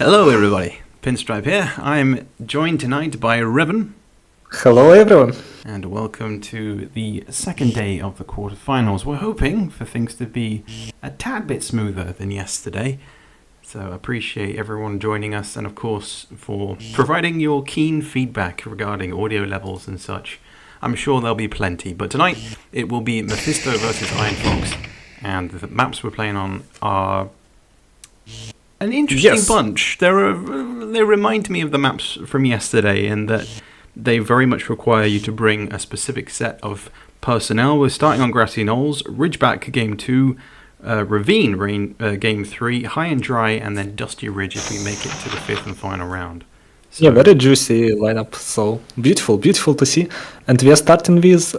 Hello everybody, Pinstripe here. I'm joined tonight by Ravine. Hello everyone. And welcome to the second day of the quarterfinals. We're hoping for things to be a tad bit smoother than yesterday. So I appreciate everyone joining us and of course for providing your keen feedback regarding audio levels and such. I'm sure there'll be plenty, but tonight it will be Mefisto versus Irn Fox. And the maps we're playing on are an interesting bunch. They remind me of the maps from yesterday in that they very much require you to bring a specific set of personnel. We're starting on Grassy Knolls, Ridgeback Game 2, Ravine Game 3, High and Dry, and then Dusty Ridge if we make it to the fifth and final round. So, yeah, very juicy lineup. So beautiful to see. And we are starting with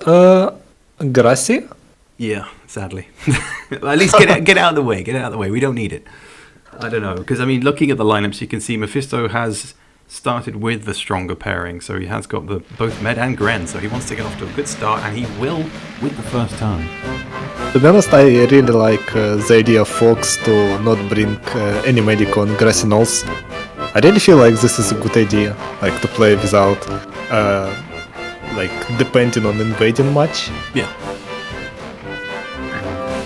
Grassy. Yeah, sadly. At least get out of the way. Get out of the way. We don't need it. I don't know, because I mean, looking at the lineups, you can see Mefisto has started with the stronger pairing, so he has got both Med and Gren, so he wants to get off to a good start, and he will with the first turn. To be honest, I really like the idea of Fox to not bring any medic on Grassy Knolls. I really feel like this is a good idea, like to play without like depending on invading much. Yeah.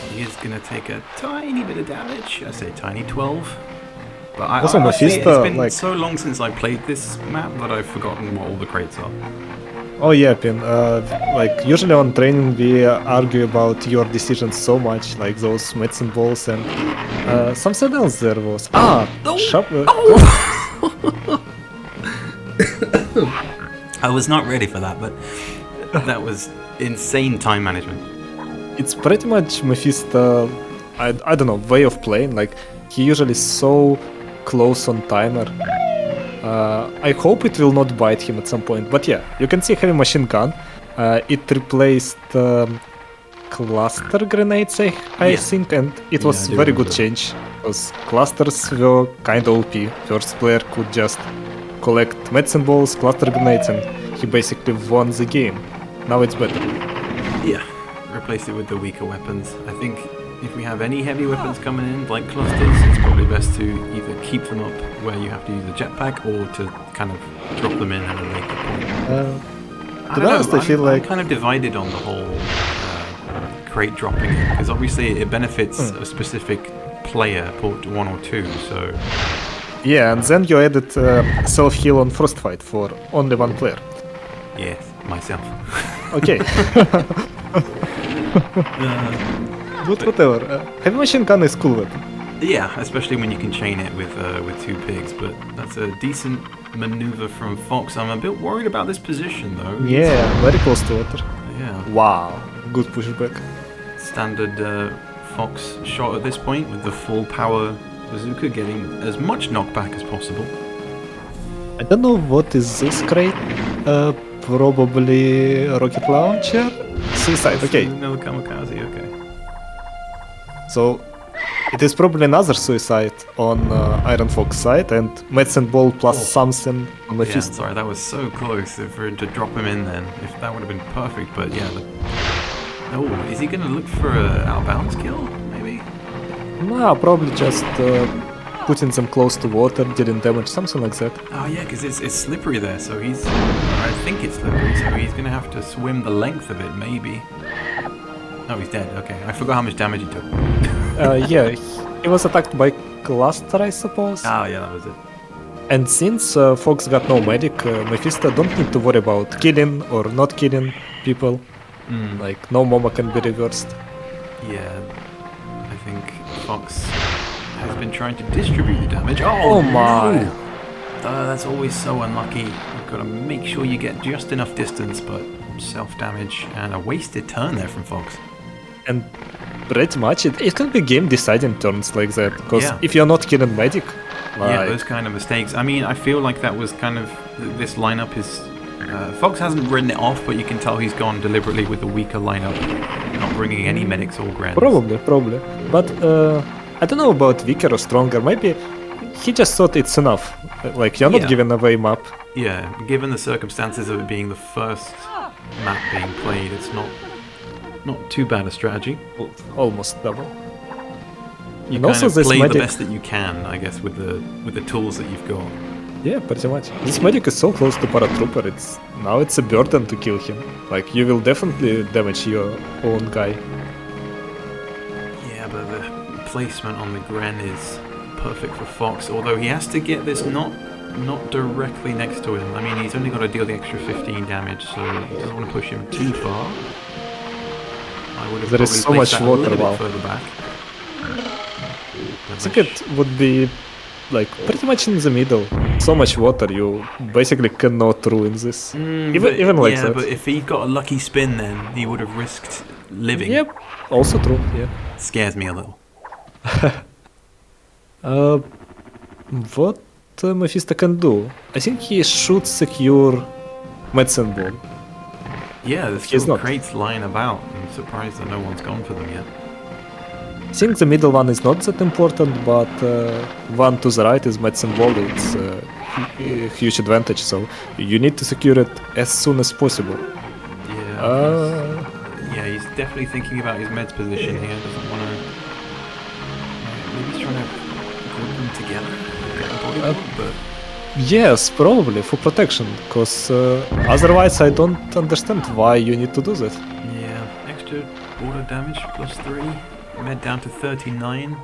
He is gonna take a tiny bit of damage. I say tiny, 12. But also, Mefisto, it's been like, so long since I played this map that I've forgotten what all the crates are. Oh yeah, Pin. Like usually on training we argue about your decisions so much, like those medicine balls and something else there was. I was not ready for that, but that was insane time management. It's pretty much Mefisto, I don't know, way of playing. Like he usually so close on timer. I hope it will not bite him at some point, but yeah, you can see heavy machine gun. It replaced cluster grenades, I think, and it was very good change because clusters were kind of OP. First player could just collect medicine balls, cluster grenades, and he basically won the game. Now it's better. Yeah, replace it with the weaker weapons. I think if we have any heavy weapons coming in, like clusters, it's probably best to either keep them up where you have to use a jetpack or to kind of drop them in at a later point. To be honest, I feel like I'm kind of divided on the whole crate dropping it, because obviously it benefits a specific player, port 1 or 2, so... Yeah, and then you added self-heal on Frostfight for only one player. Yes, myself. Okay. But whatever. Heavy machine gun is cool weapon. Yeah, especially when you can chain it with 2 pigs, but that's a decent maneuver from Fox. I'm a bit worried about this position though. Yeah, very close to water. Yeah. Wow, good pushback. Standard Fox shot at this point with the full power bazooka, getting as much knockback as possible. I don't know what is this crate. Probably rocket launcher? Suicide, okay. No kamikaze, okay. So, it is probably another suicide on Irn Fox side and medicine ball plus something on Mefisto. Yeah, sorry, that was so close for him to drop him in then. If that would have been perfect, but yeah. Oh, is he going to look for an outbounds kill, maybe? No, probably just putting them close to water, dealing damage, something like that. Oh yeah, because it's slippery there, so I think it's slippery, so he's going to have to swim the length of it, maybe. Oh, he's dead, okay. I forgot how much damage he took. Yeah, he was attacked by cluster, I suppose. Oh yeah, that was it. And since Fox got no medic, Mefisto don't need to worry about killing or not killing people. Like, no MOMA can be reversed. Yeah, I think Fox has been trying to distribute the damage. Oh my! No. That's always so unlucky. You've got to make sure you get just enough distance, but self-damage and a wasted turn there from Fox. And pretty much it can be game-deciding turns like that, because if you're not killing medic... Yeah, those kind of mistakes. I mean, I feel like that was kind of... This lineup is... Fox hasn't written it off, but you can tell he's gone deliberately with the weaker lineup, not bringing any medics or grants. Probably. But I don't know about weaker or stronger. Maybe he just thought it's enough. Like, you're not giving away map. Yeah, given the circumstances of it being the first map being played, it's not too bad a strategy. Almost double. You And kind also of this play the medic- best that you can, I guess, with the tools that you've got. Yeah, pretty much. This medic is so close to paratrooper. It's a burden to kill him. Like you will definitely damage your own guy. Yeah, but the placement on the Gren is perfect for Fox, although he has to get this not directly next to him. I mean, he's only got to deal the extra 15 damage, so he doesn't want to push him too far. I would have There is probably so placed much that water, a little wow. bit further back. I think it would be like pretty much in the middle. So much water, you basically cannot ruin this. Even like that. But if he got a lucky spin, then he would have risked living. Yep, also true. Yeah. Scares me a little. What Mefisto can do? I think he should secure medicine ball. Yeah, there's He's still not. crates lying about. I'm surprised that no one's gone for them yet. I think the middle one is not that important, but one to the right is medicine ball. It's a huge advantage, so you need to secure it as soon as possible. Yeah. Yeah, he's definitely thinking about his meds position here. Doesn't want to. Maybe he's trying to group them together. Get a body block, but Yes, probably for protection, because otherwise I don't understand why you need to do that. yeah, extra auto damage +3. Med down to 39.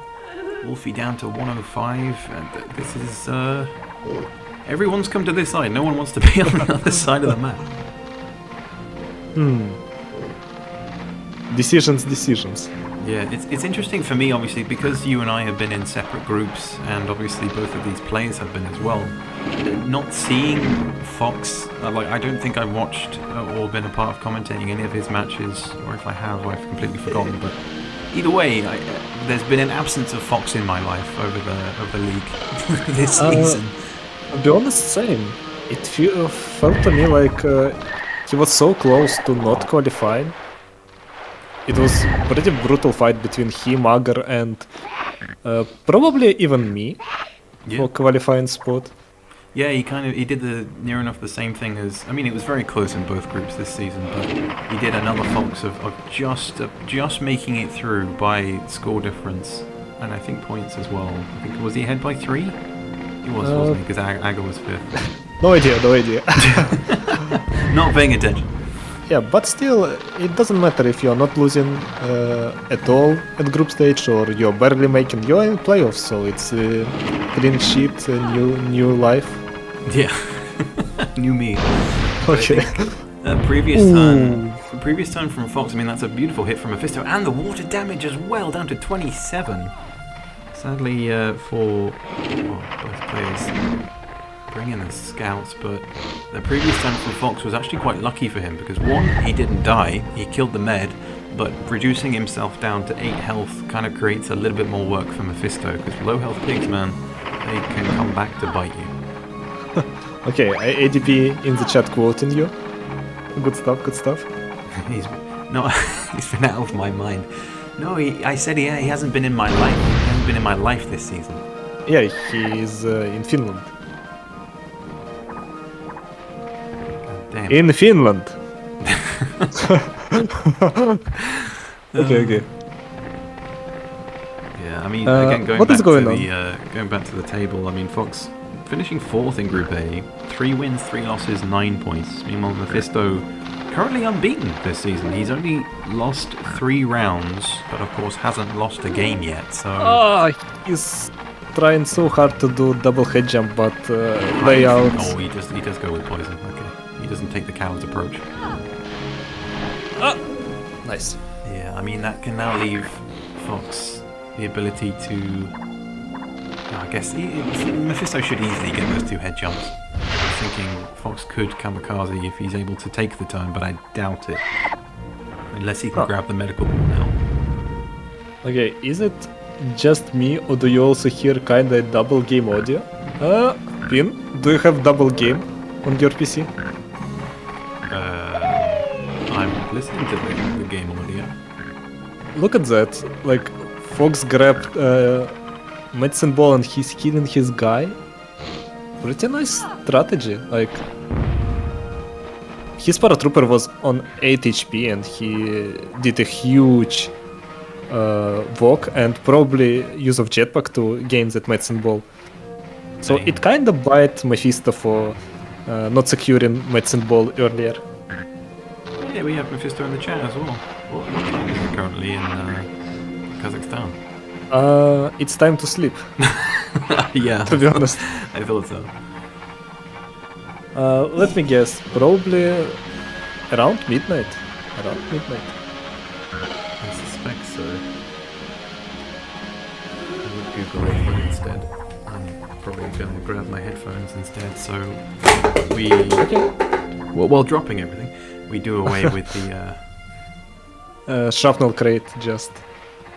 Wolfie down to 105. And this is everyone's come to this side. No one wants to be on the other side of the map. Decisions. Yeah, it's interesting for me, obviously, because you and I have been in separate groups, and obviously both of these players have been as well. Not seeing Fox, I don't think I've watched or been a part of commentating any of his matches, or if I have, I've completely forgotten. But either way, there's been an absence of Fox in my life over the league this season. To be honest, same. It felt to me like he was so close to not qualifying. It was a pretty brutal fight between him, Agar, and probably even me for qualifying spot. Yeah, he did the near enough the same thing as. I mean, it was very close in both groups this season, but he did another Fox of just making it through by score difference, and I think points as well. I think was he ahead by 3? He was, wasn't he? Because Aga was 5th. No idea. Not paying attention. Yeah, but still, it doesn't matter if you're not losing at all at group stage or you're barely making. You're in playoffs, so it's a clean sheet, a new life. Yeah, new me. Okay. Previous time from Fox. I mean, that's a beautiful hit from Mefisto, and the water damage as well, down to 27. Sadly for both players bring in the scouts, but the previous time from Fox was actually quite lucky for him because one, he didn't die, he killed the med, but reducing himself down to 8 health kind of creates a little bit more work for Mefisto because low health pigs, man, they can come back to bite you. Okay, ADP in the chat quoting you. Good stuff. he's been out of my mind. No, I said he hasn't been in my life. He hasn't been in my life this season. Yeah, he is in Finland. Damn. In Finland. Okay. Yeah, I mean, again, going back to the table. I mean, Fox finishing 4th in Group A, 3 wins, 3 losses, 9 points. Meanwhile, Mefisto currently unbeaten this season. He's only lost 3 rounds, but of course hasn't lost a game yet. So He's trying so hard to do double head jump, but layout. Oh, he does go with poison. Okay, he doesn't take the coward's approach. Nice. Yeah, I mean that can now leave Fox the ability to. I guess Mefisto should easily get those 2 head jumps. I'm thinking Fox could kamikaze if he's able to take the turn, but I doubt it. Unless he can grab the medical ball now. Okay, is it just me or do you also hear kinda double game audio? Pin, do you have double game on your PC? I'm listening to the game audio. Look at that, like Fox grabbed medicine ball and he's killing his guy. Pretty nice strategy, like his paratrooper was on 8 HP and he did a huge walk and probably use of jetpack to gain that medicine ball. So Dang. it kind of bite Mefisto for not securing medicine ball earlier. Yeah, we have Mefisto in the chat as well. What time is it currently in Kazakhstan? It's time to sleep, Yeah, to be honest. I thought so. Let me guess, probably around midnight. Around midnight. I suspect so. I would Google it, but instead I'm probably going to grab my headphones instead. So we, well, while dropping everything, we do away with the. Shrapnel crate just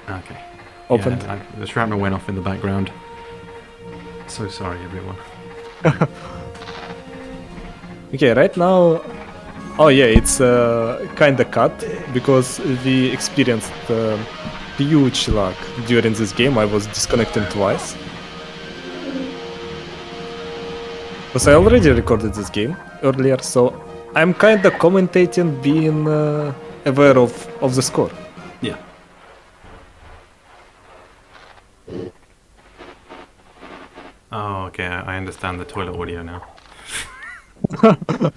Okay. opened. Yeah, the shrapnel went off in the background. So sorry, everyone. Okay, right now. Oh yeah, it's kinda cut because we experienced huge lag during this game. I was disconnecting twice. Because I already recorded this game earlier, so I'm kinda commentating being aware of the score. Yeah. Oh, okay. I understand the toilet audio now.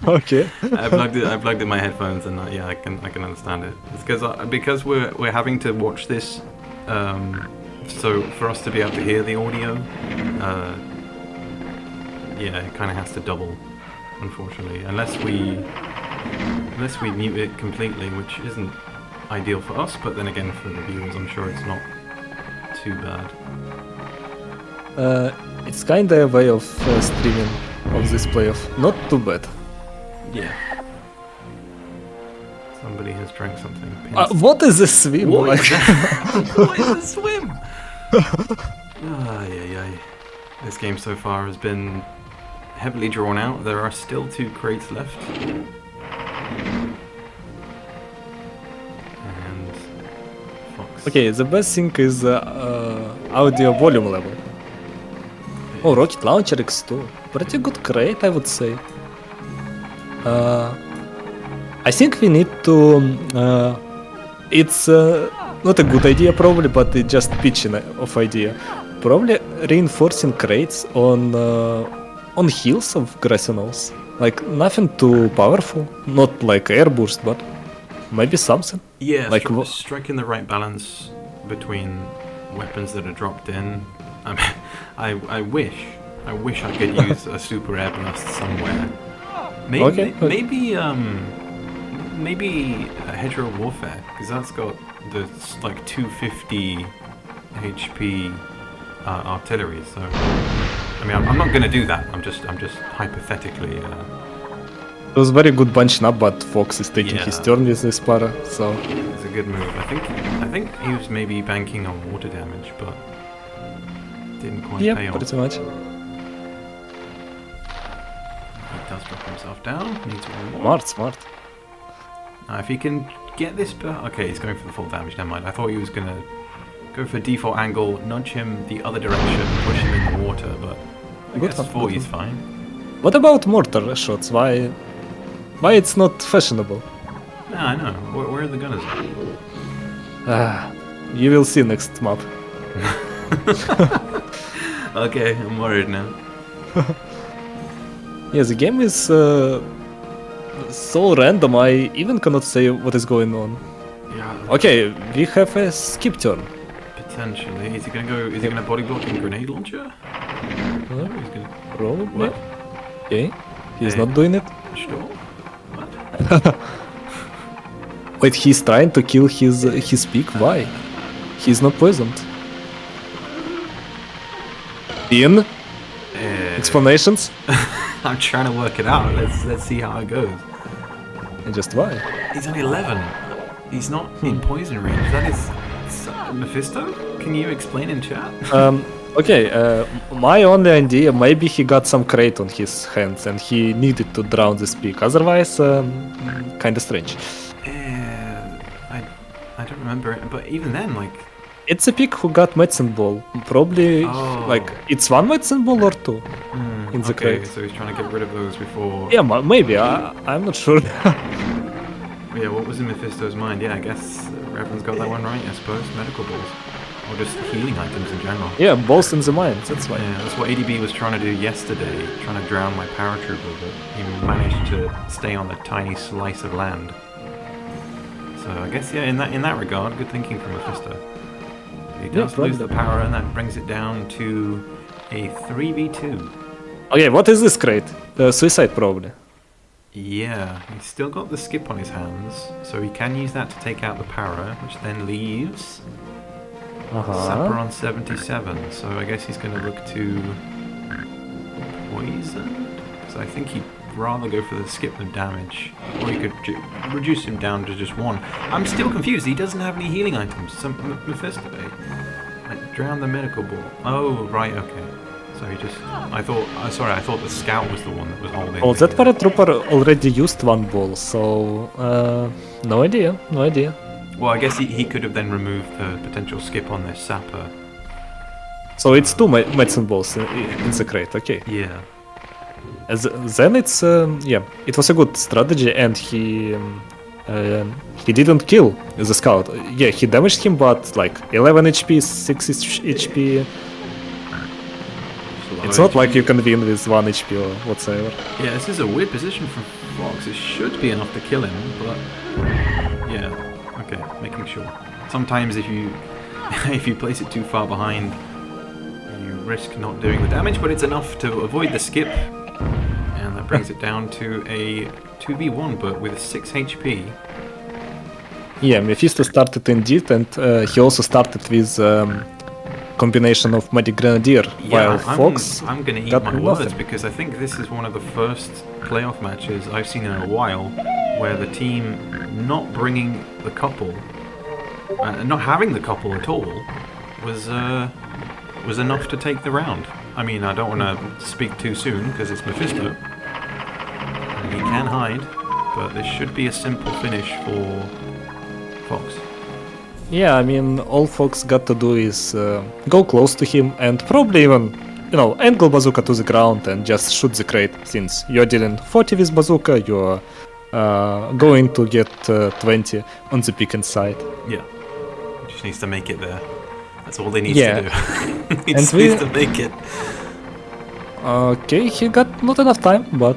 Okay. I plugged in my headphones, and yeah, I can understand it. It's because we're having to watch this, so for us to be able to hear the audio, yeah, it kind of has to double, unfortunately, unless we mute it completely, which isn't ideal for us, but then again for the viewers, I'm sure it's not too bad. It's kinda a way of streaming of this playoff. Not too bad. Yeah. Somebody has drank something. What is this swim? What like? is that? What is a swim? Ay. This game so far has been heavily drawn out. There are still 2 crates left. And Fox. Okay, the best thing is audio volume level. Oh, Rocket Launcher X2. Pretty good crate, I would say. I think we need to... it's not a good idea probably, but it's just pitching of idea. Probably reinforcing crates on heels of Grassy Knolls. Like, nothing too powerful. Not like air burst, but maybe something. Yeah, like striking the right balance between weapons that are dropped in. I mean, I wish I could use a super air blast somewhere. Maybe maybe a Hedgerow warfare, because that's got the like 250 HP artillery. So I mean, I'm not gonna do that. I'm just hypothetically. It was very good bunching up, but Fox is taking his turn with this para, so it's a good move. I think he was maybe banking on water damage, but didn't quite pay off. Pretty much. He does drop himself down. Needs one more. Smart. Now, if he can get this, okay, he's going for the full damage. Never mind. I thought he was gonna go for default angle, nudge him the other direction, push him in the water, but I guess 40 is fine. What about mortar shots? Why it's not fashionable? Nah, I know. Where are the gunners? You will see next map. Okay, I'm worried now. Yeah, the game is so random, I even cannot say what is going on. Yeah. Okay, we have a skip turn. Potentially. Is he gonna body block and grenade launcher? No, he's gonna... Probably. What? Okay, he's not doing it. Sure. What? Wait, he's trying to kill his peak? Why? He's not poisoned. In? Explanations? I'm trying to work it out. Let's see how it goes. And just why? He's only 11. He's not in poison range. That is Mefisto? Can you explain in chat? Okay, my only idea, maybe he got some crate on his hands and he needed to drown this peak. Otherwise, kinda strange. I don't remember it, but even then, like... It's a pig who got medicine ball. Probably, like, it's 1 medicine ball or 2 in the crate. So he's trying to get rid of those before... Yeah, maybe. I'm not sure. Yeah, what was in Mefisto's mind? Yeah, I guess Revan's got that one right, I suppose. Medical balls. Or just healing items in general. Yeah, balls in the mind, that's why. Yeah, that's what ADB was trying to do yesterday, trying to drown my paratrooper, but he managed to stay on the tiny slice of land. So I guess, yeah, in that regard, good thinking from Mefisto. He does lose the power, and that brings it down to a 3v2. Okay, what is this crate? Suicide, probably. Yeah, he's still got the skip on his hands, so he can use that to take out the para, which then leaves Sapper on 77. So I guess he's going to look to poison, because I think he'd rather go for the skip than damage, or he could reduce him down to just 1. I'm still confused. He doesn't have any healing items. Some Mefisto, like drown the medical ball. Oh, right, okay. So he just, I thought the scout was the one that was holding. Oh, that paratrooper already used one ball, so no idea. Well, I guess he could have then removed the potential skip on this sapper. So it's 2 medicine balls in the crate, okay. Yeah. Then it's, it was a good strategy, and he didn't kill the scout. Yeah, he damaged him, but like 11 HP, 6 HP. It's not like you can win with 1 HP or whatsoever. Yeah, this is a weird position for Fox. It should be enough to kill him, but yeah, okay, making sure. Sometimes if you place it too far behind, you risk not doing the damage, but it's enough to avoid the skip, and that brings it down to a 2v1, but with 6 HP. Yeah, Mefisto started indeed, and he also started with combination of Medic Grenadier, while Fox I'm going to eat my words, because I think this is one of the first playoff matches I've seen in a while where the team not bringing the couple, not having the couple at all, was enough to take the round. I mean, I don't want to speak too soon because it's Mefisto. He can hide, but this should be a simple finish for Fox. Yeah, I mean, all Fox got to do is go close to him and probably even, angle bazooka to the ground and just shoot the crate, since you're dealing 40 with bazooka, you're going to get 20 on the pick inside. Yeah, he just needs to make it there. That's all they need to do. He And just needs to make it. Okay, he got not enough time, but...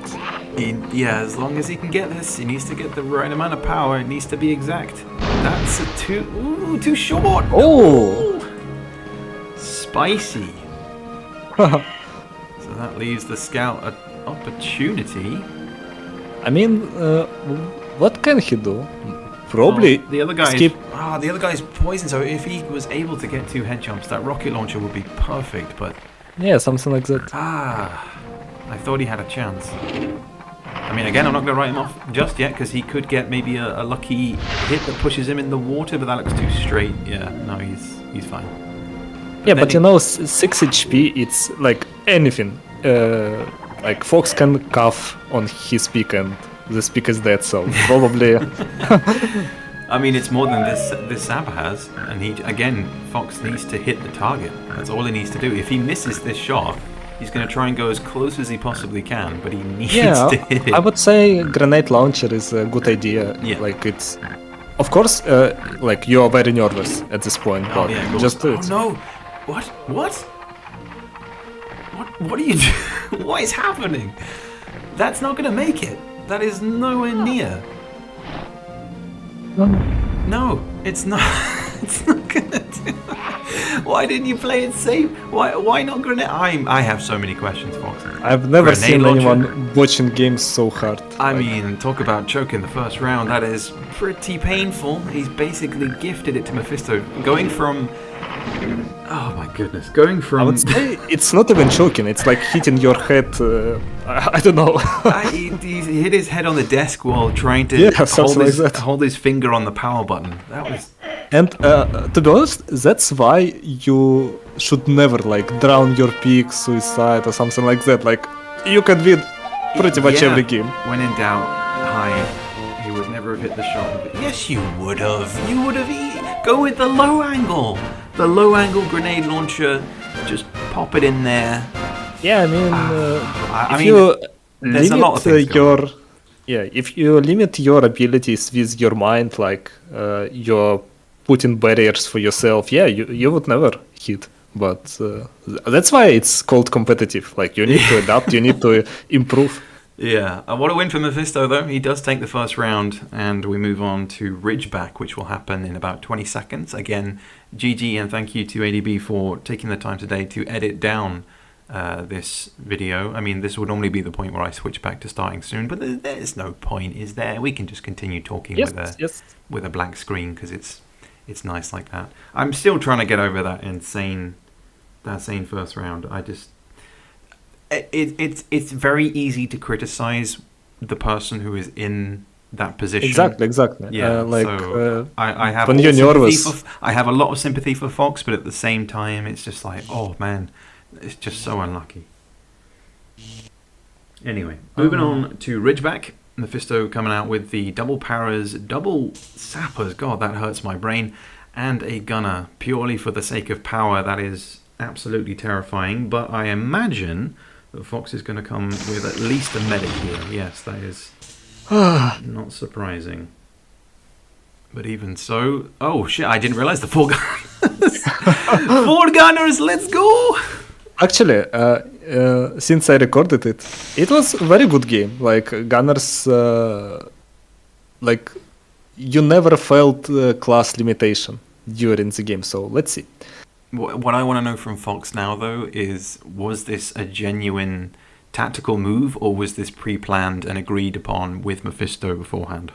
As long as he can get this, he needs to get the right amount of power. It needs to be exact. That's a too short. Oh! Spicy. So that leaves the scout an opportunity. I mean, what can he do? Probably the other guy. skip. The other guy's poisoned. So if he was able to get 2 head jumps, that rocket launcher would be perfect. But Yeah, something like that. I thought he had a chance. I mean, again, I'm not going to write him off just yet, because he could get maybe a lucky hit that pushes him in the water, but that looks too straight. Yeah, no, he's fine. But 6 HP, it's like anything. Like Fox can cough on his pick and the pick is dead, so probably... I mean, it's more than this Sapper has, and Fox needs to hit the target. That's all he needs to do. If he misses this shot, he's going to try and go as close as he possibly can, but he needs to hit it. I would say grenade launcher is a good idea. Yeah. Like it's... Of course, like you are very nervous at this point, but just do it. Oh no! What? What are you doing? What is happening? That's not going to make it. That is nowhere near. No, it's not. It's not gonna do it. Why didn't you play it safe? Why not grenade? I have so many questions, Fox. I've never Grenade seen launcher? anyone watching games so hard. I mean, talk about choke in the first round. That is pretty painful. He's basically gifted it to Mefisto. Going from... Oh my goodness. Going from... I would say it's not even choking, it's like hitting your head, I don't know. he hit his head on the desk while trying to hold his finger on the power button. That was... And to be honest, that's why you should never like drown your pick, suicide or something like that. Like, you can win pretty much every game. When in doubt, hide. He would never have hit the shot. But yes, you would have. You would have. Go with the low angle. The low angle grenade launcher. Just pop it in there. Yeah, I mean, I if mean, you there's a lot of limit things Yeah, if you limit your abilities with your mind, like you're putting barriers for yourself, yeah, you would never hit. But that's why it's called competitive. Like you need to adapt, you need to improve. Yeah, what a win for Mefisto, though. He does take the first round, and we move on to Ridgeback, which will happen in about 20 seconds. Again, GG, and thank you to ADB for taking the time today to edit down this video. I mean, this would normally be the point where I switch back to starting soon, but there's no point, is there? We can just continue talking with a blank screen, because it's nice like that. I'm still trying to get over that insane first round. I just... It's very easy to criticize the person who is in that position. Exactly. Yeah, I have when you're nervous. I have a lot of sympathy for Fox, but at the same time, it's just like, oh man, it's just so unlucky. Anyway, moving on to Ridgeback. Mefisto coming out with the double paras, double sappers. God, that hurts my brain. And a gunner, purely for the sake of power. That is absolutely terrifying. But I imagine that Fox is going to come with at least a medic here. Yes, that is not surprising. But even so... Oh, shit, I didn't realize the 4 gunners. 4 gunners, let's go! Actually, since I recorded it, it was a very good game. Like, gunners... like, you never felt class limitation during the game, so let's see. What I want to know from Fox now, though, is was this a genuine tactical move, or was this pre-planned and agreed upon with Mefisto beforehand?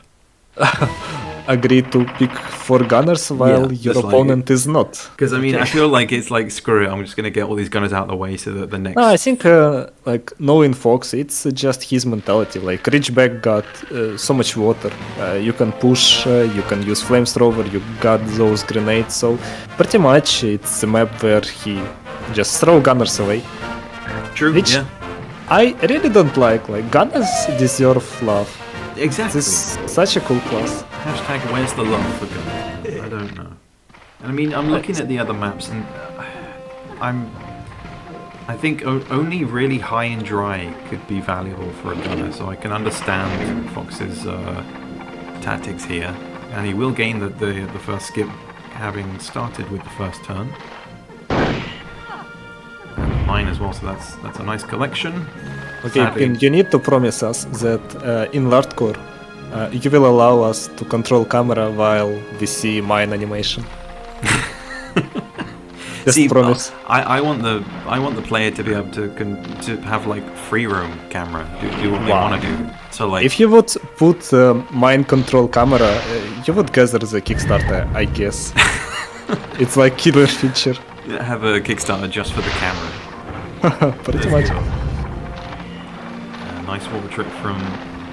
Agreed to pick 4 gunners while your opponent is not. Because, I mean, I feel like it's like, screw it, I'm just going to get all these gunners out of the way so that the next... No, I think, like, knowing Fox, it's just his mentality. Like, Ridgeback got so much water. You can push, you can use flamethrower, you got those grenades, so pretty much it's a map where he just throw gunners away. True, which I really don't like. Like, gunners deserve love. Exactly. This is such a cool class. Hashtag where's the love for gunners? I don't know. I mean, I'm looking at the other maps, and I think only really high and dry could be valuable for a gunner, so I can understand Fox's tactics here. And he will gain the first skip, having started with the first turn. And mine as well, so that's a nice collection. Okay, Pin, you need to promise us that in Lardcore you will allow us to control camera while we see mine animation. Just promise. I want the player to be able to have like free roam camera, do what they want to do. So like, if you would put mine control camera, you would gather the Kickstarter, I guess. It's like killer feature. Have a Kickstarter just for the camera. Pretty much. Nice water trick from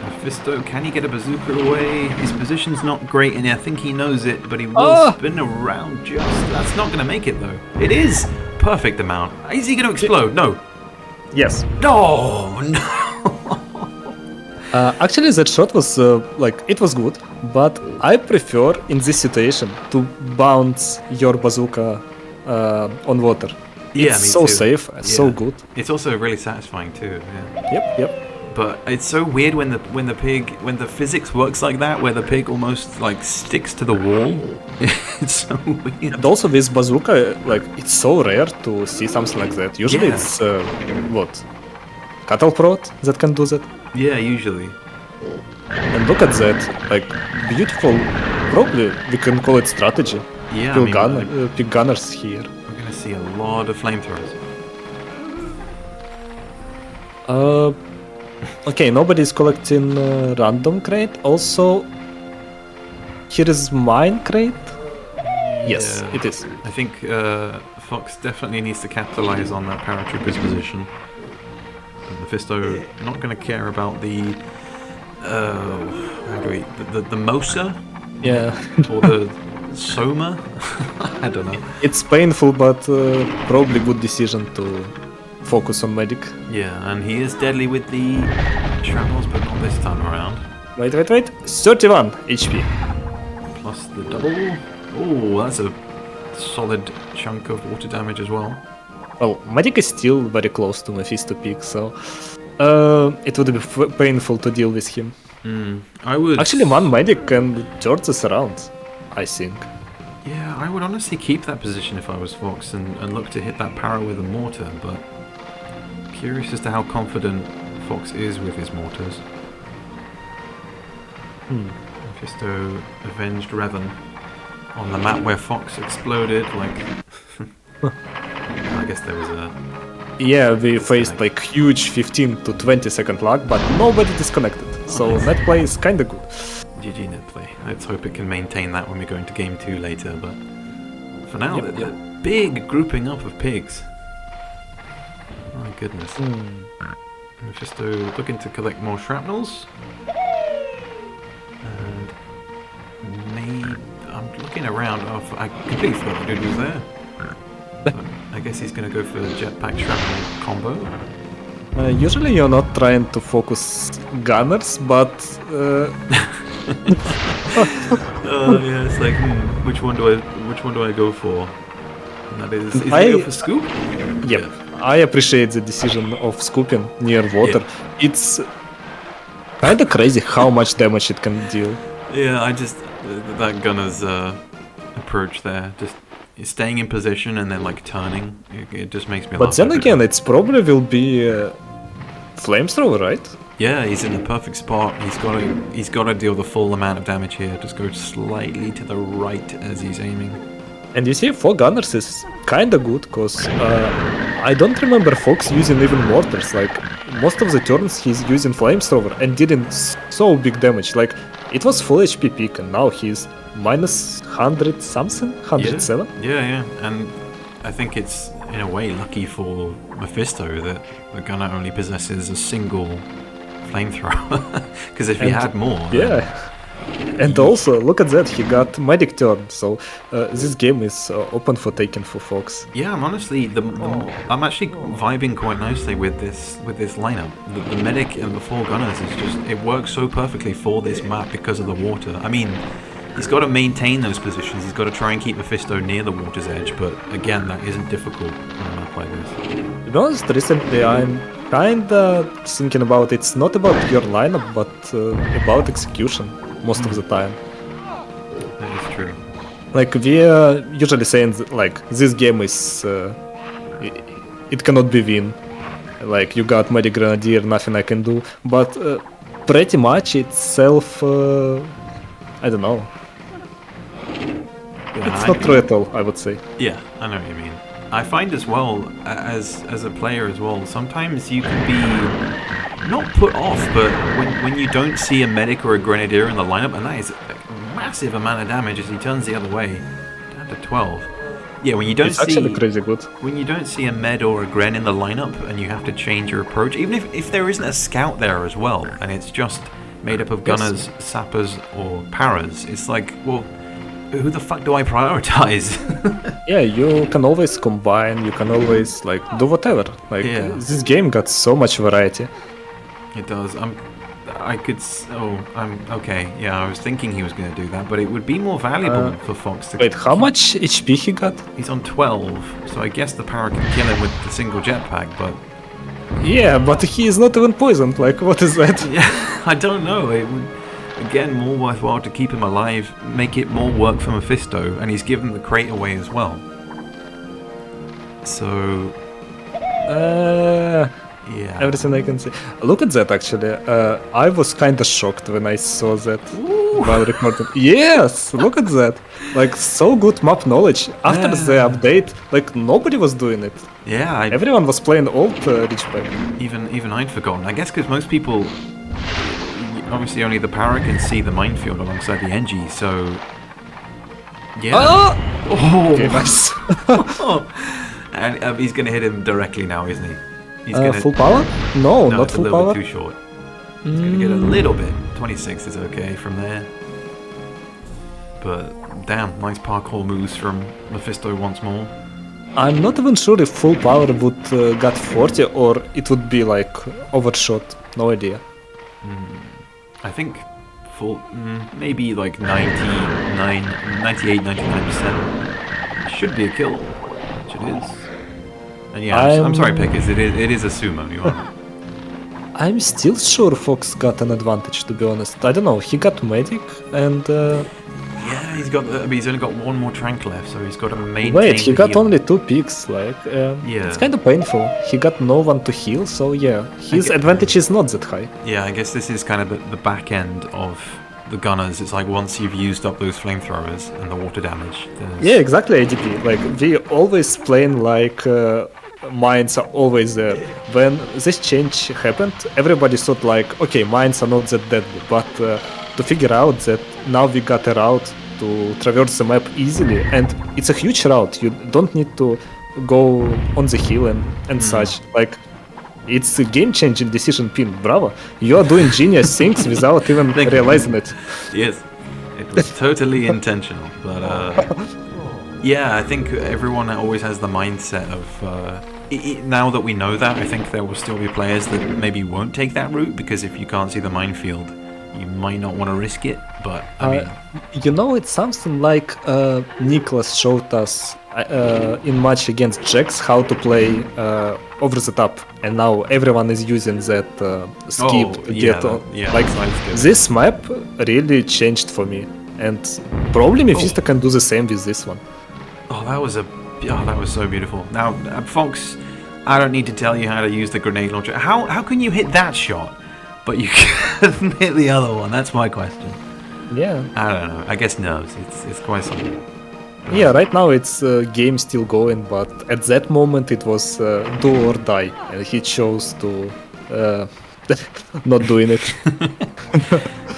Mefisto. Can he get a bazooka away? His position's not great, and I think he knows it, but he will spin around just... That's not going to make it, though. It is! Perfect amount. Is he going to explode? No. Yes. No! Actually, that shot was, it was good, but I prefer, in this situation, to bounce your bazooka on water. Yeah, it's so safe, so good. It's also really satisfying, too. Yeah. Yep. But it's so weird when the physics works like that, where the pig almost like sticks to the wall. It's so weird. And also this bazooka, like, it's so rare to see something like that. Usually it's cattle prot that can do that. Yeah, usually. And look at that, like, beautiful. Probably we can call it strategy. Yeah, pick gunners here. We're gonna see a lot of flamethrowers. Okay, nobody's collecting random crate. Also, here is mine crate. Yes, it is. I think Fox definitely needs to capitalize on that paratrooper's position. Mefisto not going to care about the Mosa? Yeah. Or the Soma? I don't know. It's painful, but probably good decision to focus on medic. Yeah, and he is deadly with the shrapnels, but not this time around. Wait. 31 HP. Plus the double. Oh, that's a solid chunk of water damage as well. Well, medic is still very close to Mefisto peak, so it would be painful to deal with him. I would... Actually, one medic can turn this around, I think. Yeah, I would honestly keep that position if I was Fox and look to hit that power with a mortar, but curious as to how confident Fox is with his mortars. Mefisto avenged Ravine on the map where Fox exploded, like... I guess there was a... Yeah, we faced like huge 15 to 20 second lag, but nobody disconnected. So net play is kinda good. GG net play. Let's hope it can maintain that when we go into game 2 later, but for now, the big grouping up of pigs. My goodness. Mefisto looking to collect more shrapnels. And maybe... I'm looking around. Oh, I completely forgot the dude was there. But I guess he's going to go for the jetpack shrapnel combo. Usually you're not trying to focus gunners, but... Yeah, it's like, which one do I go for? And that is it go for scoop? Yep. Yeah. I appreciate the decision of scooping near water. Yeah. It's kinda crazy how much damage it can deal. Yeah, I just... that gunner's approach there, just staying in position and then like turning, it just makes me laugh. But then again, it's probably will be flamethrower, right? Yeah, he's in the perfect spot. He's got to deal the full amount of damage here. Just go slightly to the right as he's aiming. And you see, 4 gunners is kinda good, cause I don't remember Fox using even mortars. Like most of the turns he's using flamethrower and didn't so big damage. Like it was full HP peak and now he's minus 100 something, 107. Yeah, and I think it's in a way lucky for Mefisto that the gunner only possesses a single flamethrower, because if he had more... Yeah, and also, look at that, he got medic turn, so this game is open for taking for Fox. Yeah, I'm honestly, I'm actually vibing quite nicely with this lineup. The medic and the 4 gunners is just, it works so perfectly for this map because of the water. I mean, he's got to maintain those positions, he's got to try and keep Mefisto near the water's edge, but again, that isn't difficult on a map like this. To be honest, recently I'm kinda thinking about it's not about your lineup, but about execution most of the time. That is true. Like we are usually saying that, like this game is it cannot be win. Like you got medic grenadier, nothing I can do, but pretty much itself I don't know. Yeah, it's not true at all, I would say. Yeah, I know what you mean. I find as well, as a player as well, sometimes you can be not put off, but when you don't see a medic or a grenadier in the lineup, and that is a massive amount of damage as he turns the other way, down to 12. Yeah, when you don't actually crazy good. When you don't see a med or a gren in the lineup, and you have to change your approach, even if there isn't a scout there as well, and it's just made up of gunners, sappers, or paras, it's like, well, who the fuck do I prioritize? Yeah, you can always combine, you can always like do whatever. Like this game got so much variety. It does. I'm okay. Yeah, I was thinking he was going to do that, but it would be more valuable for Fox to... Wait, how much HP he got? He's on 12, so I guess the power can kill him with the single jetpack, but... Yeah, but he is not even poisoned, like what is that? Yeah, I don't know. It would... Again, more worthwhile to keep him alive, make it more work for Mefisto, and he's given the crate away as well. So... yeah. Everything I can say. Look at that, actually. I was kinda shocked when I saw that. While recording. Yes! Look at that! Like, so good map knowledge. After the update, like, nobody was doing it. Yeah, everyone was playing old Ridgeback. Even I'd forgotten. I guess because most people... Obviously, only the Para can see the minefield alongside the NG, so... Yeah. Oh! Okay, nice. And he's going to hit him directly now, isn't he? He's full power? No, not full power. A little bit too short. He's going to get a little bit. 26 is okay from there. But, damn, nice parkour moves from Mefisto once more. I'm not even sure if full power would got 40 or it would be like overshot. No idea. I think full, maybe like 98, 99%. Should be a kill, which it is. And yeah, I'm sorry, Pickers, it is a sumo, you are. I'm still sure Fox got an advantage, to be honest. I don't know, he got Medic and... Yeah, he's got. He's only got one more trank left, so he's got to maintain. Wait, he the got heal. only 2 picks, like... Yeah. It's kind of painful. He got no one to heal, so yeah, his advantage is not that high. Yeah, I guess this is kind of the back end of the gunners. It's like once you've used up those flamethrowers and the water damage. Yeah, exactly, ADP. Like, we always playing like... mines are always there. When this change happened, everybody thought like, okay, mines are not that deadly, but to figure out that now we got a route to traverse the map easily, and it's a huge route. You don't need to go on the hill and such. Like, it's a game-changing decision, Pin. Bravo! You are doing genius things without even realizing it. Yes, it was totally intentional, but yeah, I think everyone always has the mindset of. Now that we know that, I think there will still be players that maybe won't take that route because if you can't see the minefield, you might not want to risk it. But I mean, you know, it's something like Niclas showed us in match against Jax how to play over the top, and now everyone is using that skip to get on. Like this map really changed for me, and probably Mefisto can do the same with this one. Oh, that was so beautiful. Now, Fox, I don't need to tell you how to use the grenade launcher. How can you hit that shot, but you can't hit the other one? That's my question. Yeah. I don't know. I guess no. It's quite something. Yeah, right now it's game still going, but at that moment it was do or die, and he chose to not doing it.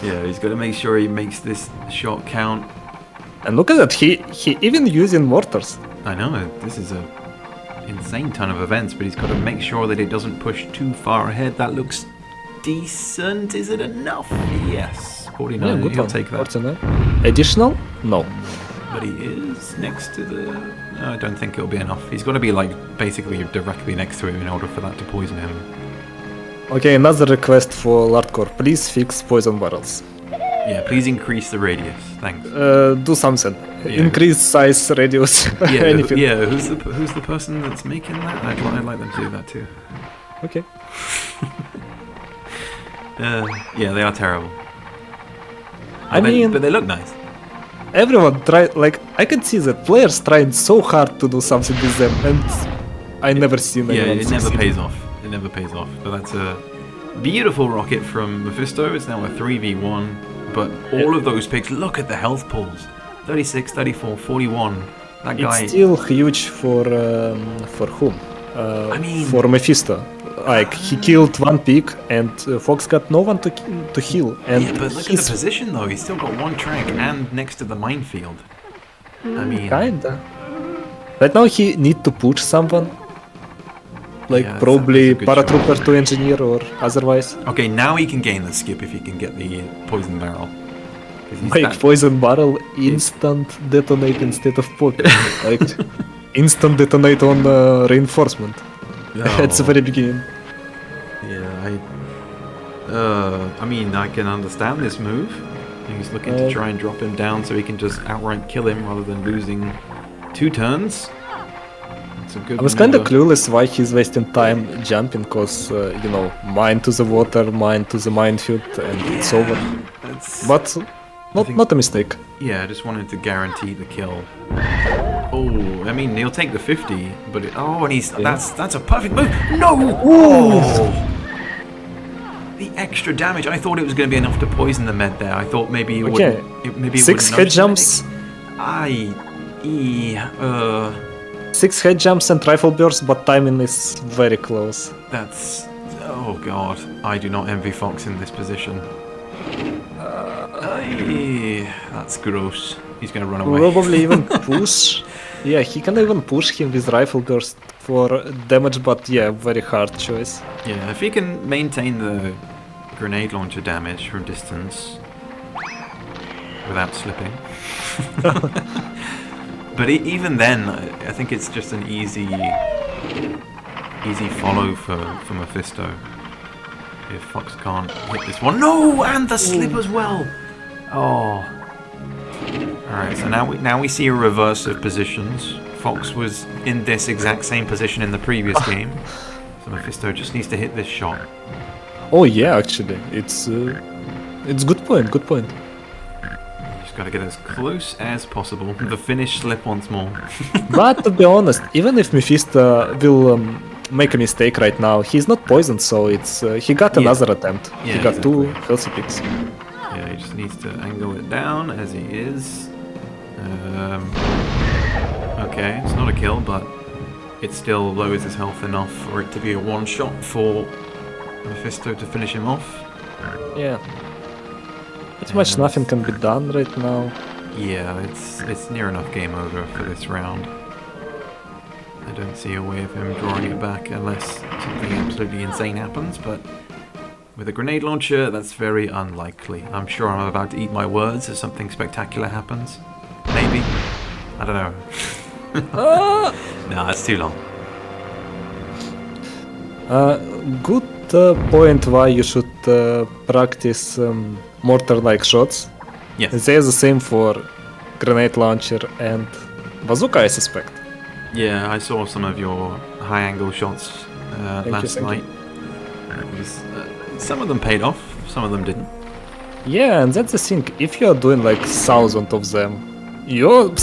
Yeah, he's got to make sure he makes this shot count. And look at that, he even using mortars. I know, this is a insane ton of events, but he's got to make sure that it doesn't push too far ahead. That looks decent. Is it enough? Yes. 49, yeah, good he'll one. take that. 49. Additional? No. But he is next to the... No, I don't think it'll be enough. He's got to be like basically directly next to him in order for that to poison him. Okay, another request for Lardcore. Please fix poison barrels. Yeah, please increase the radius. Thanks. Do something. Yeah. Increase size, radius. Yeah, anything. Yeah. Who's the person that's making that? I'd like them to do that too. Okay. Yeah, they are terrible. But they look nice. Everyone try, like, I can see that players trying so hard to do something with them, and I never seen anyone it never pays off. It never pays off. But that's a beautiful rocket from Mefisto. It's now a 3v1. But all of those picks, look at the health pools. 36, 34, 41. That guy... It's still huge for whom? I mean... For Mefisto. Like, he killed one pick and Fox got no one to heal. And yeah, but look at the position though. He's still got one trank and next to the minefield. I mean... Kinda. Right now he need to push someone. Like, yeah, probably that's paratrooper to engineer or otherwise. Okay, now he can gain the skip if he can get the poison barrel. Like, poison barrel instant detonate instead of popping. Like, instant detonate on reinforcement. At the very beginning. Yeah, I mean, I can understand this move. He's looking to try and drop him down so he can just outright kill him rather than losing 2 turns. I was kind of clueless why he's wasting time jumping, cause you know, mine to the water, mine to the minefield, and it's over. But not a mistake. Yeah, I just wanted to guarantee the kill. Oh, I mean, he'll take the 50, but and he's that's a perfect move. No! Oh! The extra damage. I thought it was going to be enough to poison the med there. I thought maybe it wouldn't. Maybe 6 head jumps. 6 head jumps and rifle bursts, but timing is very close. That's... Oh god, I do not envy Fox in this position. That's gross. He's gonna run away. Probably even push. Yeah, he can even push him with rifle burst for damage, but yeah, very hard choice. Yeah, if he can maintain the grenade launcher damage from distance without slipping. But even then, I think it's just an easy follow for Mefisto. If Fox can't hit this one. No! And the slip as well! Oh. Alright, so now we see a reverse of positions. Fox was in this exact same position in the previous game. So Mefisto just needs to hit this shot. Oh yeah, actually, it's good point. Good point. Just gotta get as close as possible. The finish slip once more. But to be honest, even if Mefisto will make a mistake right now, he's not poisoned, so it's he got another attempt. Yeah, He got exactly. 2 healthy picks. Yeah, he just needs to angle it down as he is. Okay, it's not a kill, but it still lowers his health enough for it to be a one-shot for Mefisto to finish him off. Yeah. Pretty much nothing can be done right now. Yeah, it's near enough game over for this round. I don't see a way of him drawing it back unless something absolutely insane happens, but with a grenade launcher, that's very unlikely. I'm sure I'm about to eat my words if something spectacular happens. Maybe. I don't know. No, it's too long. Good point why you should practice mortar-like shots. Yes. They're the same for grenade launcher and bazooka, I suspect. Yeah, I saw some of your high-angle shots last night. It was, some of them paid off, some of them didn't. Yeah, and that's the thing. If you are doing like 1,000 of them, you're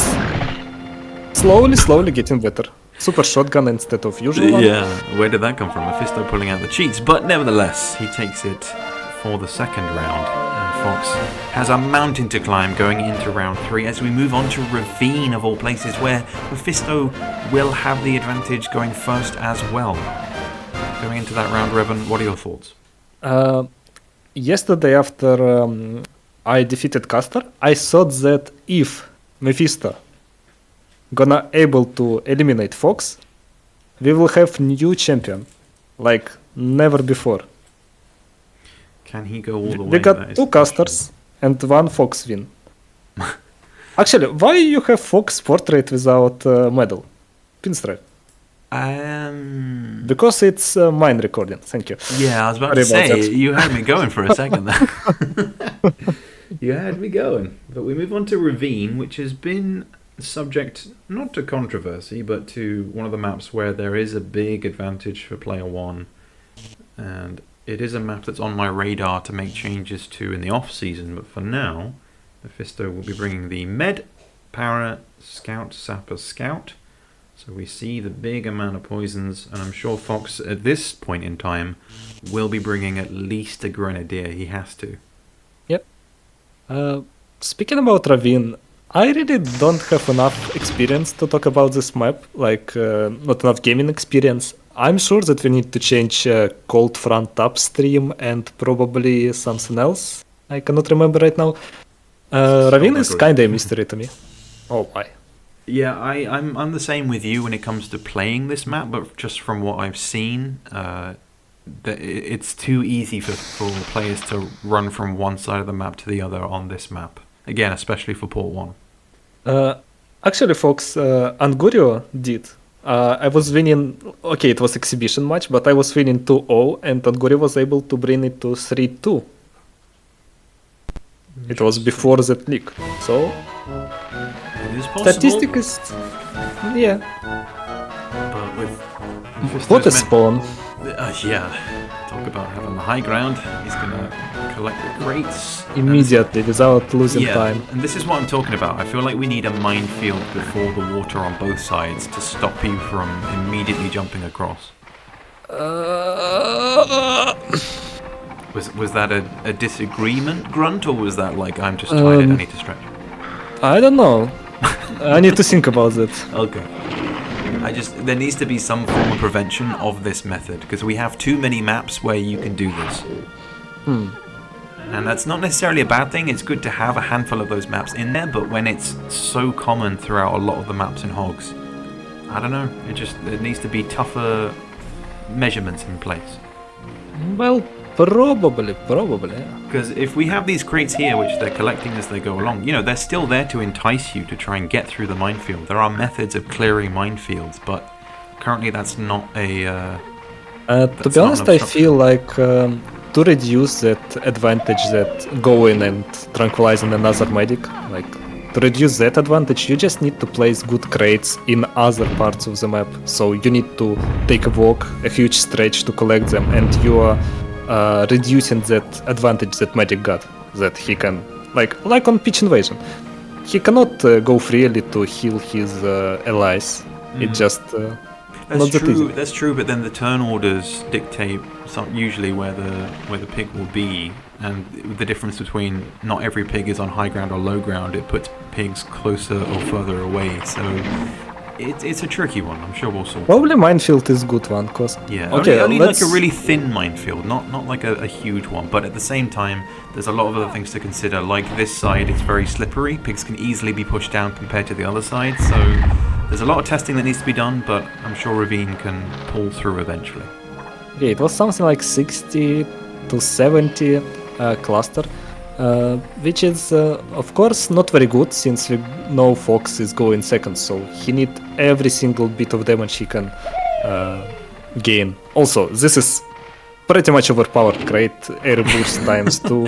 slowly getting better. Super shotgun instead of usual one. Yeah, where did that come from? Mefisto pulling out the cheats, but nevertheless, he takes it for the second round. And Fox has a mountain to climb going into round 3 as we move on to Ravine of all places, where Mefisto will have the advantage going first as well. Going into that round, Revan, what are your thoughts? Yesterday after I defeated Caster, I thought that if Mefisto gonna able to eliminate Fox, we will have new champion, like never before. Can he go all the way? We That got is 2 the question. casters and 1 Fox win. Actually, why you have Fox portrait without medal? Pinstripe. Because it's mine recording. Thank you. Yeah, I was about Sorry to about say, that. you had me going for a second there. You had me going. But we move on to Ravine, which has been subject not to controversy, but to one of the maps where there is a big advantage for player 1. And it is a map that's on my radar to make changes to in the off-season, but for now, Mefisto will be bringing the Med, Para, Scout, Sapper, Scout. So we see the big amount of poisons, and I'm sure Fox at this point in time will be bringing at least a Grenadier. He has to. Speaking about Ravine, I really don't have enough experience to talk about this map, like not enough gaming experience. I'm sure that we need to change Cold Front upstream and probably something else. I cannot remember right now. Ravine is kinda a mystery to me. Oh my. Yeah, I'm the same with you when it comes to playing this map, but just from what I've seen, it's too easy for players to run from one side of the map to the other on this map. Again, especially for Port 1. Actually, Fox, Angurio did. I was winning, okay, it was exhibition match, but I was winning 2-0, and Angurio was able to bring it to 3-2. It was before that leak, so It is possible. statistic is, yeah. But with Mefisto's What a men- spawn. Yeah, talk about having the high ground. He's gonna collect the crates Immediately, without losing Yeah, time. and this is what I'm talking about. I feel like we need a minefield before the water on both sides to stop you from immediately jumping across. Was that a disagreement grunt, or was that like I'm just tired, I need to stretch? I don't know. I need to think about that. Okay. There needs to be some form of prevention of this method, because we have too many maps where you can do this. And that's not necessarily a bad thing. It's good to have a handful of those maps in there, but when it's so common throughout a lot of the maps in Hogs, I don't know. There needs to be tougher measurements in place. Well, probably, yeah. Because if we have these crates here, which they're collecting as they go along, they're still there to entice you to try and get through the minefield. There are methods of clearing minefields, but currently that's not a... To be honest, I feel like to reduce that advantage that going and tranquilizing another medic, like to reduce that advantage, you just need to place good crates in other parts of the map. So you need to take a walk, a huge stretch to collect them, and your reducing that advantage that Medic got, that he can, like on Pitch Invasion, he cannot go freely to heal his allies. It just not that easy. That's true, but then the turn orders dictate usually where the pig will be, and the difference between not every pig is on high ground or low ground, it puts pigs closer or further away, so it's a tricky one. I'm sure we'll solve it. Probably minefield is good one, cause okay, only like a really thin minefield, not like a huge one, but at the same time there's a lot of other things to consider. Like this side, it's very slippery, pigs can easily be pushed down compared to the other side, so there's a lot of testing that needs to be done, but I'm sure Ravine can pull through eventually. Yeah, it was something like 60 to 70 cluster, which is of course not very good, since we know Fox is going second, so he need every single bit of damage he can gain. Also, this is pretty much overpowered, great air boost times 2.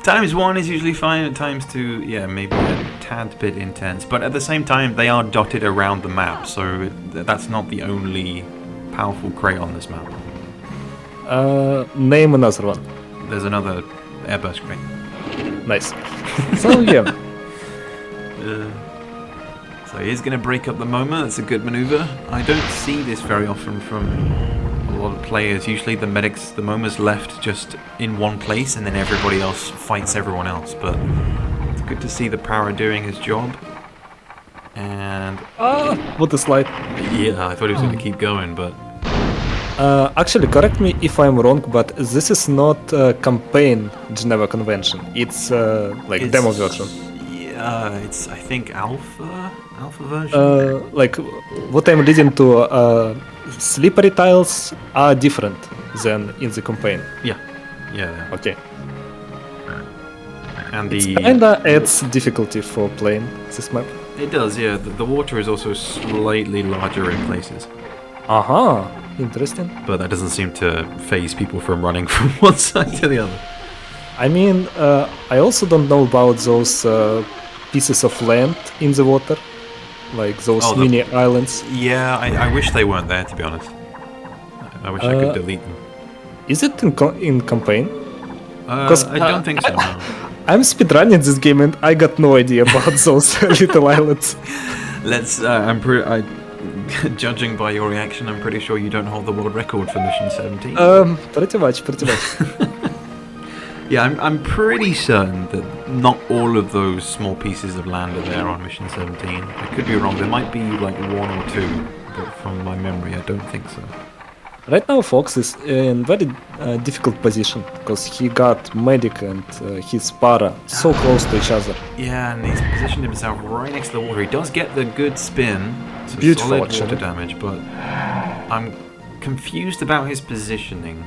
Times 1 is usually fine, at times 2, yeah, maybe a tad bit intense, but at the same time they are dotted around the map, so that's not the only powerful crate on this map. Name another one. There's another airburst crate. Nice. So yeah. So he's going to break up the MoMA. That's a good maneuver. I don't see this very often from a lot of players. Usually the MoMA's left just in one place and then everybody else fights everyone else. But it's good to see the Para doing his job. And... what a slide. Yeah, I thought he was going to keep going, but... Actually, correct me if I'm wrong, but this is not campaign Geneva Convention. It's demo version. Yeah, it's I think alpha version. Like what I'm leading to, slippery tiles are different than in the campaign. Yeah. Okay. And it kinda adds difficulty for playing this map. It does, yeah. The water is also slightly larger in places. Interesting. But that doesn't seem to phase people from running from one side to the other. I mean, I also don't know about those pieces of land in the water, like those mini islands. Yeah, I wish they weren't there, to be honest. I wish I could delete them. Is it in campaign? I don't think so, no. I'm speedrunning this game and I got no idea about those little islands. Judging by your reaction, I'm pretty sure you don't hold the world record for Mission 17. Pretty much. Yeah, I'm pretty certain that not all of those small pieces of land are there on Mission 17. I could be wrong, there might be like 1 or 2, but from my memory I don't think so. Right now Fox is in very difficult position, because he got Medic and his Para so close to each other. Yeah, and he's positioned himself right next to the water. He does get the good spin, so beautiful solid water damage, but I'm confused about his positioning.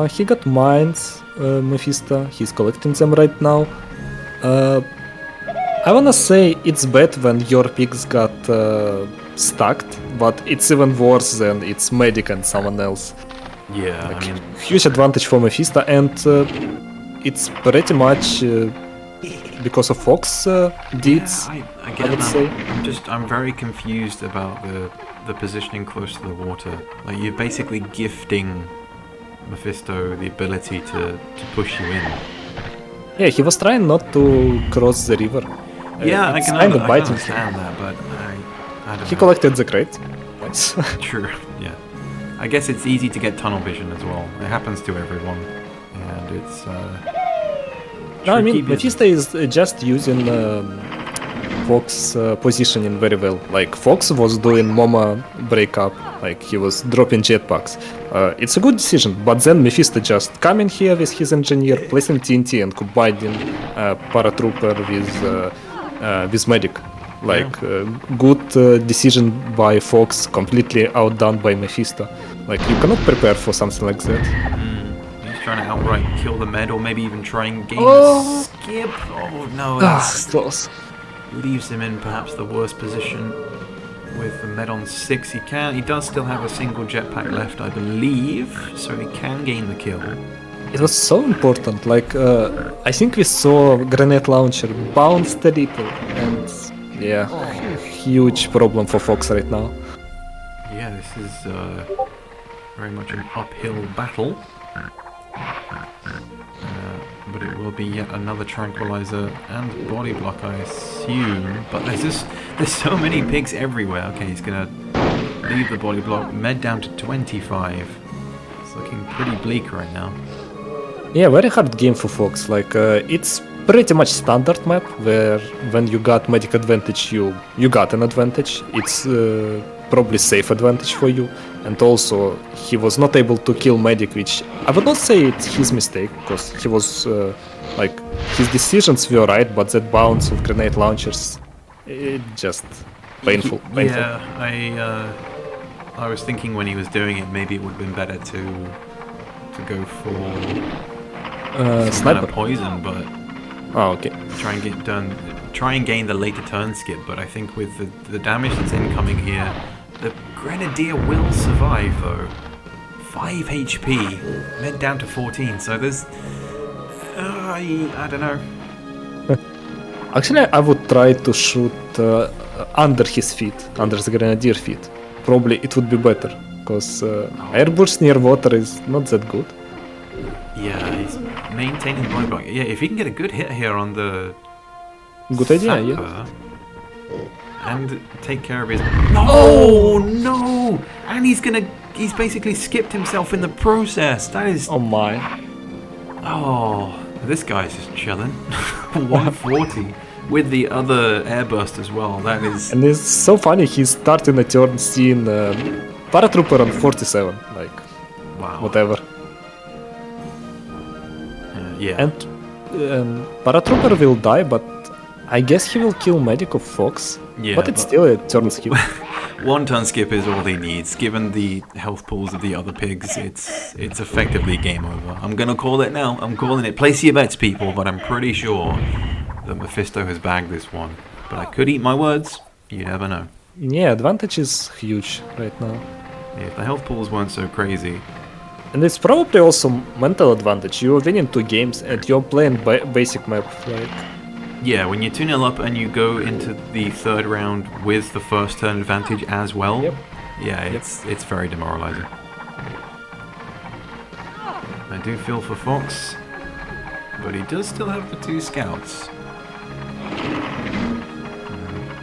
He got mines, Mefisto, he's collecting them right now. I wanna say it's bad when your pigs got stacked, but it's even worse than it's Medic and someone else. Yeah, I mean... Huge advantage for Mefisto, and it's pretty much because of Fox deeds, I would say. I'm very confused about the positioning close to the water. Like, you're basically gifting Mefisto the ability to push you in. Yeah, he was trying not to cross the river. Yeah, I can understand that, but I don't He know. collected the crate. Nice. True, yeah. I guess it's easy to get tunnel vision as well. It happens to everyone, and it's no, I mean, Mefisto is just using Fox positioning very well. Like, Fox was doing MoMA breakup, like he was dropping jetpacks. It's a good decision, but then Mefisto just coming here with his engineer, placing TNT and combining paratrooper with Medic. Like, good decision by Fox, completely outdone by Mefisto. Like, you cannot prepare for something like that. He's trying to outright kill the med, or maybe even try and gain a skip. Oh no, that's close. Leaves him in perhaps the worst position with the med on 6. He does still have a single jetpack left, I believe, so he can gain the kill. It was so important. Like, I think we saw grenade launcher bounced a little, and yeah, huge problem for Fox right now. Yeah, this is very much an uphill battle. But it will be yet another tranquilizer and body block, I assume. But there's so many pigs everywhere. Okay, he's gonna leave the body block, med down to 25. It's looking pretty bleak right now. Yeah, very hard game for Fox. Like it's pretty much standard map where when you got medic advantage, you got an advantage. It's probably safe advantage for you. And also, he was not able to kill medic, which I would not say it's his mistake, because he was like his decisions were right, but that bounce of grenade launchers, it just painful. Yeah, I was thinking when he was doing it, maybe it would have been better to go for some kind sniper of poison, but okay. try and gain the later turn skip. But I think with the damage that's incoming here, the Grenadier will survive though. 5 HP, med down to 14. So there's, I don't know. Actually, I would try to shoot under his feet, under the Grenadier feet. Probably it would be better, because airburst near water is not that good. Yeah, he's maintaining body block. Yeah, if he can get a good hit here on the Good idea, sapper, yeah. and take care of his... No! No! And he's basically skipped himself in the process. That is... Oh my. Oh, this guy's just chilling. 140 with the other airburst as well. That is... And it's so funny, he's starting a turn seeing Paratrooper on 47. Like, wow. whatever. Yeah. And Paratrooper will die, but I guess he will kill Medic of Fox. Yeah, but it's still a turn skip. One turn skip is all he needs. Given the health pools of the other pigs, it's effectively game over. I'm gonna call it now. I'm calling it. Place your bets, people. But I'm pretty sure that Mefisto has bagged this one. But I could eat my words. You never know. Yeah, advantage is huge right now. Yeah, if the health pools weren't so crazy. And it's probably also mental advantage. You're winning 2 games and you're playing basic map. Like, yeah, when you're 2-0 up and you go into the third round with the first turn advantage as well, Yep. yeah, it's very demoralizing. I do feel for Fox, but he does still have the 2 scouts.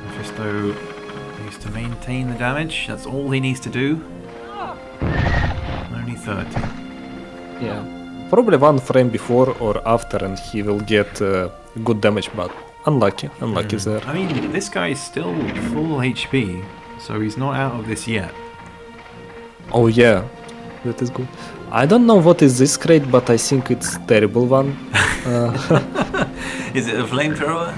Mefisto needs to maintain the damage. That's all he needs to do. Only 30. yeah. Probably 1 frame before or after and he will get good damage, but unlucky there. I mean, this guy is still full HP, so he's not out of this yet. Oh yeah, that is good. I don't know what is this crate, but I think it's terrible one. Is it a flamethrower?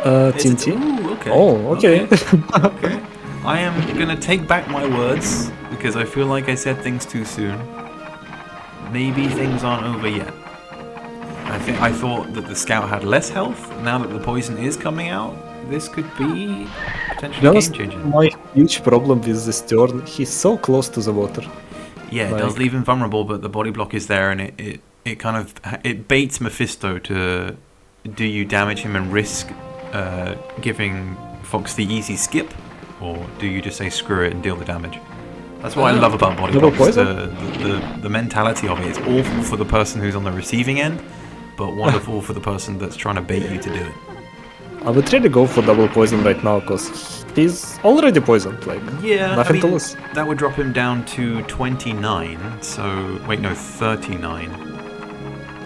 TNT? Ooh, okay. Oh, okay. Okay. I am gonna take back my words because I feel like I said things too soon. Maybe things aren't over yet. I thought that the scout had less health. Now that the poison is coming out, this could be potentially game changing. My huge problem with this turn, he's so close to the water. Yeah, it does leave him vulnerable, but the body block is there, and it kind of baits Mefisto to do you damage him and risk giving Fox the easy skip, or do you just say screw it and deal the damage? That's what I love about body blocks. The mentality of it is awful for the person who's on the receiving end, but wonderful for the person that's trying to bait you to do it. I would really go for double poison right now because he's already poisoned. Like, yeah, nothing to lose. That would drop him down to 29. So wait, no, 39.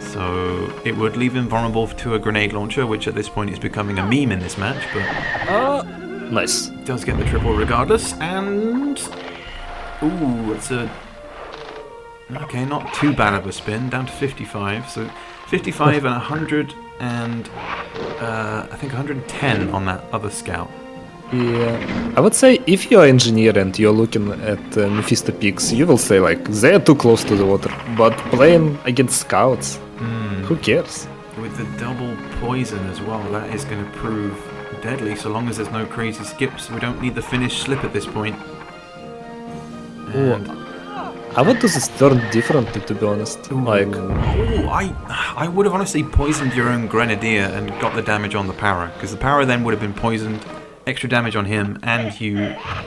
So it would leave him vulnerable to a grenade launcher, which at this point is becoming a meme in this match. But nice. Does get the triple regardless, and ooh, it's a okay, not too bad of a spin, down to 55. So 55 and 100 and I think 110 on that other scout. Yeah, I would say if you're an engineer and you're looking at Mefisto pigs, you will say like they're too close to the water. But playing against scouts, who cares? With the double poison as well, that is going to prove deadly. So long as there's no crazy skips, we don't need the finish slip at this point. And I would do this turn differently, to be honest. Like, I would have honestly poisoned your own grenadier and got the damage on the power, because the power then would have been poisoned extra damage on him, and you...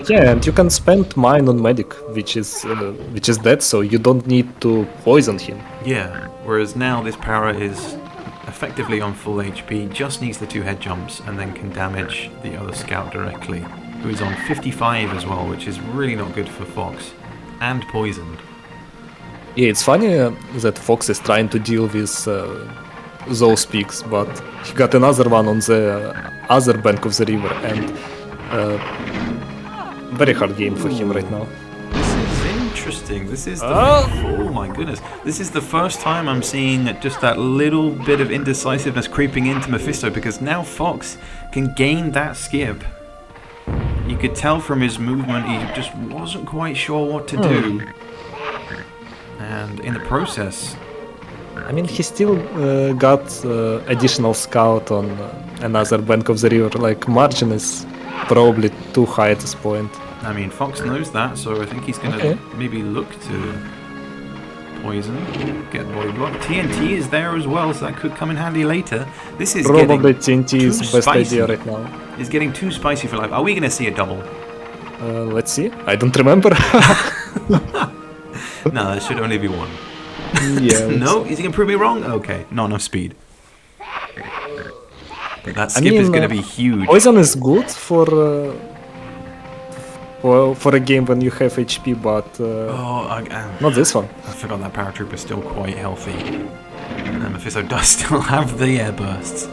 Yeah, and you can spend mine on medic, which is dead, so you don't need to poison him. Yeah, whereas now this para is effectively on full HP, just needs the 2 head jumps, and then can damage the other scout directly, who is on 55 as well, which is really not good for Fox, and poisoned. Yeah, it's funny that Fox is trying to deal with those peaks, but he got another one on the other bank of the river, and very hard game for him right now. This is interesting. This is the... Oh my goodness. This is the first time I'm seeing just that little bit of indecisiveness creeping into Mefisto, because now Fox can gain that skip. You could tell from his movement he just wasn't quite sure what to do. And in the process... I mean, he still got additional scout on another bank of the river. Like, margin is probably too high at this point. I mean, Fox knows that, so I think he's going to maybe look to poison, get body block. TNT is there as well, so that could come in handy later. This is probably getting TNT is the best idea right now. It's getting too spicy for life. Are we going to see a double? Let's see. I don't remember. No, it should only be one. Yeah. No, is he going to prove me wrong? Okay, not enough speed. But that skip is going to be huge. Poison is good for a game when you have HP, but not this one. I forgot that paratrooper is still quite healthy. And Mefisto does still have the air bursts.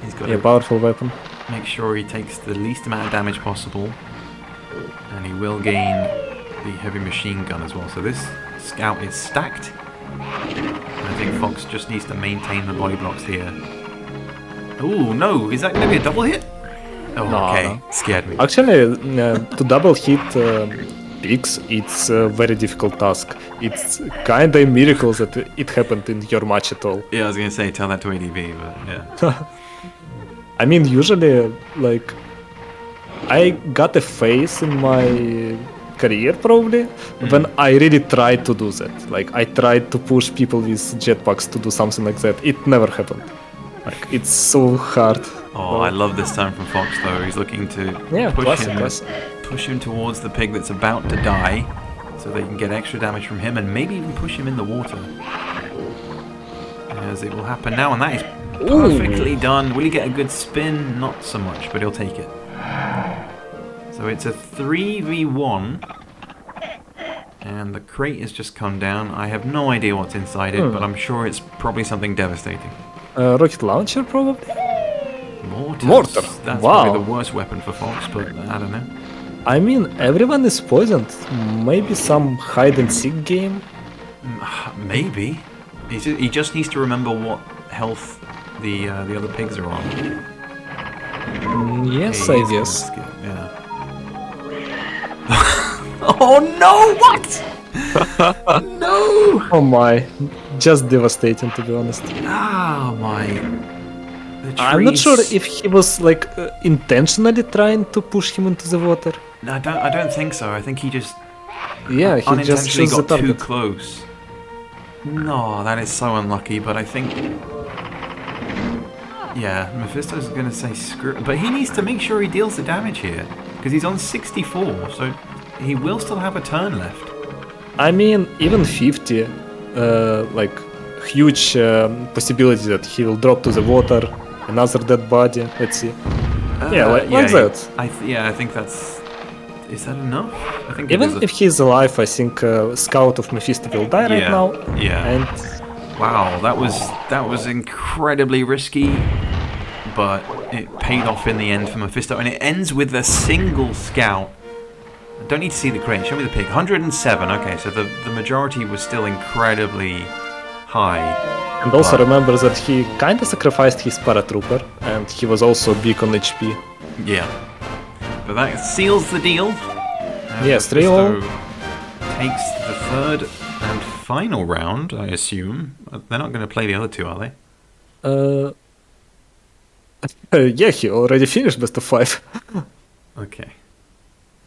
He's got a powerful weapon. Make sure he takes the least amount of damage possible. And he will gain the heavy machine gun as well. So this scout is stacked. And I think Fox just needs to maintain the body blocks here. Oh no, is that going to be a double hit? Oh, no, okay, no. Scared me. Actually, to double hit pigs, it's a very difficult task. It's kinda a miracle that it happened in your match at all. Yeah, I was going to say, tell that to ADB, but yeah. I mean, usually, like, I got a phase in my career, probably, when I really tried to do that. Like, I tried to push people with jetpacks to do something like that. It never happened. Like, it's so hard. Oh, I love this time from Fox, though. He's looking to push him towards the pig that's about to die, so they can get extra damage from him, and maybe even push him in the water. As it will happen now, and that is perfectly done. Will he get a good spin? Not so much, but he'll take it. So it's a 3v1, and the crate has just come down. I have no idea what's inside it, but I'm sure it's probably something devastating. Rocket launcher, probably? Mortar. That's probably the worst weapon for Fox, but I don't know. I mean, everyone is poisoned. Maybe some hide-and-seek game? Maybe. He just needs to remember what health the other pigs are on. Yes, I guess. Yeah. Oh no! What? No! Oh my. Just devastating, to be honest. Oh my. I'm not sure if he was like intentionally trying to push him into the water. I don't think so. I think he just he unintentionally just got too close. No, that is so unlucky. But I think, yeah, Mefisto's going to say screw. But he needs to make sure he deals the damage here because he's on 64, so he will still have a turn left. I mean, even 50, like huge possibility that he will drop to the water. Another dead body. Let's see. Like that. I think that's. Is that enough? I think even if he's alive, I think Scout of Mefisto will die right now. Yeah. And wow, that was incredibly risky, but it paid off in the end for Mefisto, and it ends with a single scout. I don't need to see the crate. Show me the pig. 107. Okay, so the majority was still incredibly high. And also remember that he kinda sacrificed his paratrooper, and he was also big on HP. Yeah. But that seals the deal. Yes, 3-0. Takes the third and final round, I assume. They're not going to play the other two, are they? Yeah, he already finished best of 5. Okay.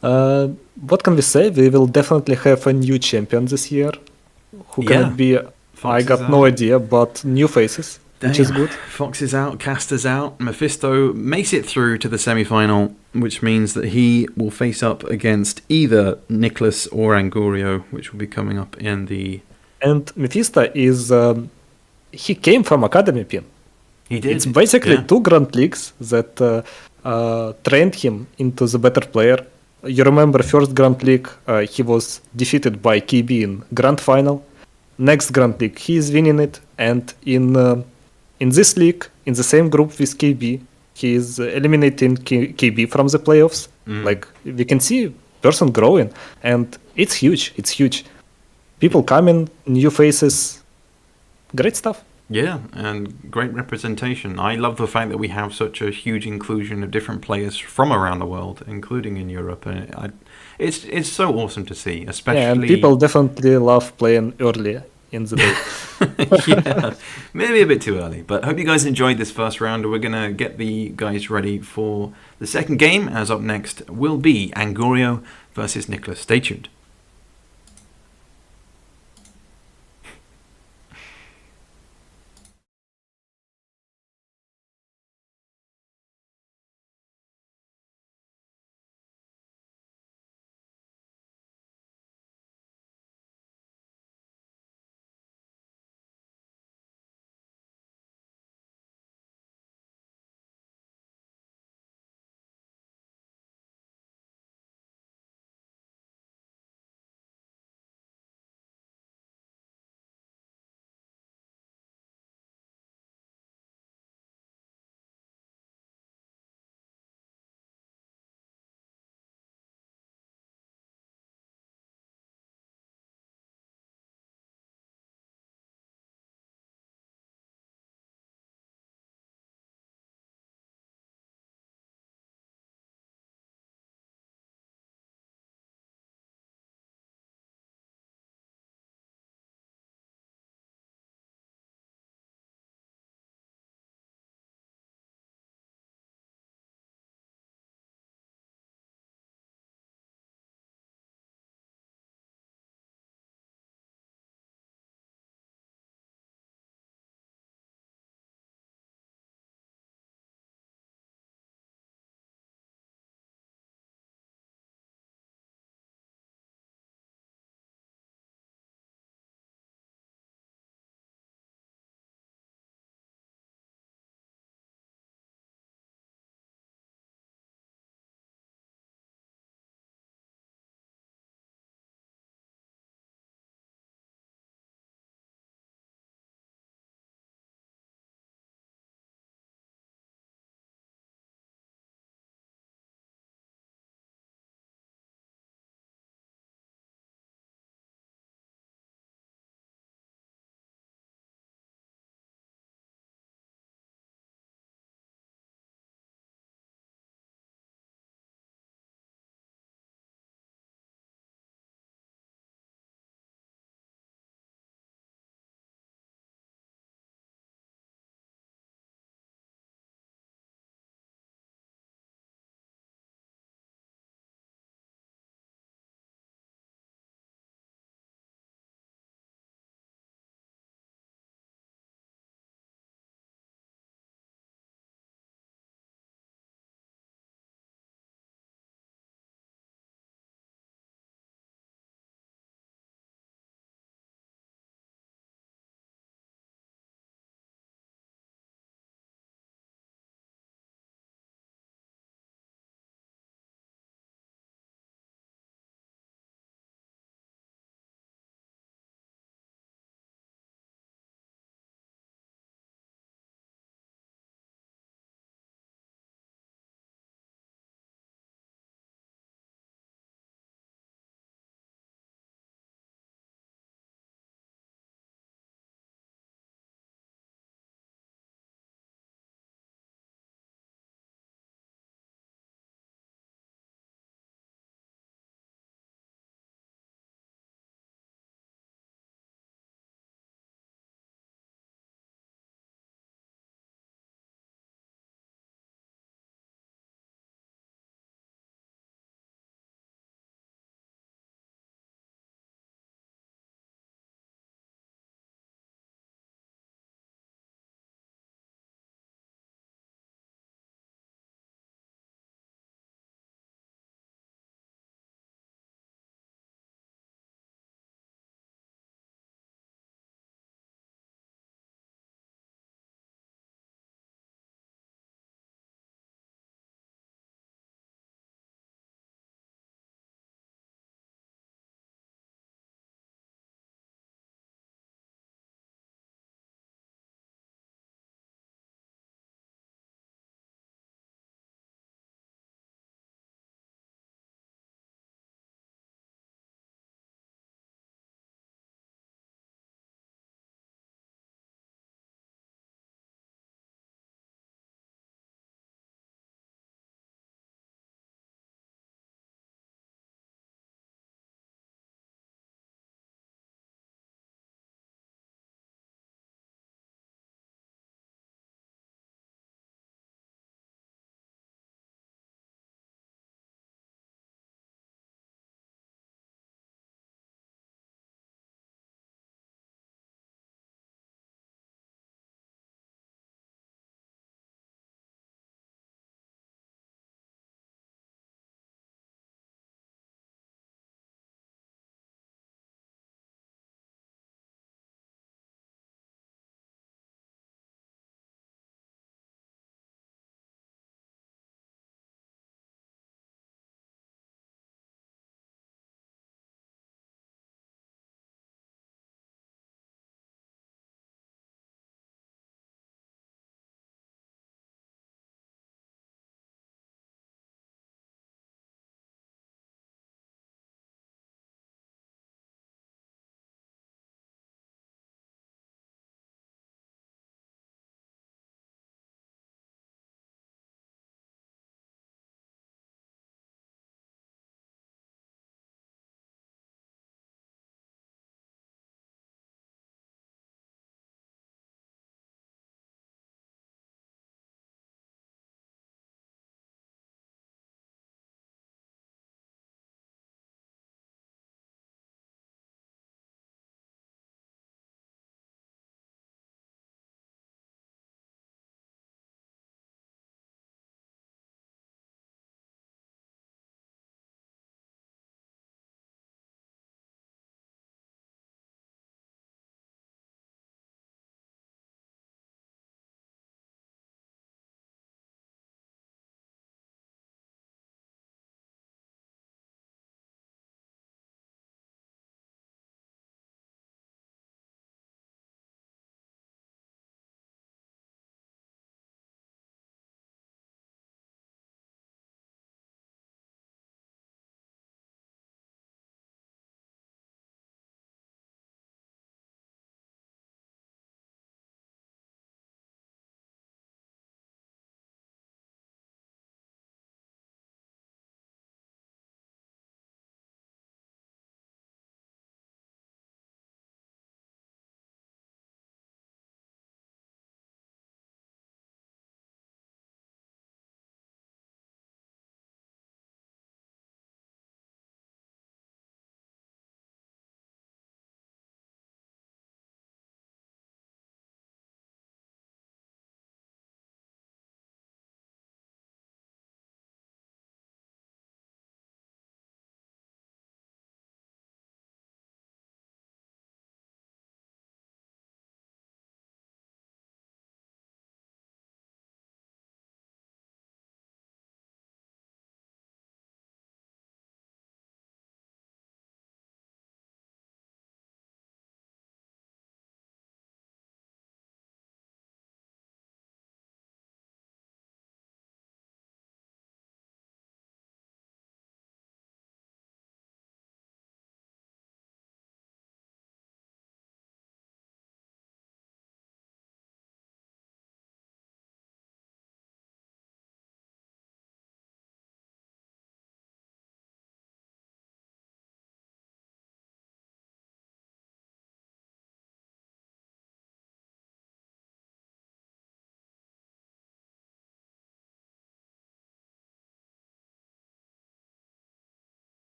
What can we say? We will definitely have a new champion this year. Who can it be? I got no idea, but new faces. which is good. Fox is out, Caster's out. Mefisto makes it through to the semi-final, which means that he will face up against either Niclas or Angurio, which will be coming up in the... And Mefisto is... he came from Academy Pin. He did. It's basically two Grand Leagues that trained him into the better player. You remember first Grand League, he was defeated by KB in Grand Final. Next Grand League, he is winning it. And in this league, in the same group with KB, he is eliminating KB from the playoffs. Like, we can see person growing. And it's huge. It's huge. People coming, new faces. Great stuff. Yeah, and great representation. I love the fact that we have such a huge inclusion of different players from around the world, including in Europe, and it's so awesome to see, especially... Yeah, and people definitely love playing early in the day. Yeah, maybe a bit too early, but hope you guys enjoyed this first round. We're going to get the guys ready for the second game, as up next will be Angurio versus Niclas. Stay tuned.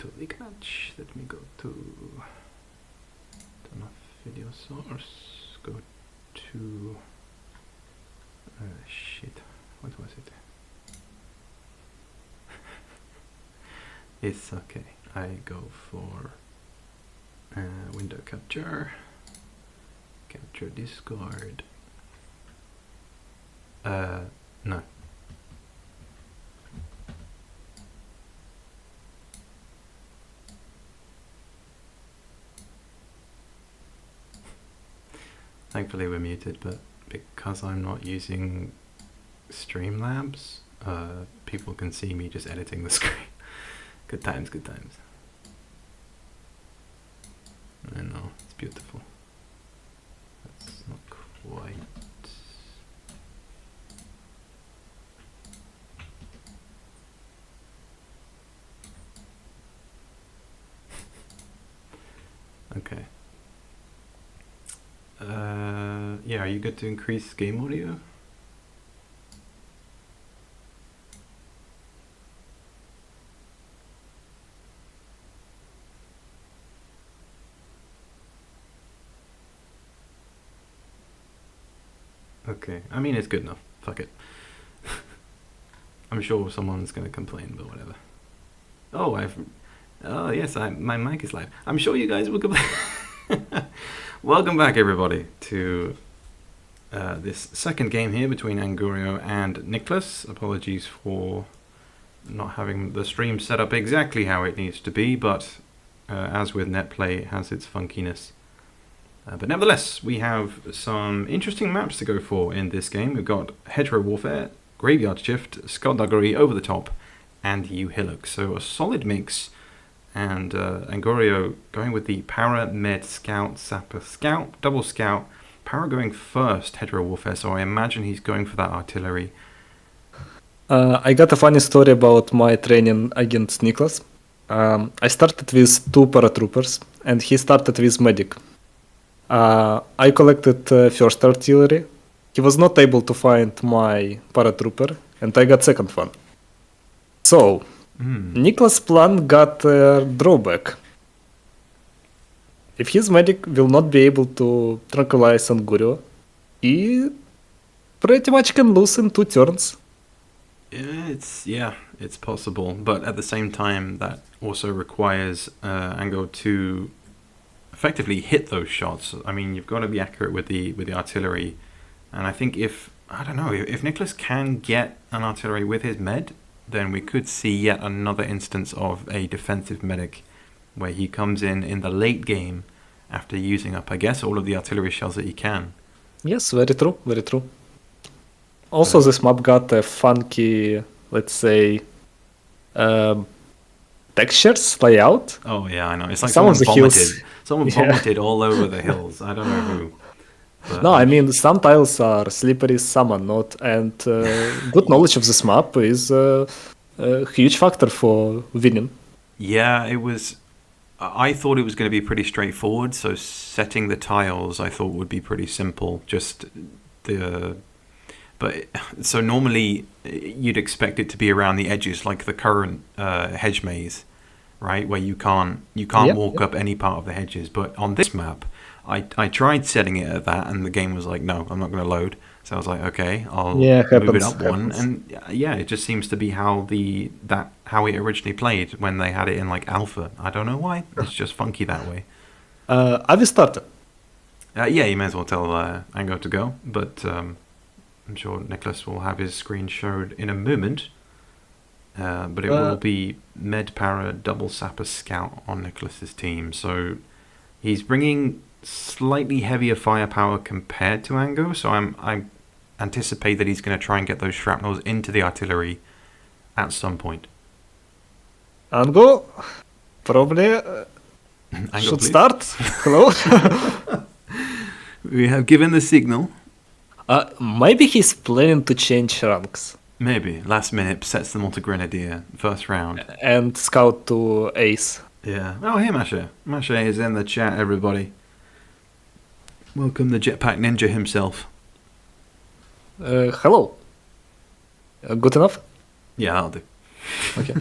to Niclas. Let me go to turn off video source. Go to shit. What was it? It's okay. I go for window capture. Capture Discord. No. Thankfully we're muted, but because I'm not using Streamlabs, people can see me just editing the screen. Good times, good times. I know, it's beautiful. That's not quite... Okay. Yeah, are you good to increase game audio? Okay, I mean it's good enough. Fuck it. I'm sure someone's gonna complain, but whatever. Oh yes, my mic is live. I'm sure you guys will complain. Welcome back, everybody, to this second game here between Angurio and Niclas. Apologies for not having the stream set up exactly how it needs to be, but as with netplay, it has its funkiness. But nevertheless, we have some interesting maps to go for in this game. We've got Hedgerow Warfare, Graveyard Shift, Skulduggery, Over the Top, and U-Hillocks. So a solid mix. And Angurio going with the Para, Med, Scout, Sapper, Scout, Double Scout. Para going first, Hedgerow Warfare, so I imagine he's going for that artillery. I got a funny story about my training against Niclas. I started with 2 paratroopers, and he started with medic. I collected first artillery. He was not able to find my paratrooper, and I got second one. So, Niclas' plan got a drawback. If his medic will not be able to tranquilize Angurio, he pretty much can lose in 2 turns. It's possible, but at the same time, that also requires Ango to effectively hit those shots. I mean, you've got to be accurate with the artillery, and I think if Niclas can get an artillery with his med, then we could see yet another instance of a defensive medic where he comes in the late game after using up, I guess, all of the artillery shells that he can. Yes, very true, very true. Also, this map got a funky, let's say, textures layout. Oh yeah, I know. It's like Some of the vomited. hills. Someone vomited all over the hills. I don't know who. But No, I mean, some tiles are slippery, some are not, and good knowledge of this map is a huge factor for winning. Yeah, it was. I thought it was going to be pretty straightforward. So setting the tiles, I thought would be pretty simple. So normally you'd expect it to be around the edges, like the current hedge maze, right, where you can't walk up any part of the hedges. But on this map, I tried setting it at that, and the game was like, no, I'm not going to load. So I was like, okay, I'll move it up one, and yeah, it just seems to be how it originally played when they had it in like alpha. I don't know why. It's just funky that way. I will start. Yeah, you may as well tell Ango to go, but I'm sure Niclas will have his screen showed in a moment. But it will be Med Para Double Sapper Scout on Niclas's team. So he's bringing slightly heavier firepower compared to Ango. So I anticipate that he's going to try and get those shrapnels into the artillery at some point. Ango, probably Ango, should please. start. Hello. We have given the signal. Maybe he's planning to change ranks. Maybe last minute sets them all to Grenadier first round and Scout to Ace. Yeah. Oh, hey, Masha. Masha is in the chat, everybody. Welcome the Jetpack Ninja himself. Hello. Good enough? Yeah, I'll do. Okay.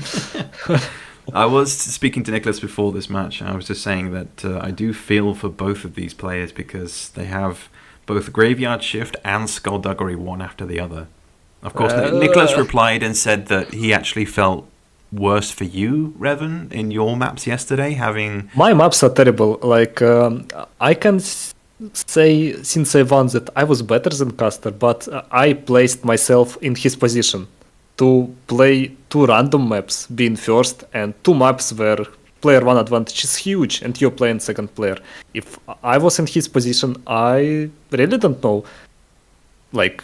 I was speaking to Niclas before this match. I was just saying that I do feel for both of these players because they have both Graveyard Shift and Skulduggery one after the other. Of course, Niclas replied and said that he actually felt worse for you, Ravine, in your maps yesterday, having... My maps are terrible. Like, I can say since I won that I was better than Caster, but I placed myself in his position to play 2 random maps, being first, and 2 maps where player 1 advantage is huge and you're playing second player. If I was in his position, I really don't know, like,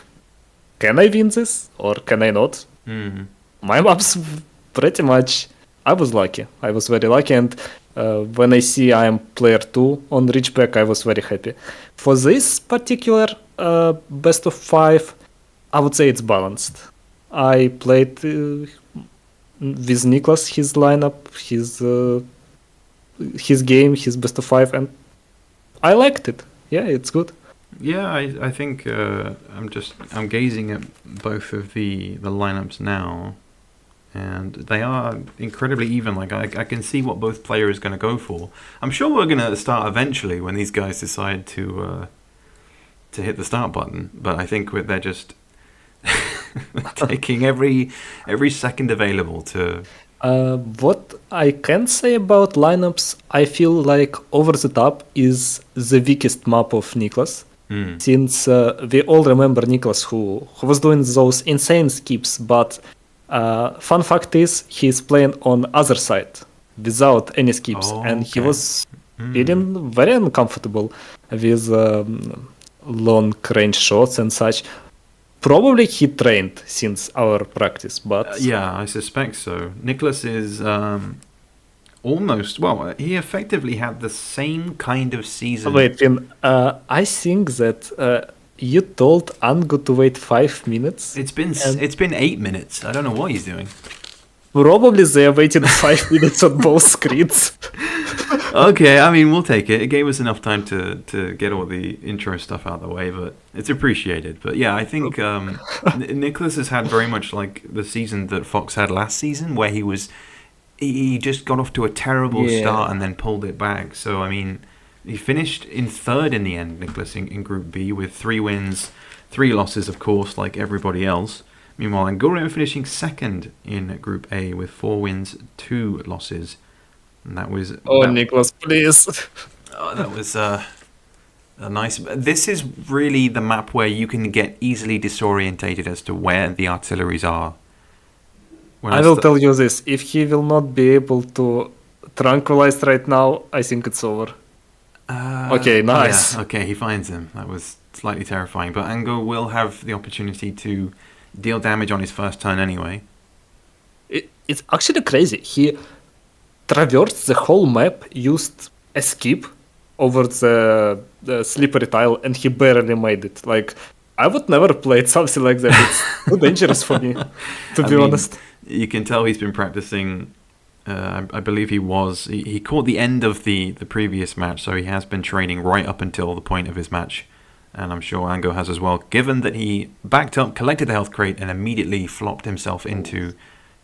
can I win this or can I not? My maps pretty much, I was lucky. I was very lucky, and when I see I am player 2 on Ridgeback, I was very happy. For this particular best of 5, I would say it's balanced. I played with Niclas, his lineup, his game, his best of 5, and I liked it. Yeah, it's good. Yeah, I think I'm gazing at both of the lineups now, and they are incredibly even. Like I can see what both players are going to go for. I'm sure we're going to start eventually when these guys decide to hit the start button. But I think they're just taking every second available to. What I can say about lineups, I feel like Over the Top is the weakest map of Niclas. Since we all remember Niclas who was doing those insane skips, but fun fact is he's playing on other side without any skips, and he was feeling very uncomfortable with long range shots and such. Probably he trained since our practice, but... yeah, I suspect so. Niclas is almost... well, he effectively had the same kind of season... Wait, Finn, I think that you told Angu to wait 5 minutes. It's been 8 minutes. I don't know what he's doing. Probably they are waiting 5 minutes on both screens. Okay, I mean, we'll take it. It gave us enough time to get all the intro stuff out of the way, but it's appreciated. But yeah, I think Niclas has had very much like the season that Fox had last season, where he just got off to a terrible start and then pulled it back. So, I mean, he finished in 3rd in the end, Niclas, in Group B, with 3 wins, 3 losses, of course, like everybody else. Meanwhile, Angurio finishing 2nd in Group A with 4 wins, 2 losses. And that was... Niclas, please. That was a nice... This is really the map where you can get easily disorientated as to where the artilleries are. I will tell you this. If he will not be able to tranquilize right now, I think it's over. Okay, nice. Yeah, okay, he finds him. That was slightly terrifying. But Ango will have the opportunity to deal damage on his first turn anyway. It's actually crazy. He traversed the whole map, used a skip over the slippery tile, and he barely made it. Like, I would never play something like that. It's too dangerous for me, to be honest. You can tell he's been practicing. I believe he caught the end of the previous match, so he has been training right up until the point of his match. And I'm sure Ango has as well, given that he backed up, collected the health crate, and immediately flopped himself into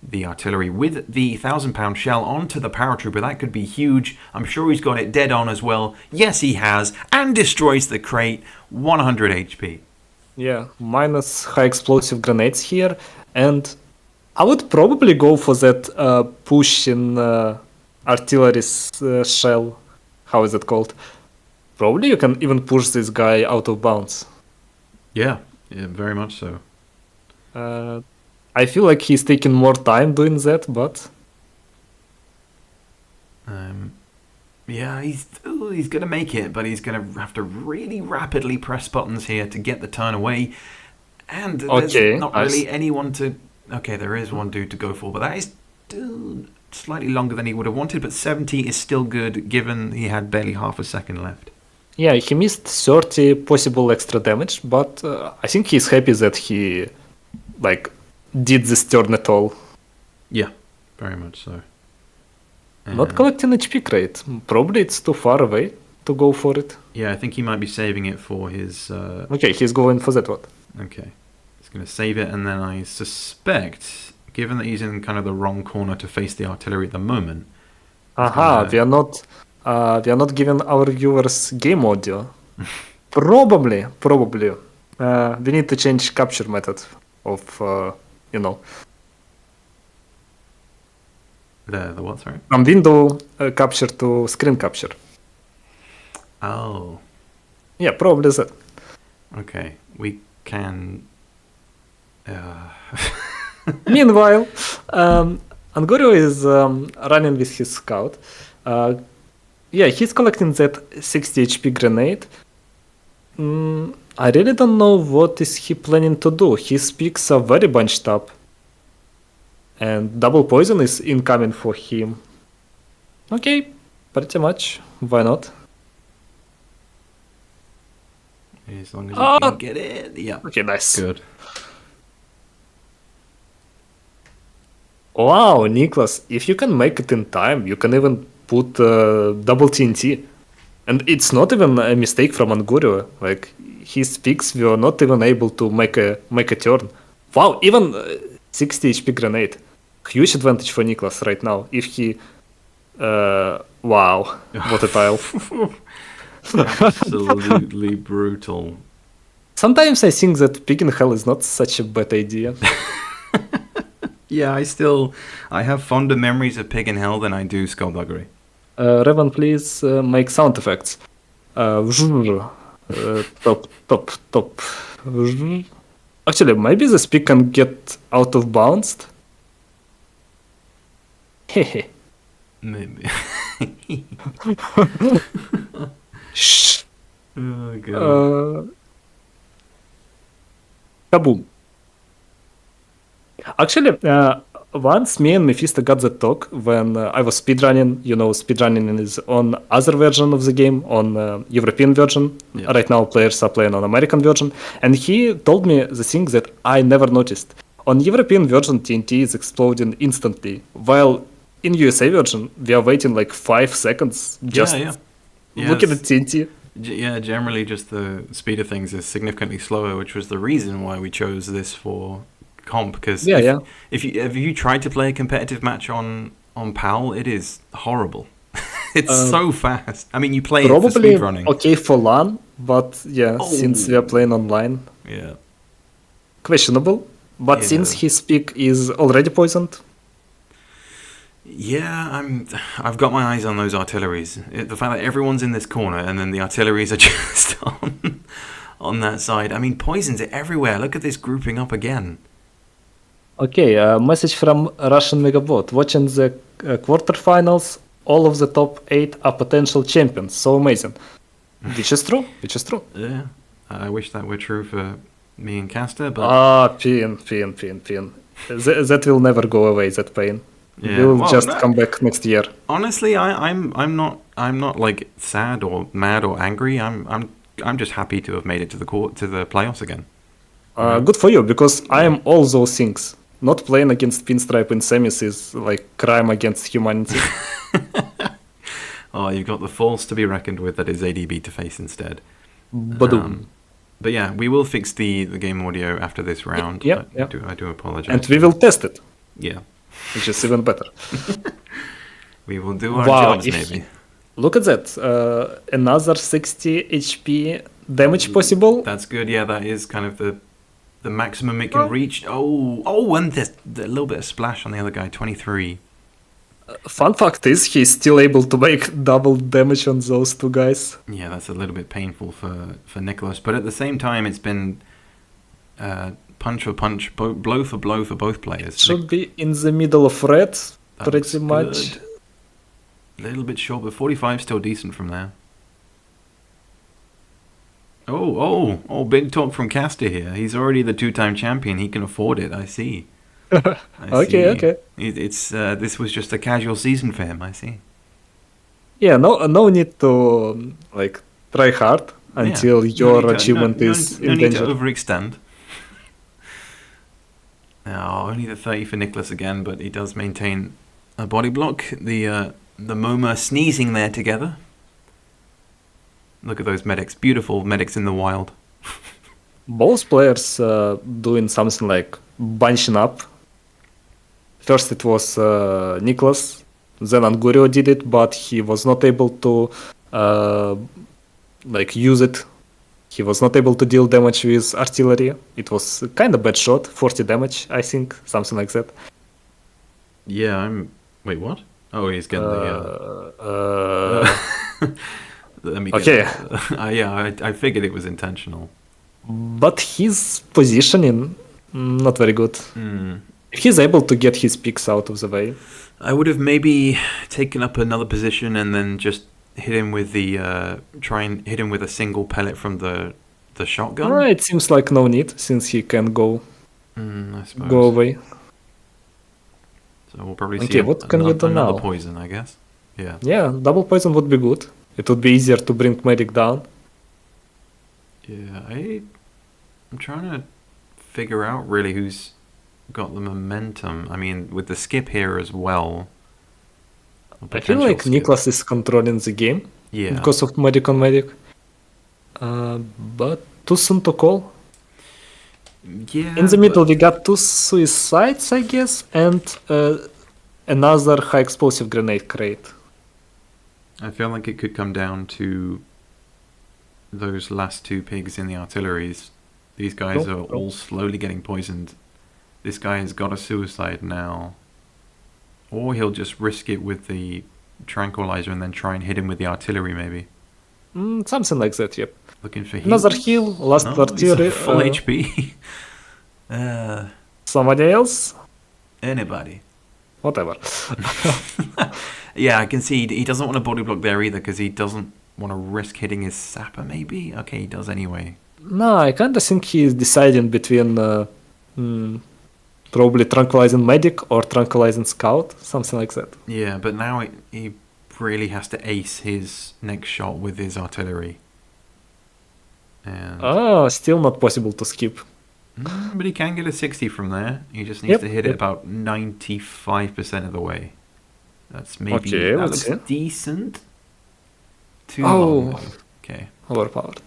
the artillery with the 1,000-pound shell onto the paratrooper. That could be huge. I'm sure he's got it dead on as well. Yes, he has, and destroys the crate. 100 HP. Yeah, minus high explosive grenades here, and I would probably go for that push in artillery's shell. How is it called? Probably you can even push this guy out of bounds. Yeah, very much so. I feel like he's taking more time doing that, but... yeah, he's going to make it, but he's going to have to really rapidly press buttons here to get the turn away. And there's not really anyone to... Okay, there is one dude to go for, but that is still slightly longer than he would have wanted, but 70 is still good, given he had barely half a second left. Yeah, he missed 30 possible extra damage, but I think he's happy that he, did this turn at all. Yeah, very much so. Not collecting HP crate. Probably it's too far away to go for it. Yeah, I think he might be saving it for his... Okay, he's going for that one. Okay. He's going to save it, and then I suspect given that he's in kind of the wrong corner to face the artillery at the moment. Aha, we are not giving our viewers game audio. Probably. We need to change capture method of, The what, sorry? from window capture to screen capture. Oh, Yeah, probably that. okay. We can... Meanwhile, Angurio is running with his scout. He's collecting that 60 HP grenade. I really don't know what is he planning to do. His picks are very bunched up. And double poison is incoming for him. Okay, pretty much. Why not? As long as you can get it. Yeah. Okay, nice. Good. Wow, Niclas, if you can make it in time, you can even put double TNT. And it's not even a mistake from Angurio. Like, his picks were not even able to make a turn. Wow, even 60 HP grenade. Huge advantage for Niclas right now. If he... wow, what a tile. Absolutely brutal. Sometimes I think that picking hell is not such a bad idea. Yeah, I have fonder memories of Pig in Hell than I do Skulduggery. Ravine, please make sound effects. Top. Actually, maybe this pick can get out of bounds. Hehe. Maybe. Shh. Oh, God. Kaboom. Actually, once me and Mefisto got the talk when I was speedrunning. Speedrunning is on other version of the game, on European version. Yeah. Right now, players are playing on American version. And he told me the thing that I never noticed. On European version, TNT is exploding instantly, while in USA version, we are waiting like 5 seconds just looking at TNT. Yeah, generally just the speed of things is significantly slower, which was the reason why we chose this for comp. Because if you tried to play a competitive match on PAL, it is horrible. It's so fast. I mean, you play it for Probably speedrunning. okay for LAN, but since we are playing online, questionable. But since his pick is already poisoned. Yeah, I've got my eyes on those artilleries. The fact that everyone's in this corner and then the artilleries are just on that side. I mean, poisons are everywhere. Look at this grouping up again. Okay, message from Russian Megabot. Watching the quarterfinals, all of the top 8 are potential champions. So amazing. Which is true. Yeah, I wish that were true for me and Caster, but... Pain. That will never go away, that pain. Yeah. We'll just come back next year. Honestly, I'm not like sad or mad or angry. I'm just happy to have made it to the playoffs again. Good for you, because I am all those things. Not playing against Pinstripe in semis is like crime against humanity. Oh, you've got the false to be reckoned with that is ADB to face instead. But yeah, we will fix the game audio after this round. Yeah. I do apologize. And we will test it. Yeah. Which is even better. We will do our jobs, maybe. Look at that. Another 60 HP damage possible. That's good. Yeah, that is kind of the maximum it can reach. Oh, and there's a little bit of splash on the other guy, 23. Fun fact is, he's still able to make double damage on those two guys. Yeah, that's a little bit painful for Niclas. But at the same time, it's been punch for punch, blow for blow for both players. Should be in the middle of red, pretty much. A little bit short, but 45 still decent from there. Oh, big talk from Caster here. He's already the 2-time champion. He can afford it, I see. Okay. It's this was just a casual season for him, I see. Yeah, no need to try hard until your achievement is in danger. No need to overextend. Only the 30 for Niclas again, but he does maintain a body block. The MoMA sneezing there together. Look at those medics. Beautiful medics in the wild. Both players doing something like bunching up. first it was Niclas, then Angurio did it, but he was not able to use it. He was not able to deal damage with artillery. It was kind of bad shot, 40 damage, I think, something like that. Yeah, Wait, what? Oh, he's getting Let me get Okay. Yeah, I figured it was intentional. But his positioning, not very good. Mm. If he's able to get his picks out of the way. I would have maybe taken up another position and then just hit him with try and hit him with a single pellet from the shotgun. Alright, it seems like no need, since he can go I suppose. go away. So we'll probably Okay, see what can we do another now? poison, I guess. Yeah. Yeah, double poison would be good. It would be easier to bring medic down. Yeah, I'm trying to figure out really who's got the momentum. I mean, with the skip here as well. I feel like skip. Niclas is controlling the game Yeah. because of medic on medic. But too soon to call. Yeah. In the middle, we got 2 suicides, I guess, and another high explosive grenade crate. I feel like it could come down to those last 2 pigs in the artilleries. These guys are all slowly getting poisoned. This guy has got a suicide now. Or he'll just risk it with the tranquilizer and then try and hit him with the artillery, maybe. Something like that, yep. Looking for heals. Another heal, last Oh, artillery. he's at full HP. Somebody else? Anybody. Whatever. Yeah, I can see he doesn't want to body block there either because he doesn't want to risk hitting his sapper, maybe? Okay, he does anyway. No, I kinda think he's deciding between probably tranquilizing medic or tranquilizing scout, something like that. Yeah, but now he really has to ace his next shot with his artillery. And Still not possible to skip. but he can get a 60 from there. He just needs to hit it Yep. about 95% of the way. That's maybe Okay, that let's looks see. decent. Too Oh. long, though. Okay. Overpowered.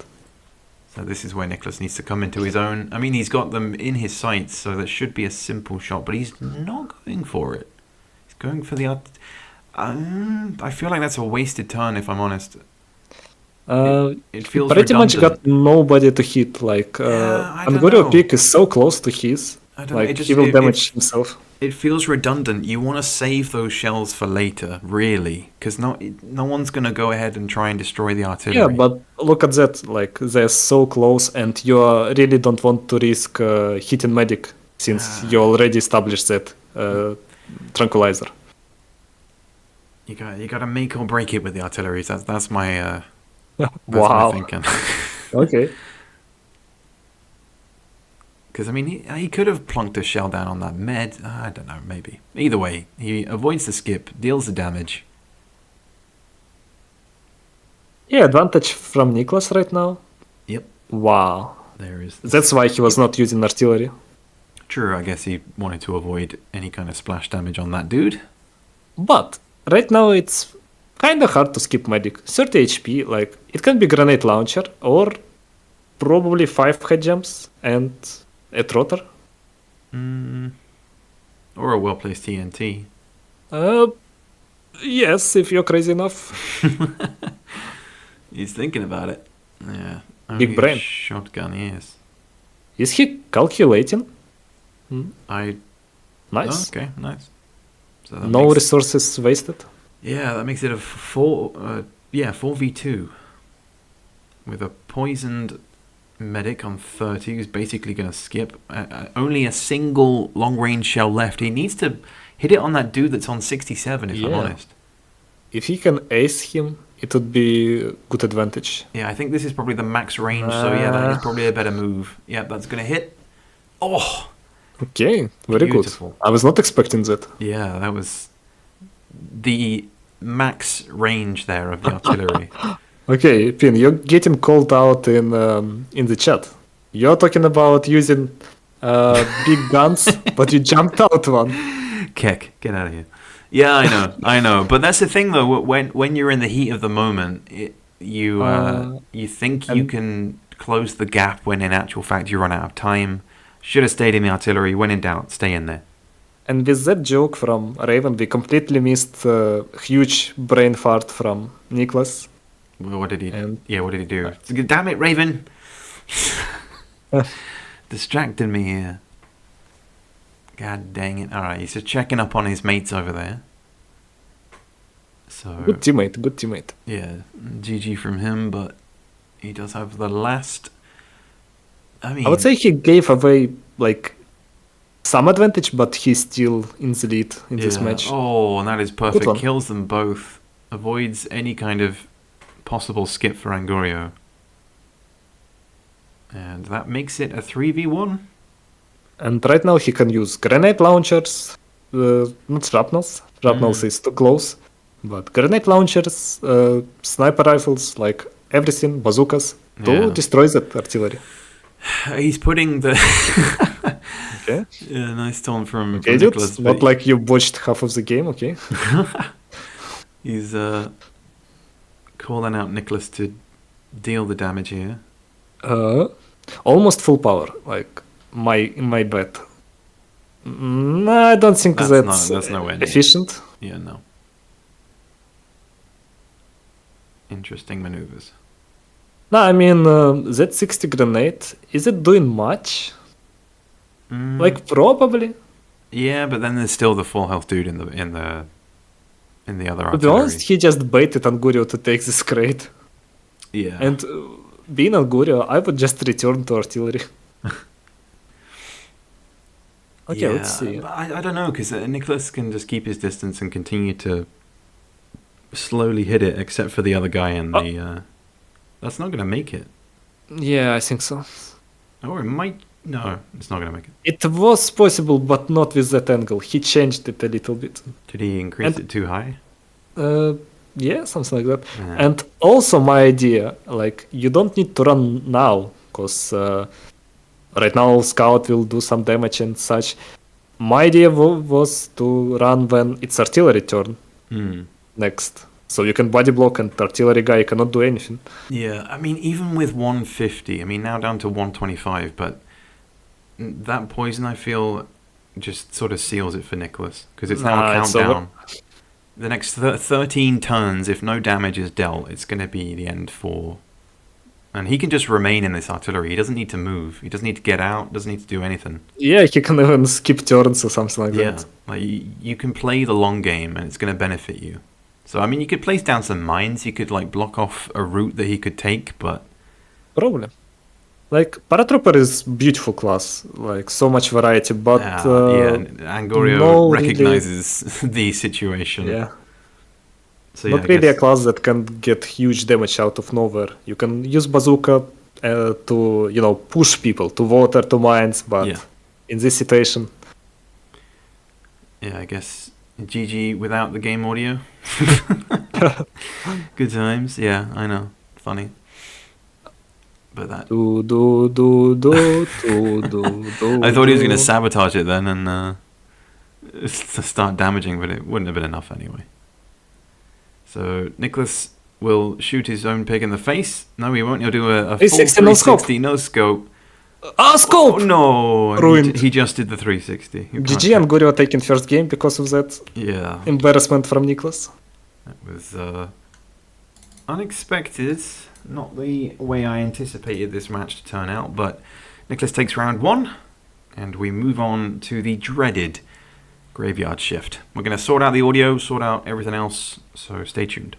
So this is where Niclas needs to come into his own. I mean, he's got them in his sights, so that should be a simple shot, but he's not going for it. He's going for the art. I feel like that's a wasted turn, if I'm honest. It feels Pretty much redundant. got nobody to hit. Like I don't Angurio know. pick is so close to his. I don't Like know. he will damage himself. It feels redundant. You want to save those shells for later, really, because no one's going to go ahead and try and destroy the artillery. Yeah, but look at that. Like they're so close, and you really don't want to risk hitting medic since you already established that tranquilizer. You got to make or break it with the artillery. That's my Wow. my thinking. Okay. Because I mean, he could have plunked a shell down on that med. I don't know, maybe. Either way, he avoids the skip, deals the damage. Yeah, advantage from Niclas right now. Yep, Wow. there is. That's why he was not using artillery. True, I guess he wanted to avoid any kind of splash damage on that dude. But right now it's kind of hard to skip medic. 30 HP, like it can be grenade launcher or probably 5 head jumps and a trotter. Or a well-placed TNT. Yes, if you're crazy enough. He's thinking about it. Yeah. Big only a brain. Shotgun, yes. Is he calculating? I... Nice. Oh, okay, nice. So that No makes- resources wasted. Yeah, that makes it a 4v2. With a poisoned medic on 30 who's basically going to skip. Only a single long-range shell left. He needs to hit it on that dude that's on 67, if I'm Yeah. honest. If he can ace him, it would be a good advantage. Yeah, I think this is probably the max range, so yeah, that is probably a better move. Yeah, that's going to hit. Oh! Okay, very Beautiful. good. I was not expecting that. Yeah, that was the max range there of the artillery. Okay, Pin, you're getting called out in the chat. You're talking about using big guns, but you jumped out one. Keck, get out of here. Yeah, I know. But that's the thing, though. When you're in the heat of the moment, you think you can close the gap when in actual fact you run out of time. Should have stayed in the artillery. When in doubt, stay in there. And with that joke from Raven, we completely missed a huge brain fart from Niclas. Well, what did he? And Yeah, what did he do? Damn it, Raven! Distracting me here. God dang it! All right, he's just checking up on his mates over there. So good teammate. yeah, GG from him, but he does have the last. I mean, I would say he gave away like some advantage, but he's still in the lead in this match. Oh, and that is Good perfect. one. Kills them both. Avoids any kind of possible skip for Angurio. And that makes it a 3v1. And right now he can use grenade launchers, not shrapnels. Shrapnels is too close. But grenade launchers, sniper rifles, like everything, bazookas, to destroy that artillery. He's putting the... Okay. Yeah, nice tone from Okay, dude. Niclas. Not like you botched half of the game, okay? He's calling out Niclas to deal the damage here. Almost full power, like my bet. I don't think that's nowhere near efficient. Yeah, no. Interesting maneuvers. No, I mean that 60 grenade, is it doing much? Like probably. Yeah, but then there's still the full health dude in the other artillery. To be honest, he just baited Angurio to take this crate. Yeah. And being Angurio, I would just return to artillery. Okay, yeah, let's see. I don't know, because Niclas can just keep his distance and continue to slowly hit it, except for the other guy in the... that's not going to make it. Yeah, I think so. Or it might... No, it's not going to make it. It was possible, but not with that angle. He changed it a little bit. Did he increase it too high? Yeah, something like that. Yeah. And also my idea, like, you don't need to run now, because right now Scout will do some damage and such. My idea was to run when it's artillery turn next. So you can body block and artillery guy cannot do anything. Yeah, I mean, even with 150, I mean, now down to 125, but that poison, I feel, just sort of seals it for Niclas, because it's now a countdown. The next 13 turns, if no damage is dealt, it's going to be the end for... And he can just remain in this artillery. He doesn't need to move. He doesn't need to get out. Doesn't need to do anything. Yeah, he can even skip turns or something like that. Like you can play the long game, and it's going to benefit you. So, I mean, you could place down some mines. You could, like, block off a route that he could take, but... Probably. Like, Paratrooper is beautiful class. Like, so much variety, but... Angurio recognizes the situation. Yeah. So, not really a class that can get huge damage out of nowhere. You can use bazooka to, push people to water, to mines, but in this situation... Yeah, I guess GG without the game audio. Good times. Yeah, I know. Funny. But that... I thought he was going to sabotage it then and start damaging, but it wouldn't have been enough anyway. So Niclas will shoot his own pig in the face. No, he won't. He'll do a full 360 no scope. Scope! Oh, no! Ruined. He just did the 360. GG and Angurio taking first game because of that embarrassment from Niclas. That was unexpected. Not the way I anticipated this match to turn out, but Niclas takes round 1, and we move on to the dreaded graveyard shift. We're going to sort out the audio, sort out everything else, so stay tuned.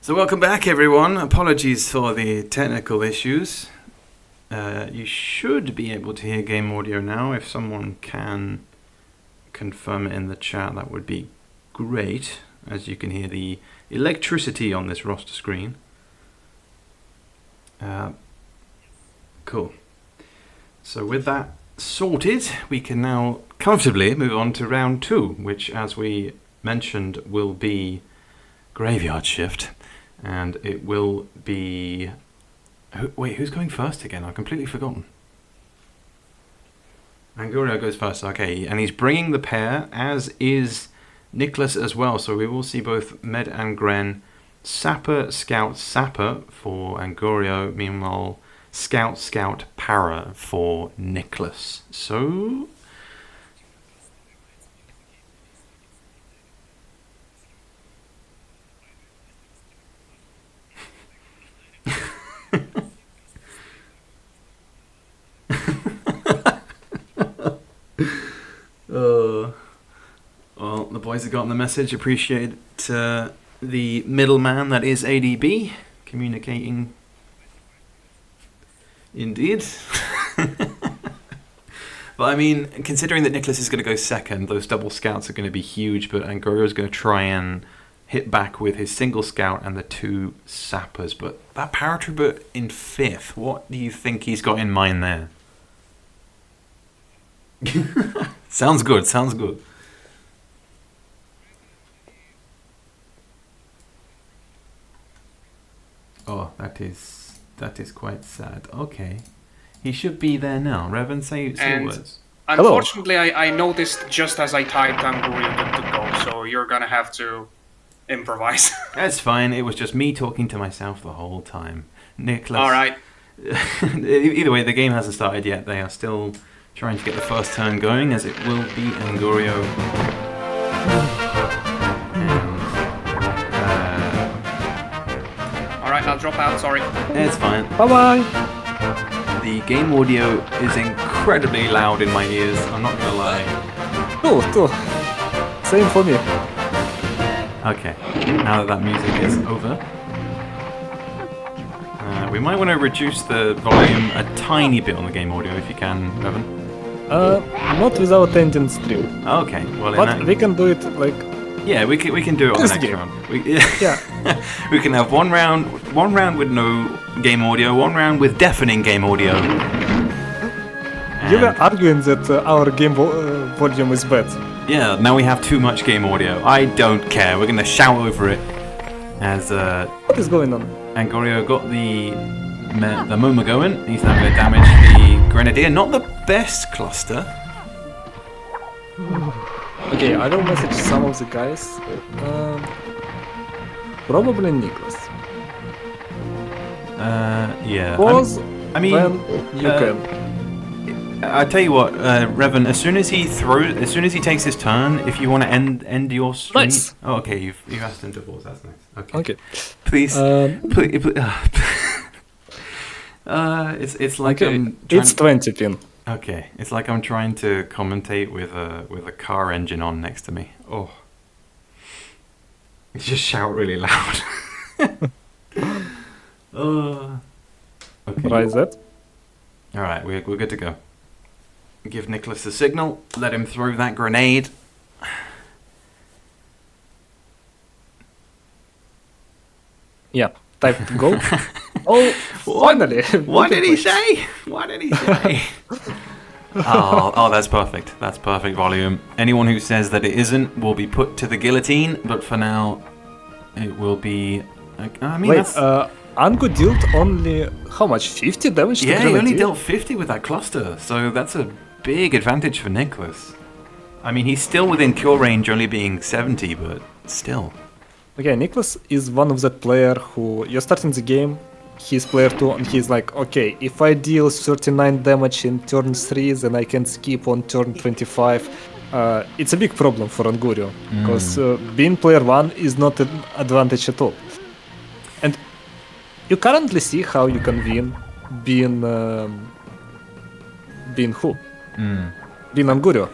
So welcome back, everyone. Apologies for the technical issues. You should be able to hear game audio now. If someone can confirm it in the chat, that would be great. As you can hear the electricity on this roster screen. Cool. So with that sorted, we can now comfortably move on to round 2, which, as we mentioned, will be graveyard shift. And it will be... Wait, who's going first again? I've completely forgotten. Angurio goes first, okay. And he's bringing the pair, as is Niclas as well. So we will see both Med and Gren. Sapper, Scout, Sapper for Angurio. Meanwhile, Scout, Scout, Para for Niclas. So... Well, the boys have gotten the message. Appreciate the middleman that is ADB communicating. Indeed. But I mean, considering that Niclas is going to go second, those double scouts are going to be huge, but Angurio is going to try and hit back with his single scout and the 2 sappers. But that paratrooper in 5th, what do you think he's got in mind there? Sounds good, sounds good. Oh, that is quite sad. Okay. He should be there now. Revan, say words. Unfortunately, I noticed just as I typed Angurio good to go, so you're gonna have to improvise. That's fine. It was just me talking to myself the whole time. Niclas. Alright. Either way, the game hasn't started yet. They are still trying to get the first turn going, as it will be Angurio. Alright, I'll drop out, sorry. It's fine. Bye-bye! The game audio is incredibly loud in my ears, I'm not gonna lie. Too. Same for me. Okay, now that music is over, we might want to reduce the volume a tiny bit on the game audio if you can, Revan. Not without ending stream. Okay, well, But we can do it like... Yeah, we can do it on the next round. Yeah. We can have one round with no game audio, one round with deafening game audio. You were arguing that our game volume is bad. Yeah, now we have too much game audio. I don't care. We're gonna shout over it. As What is going on? Angurio got the Moma going. He's now gonna damage the Grenadier. Not the best cluster. Okay, I will message some of the guys. Probably Niclas. Yeah. Pause I mean, when you can. I tell you what, Revan. As soon as he takes his turn, if you want to end your stream. Nice. Oh, okay. You've asked him to pause. That's nice. Okay. Please. Please. It's like Okay. I'm. It's 20 pin. Okay, it's like I'm trying to commentate with a car engine on next to me. Oh, you just shout really loud. Okay. Right, that. All right, we're good to go. Give Niclas the signal. Let him throw that grenade. Yeah. Type go. Oh, finally! What did he say? What did he say? Oh, that's perfect. That's perfect volume. Anyone who says that it isn't will be put to the guillotine. But for now, it will be. I mean, wait. Angu dealt only how much? 50 damage to yeah, he Grenadier? only dealt 50 with that cluster, so that's a big advantage for Niclas. I mean, he's still within cure range, only being 70, but still. Okay, Niclas is one of that player who you're starting the game, he's player 2, and he's like, okay, if I deal 39 damage in turn 3, then I can skip on turn 25. It's a big problem for Angurio, because being player 1 is not an advantage at all. And you currently see how you can win being who? Being Angurio.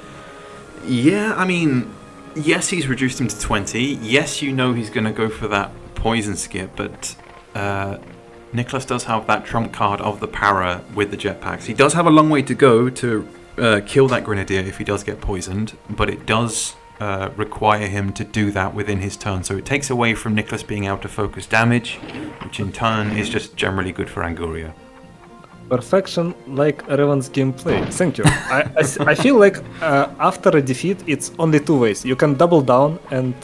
Yeah, I mean, yes, he's reduced him to 20. Yes, you know he's going to go for that poison skip, but Niclas does have that trump card of the para with the jetpacks. He does have a long way to go to kill that Grenadier if he does get poisoned, but it does require him to do that within his turn. So it takes away from Niclas being able to focus damage, which in turn is just generally good for Angurio. Perfection like Raven's gameplay. Thank you. I feel like after a defeat, it's only two ways. You can double down and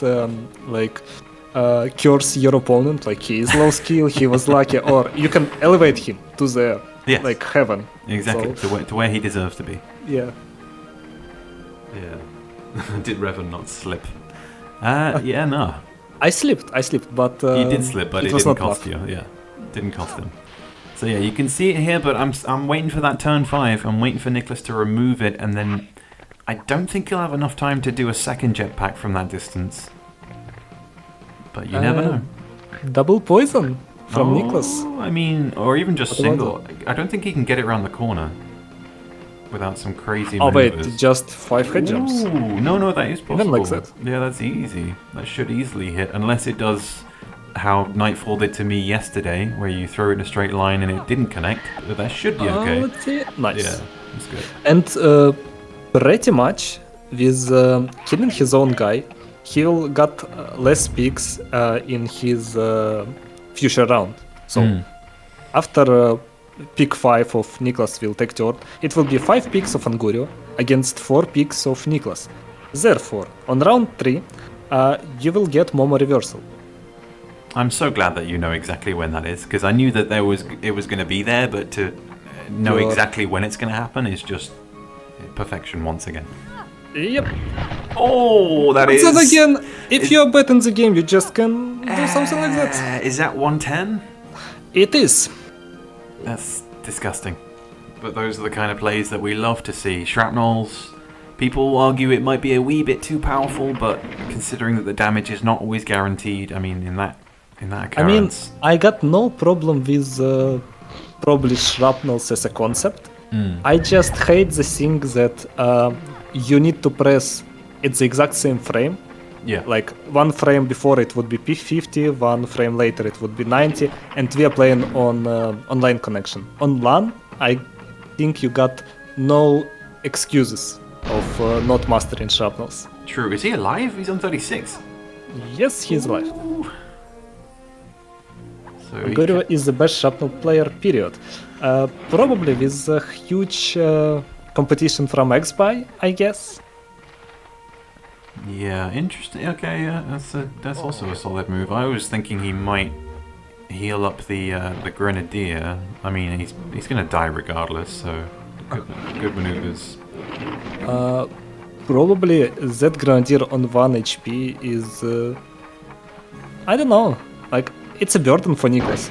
curse your opponent, like he is low skill, he was lucky, or you can elevate him to the heaven. Exactly, So, to where he deserves to be. yeah. Yeah. Did Revan not slip? Yeah, no. I slipped, but You did slip, but it was didn't not cost enough. you. Yeah, didn't cost him. So yeah, you can see it here, but I'm waiting for that turn 5. I'm waiting for Niclas to remove it, and then I don't think he'll have enough time to do a second jetpack from that distance. But you never know. Double poison from Niclas. I mean, or even just What about single. I don't think he can get it around the corner without some crazy Oh maneuvers. wait, just 5 head jumps. Ooh, no, that is possible. Even like that. Yeah, that's easy. That should easily hit, unless it does how Nightfall did to me yesterday, where you throw it in a straight line and it didn't connect. But that should be okay. Let's see. Nice. Yeah, that's good. And pretty much with killing his own guy, he'll got less picks in his future round. So after pick 5 of Niclas will take turn, it will be 5 picks of Angurio against 4 picks of Niclas. Therefore, on round 3, you will get Momo reversal. I'm so glad that you know exactly when that is, because I knew that it was going to be there, but to know Sure. exactly when it's going to happen is just perfection once again. Yep. Oh, that is. Then again, if you're bad in the game, you just can do something like that. Is that 110? It is. That's disgusting. But those are the kind of plays that we love to see. Shrapnels. People argue it might be a wee bit too powerful, but considering that the damage is not always guaranteed, I mean, in that occurrence. I got no problem with probably shrapnels as a concept. I just hate the thing that you need to press at the exact same frame. Yeah. Like one frame before it would be P50, one frame later it would be 90, and we are playing on online connection. On LAN, I think you got no excuses of not mastering shrapnels. True. Is he alive? He's on 36. Yes, he's alive. So Angurio is the best shrapnel player, period. Probably with a huge competition from XBuy, I guess. Yeah, interesting. Okay, yeah, that's also a solid move. I was thinking he might heal up the Grenadier. I mean, he's gonna die regardless, so good maneuvers. Probably that Grenadier on 1 HP is... I don't know, like, it's a burden for Niclas.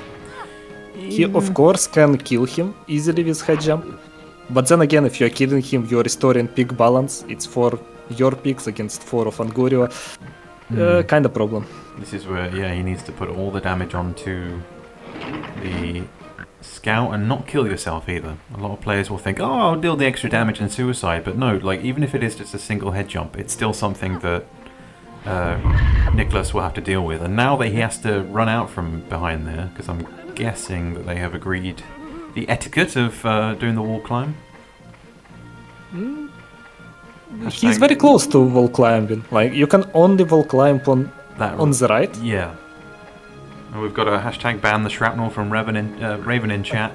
He of course can kill him easily with head jump, but then again, if you're killing him, you're restoring pick balance. It's for your picks against 4 of Angurio. Kind of problem. This is where, yeah, he needs to put all the damage onto the scout and not kill yourself either. A lot of players will think, oh, I'll deal the extra damage and suicide, but no, like, even if it is just a single head jump, it's still something that Niclas will have to deal with. And now that he has to run out from behind there, because I'm guessing that they have agreed the etiquette of doing the wall climb. He's very close to wall climbing. Like, you can only wall climb on the right. Yeah. And we've got a hashtag ban the shrapnel from Raven in chat.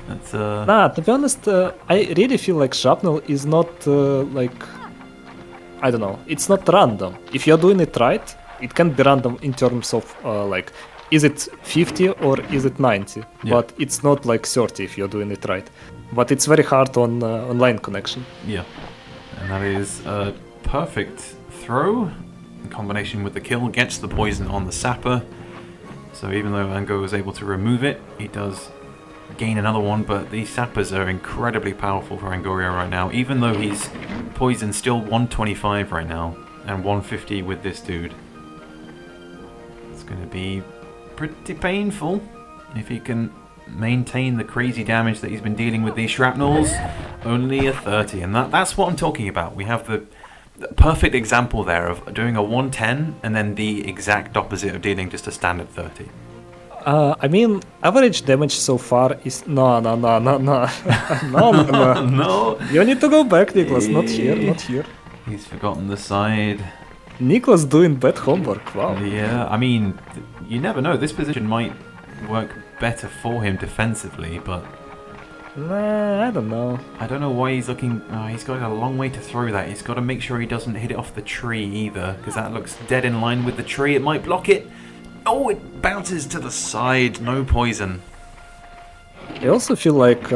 That's Nah, to be honest, I really feel like shrapnel is not like... I don't know, it's not random. If you're doing it right, it can be random in terms of like, is it 50 or is it 90? Yeah. But it's not like 30 if you're doing it right. But it's very hard on online connection. Yeah. And that is a perfect throw in combination with the kill, gets the poison on the sapper. So even though Ango is able to remove it, he does gain another one, but these sappers are incredibly powerful for Angurio right now, even though he's poisoned still 125 right now, and 150 with this dude. It's going to be pretty painful if he can maintain the crazy damage that he's been dealing with these shrapnels. Only a 30, and that's what I'm talking about. We have the perfect example there of doing a 110 and then the exact opposite of dealing just a standard 30. I mean, average damage so far is... No. No. No. You need to go back, Niclas. Not here. He's forgotten the side. Niclas doing bad homework, wow. Yeah, I mean, you never know. This position might work better for him defensively, but... Nah, I don't know. I don't know why he's looking... he's got a long way to throw that. He's got to make sure he doesn't hit it off the tree either, because that looks dead in line with the tree. It might block it. Oh, it bounces to the side. No poison. I also feel like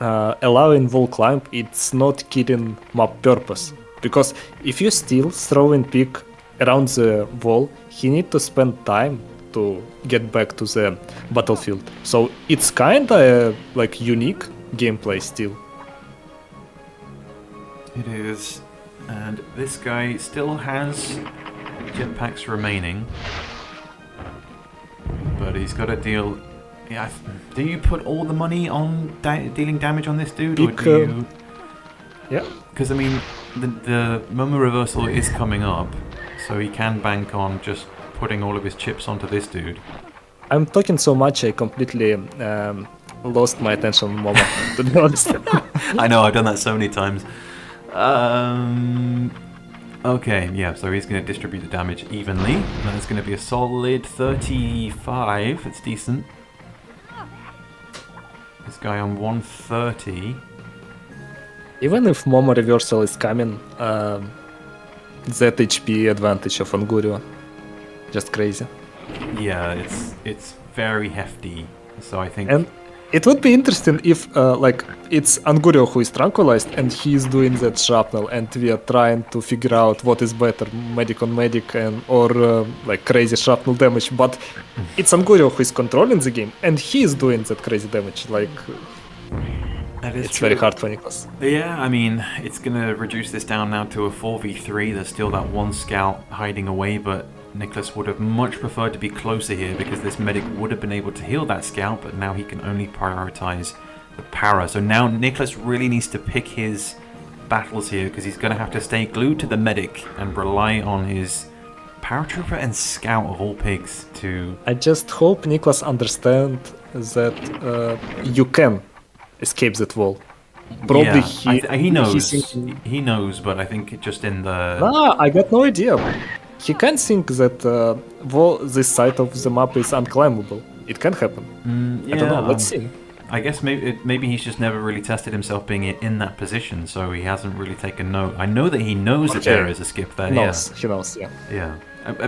allowing wall climb, it's not killing map purpose. Because if you still throw and pick around the wall, he need to spend time to get back to the battlefield. So it's kinda like unique gameplay still. It is. And this guy still has jetpacks remaining. But he's got to deal... Yeah, do you put all the money on dealing damage on this dude? Or do you... Yeah. Because, I mean, the moment reversal is coming up, so he can bank on just putting all of his chips onto this dude. I'm talking so much I completely lost my attention moment, to be honest. I know, I've done that so many times. Okay, yeah, so he's going to distribute the damage evenly. That's going to be a solid 35. It's decent. This guy on 130. Even if Momo reversal is coming, that HP advantage of Angurio, just crazy. Yeah, it's very hefty. So I think... And it would be interesting if, like, it's Angurio who is tranquilized and he is doing that shrapnel, and we are trying to figure out what is better, medic on medic or like crazy shrapnel damage. But it's Angurio who is controlling the game, and he is doing that crazy damage. Like, it's true. very hard for Niclas. Yeah, I mean, it's going to reduce this down now to a 4v3. There's still that one scout hiding away, but Niclas would have much preferred to be closer here because this medic would have been able to heal that scout, but now he can only prioritize the para. So now Niclas really needs to pick his battles here because he's going to have to stay glued to the medic and rely on his paratrooper and scout of all pigs to... I just hope Niclas understands that you can escape that wall. Probably he knows. He knows, but I think just in the... Nah, I got no idea. He can think that this side of the map is unclimbable. It can happen. Yeah, I don't know, let's see. I guess maybe he's just never really tested himself being in that position, so he hasn't really taken note. I know that he knows that there is a skip there. He knows, yeah. Yeah.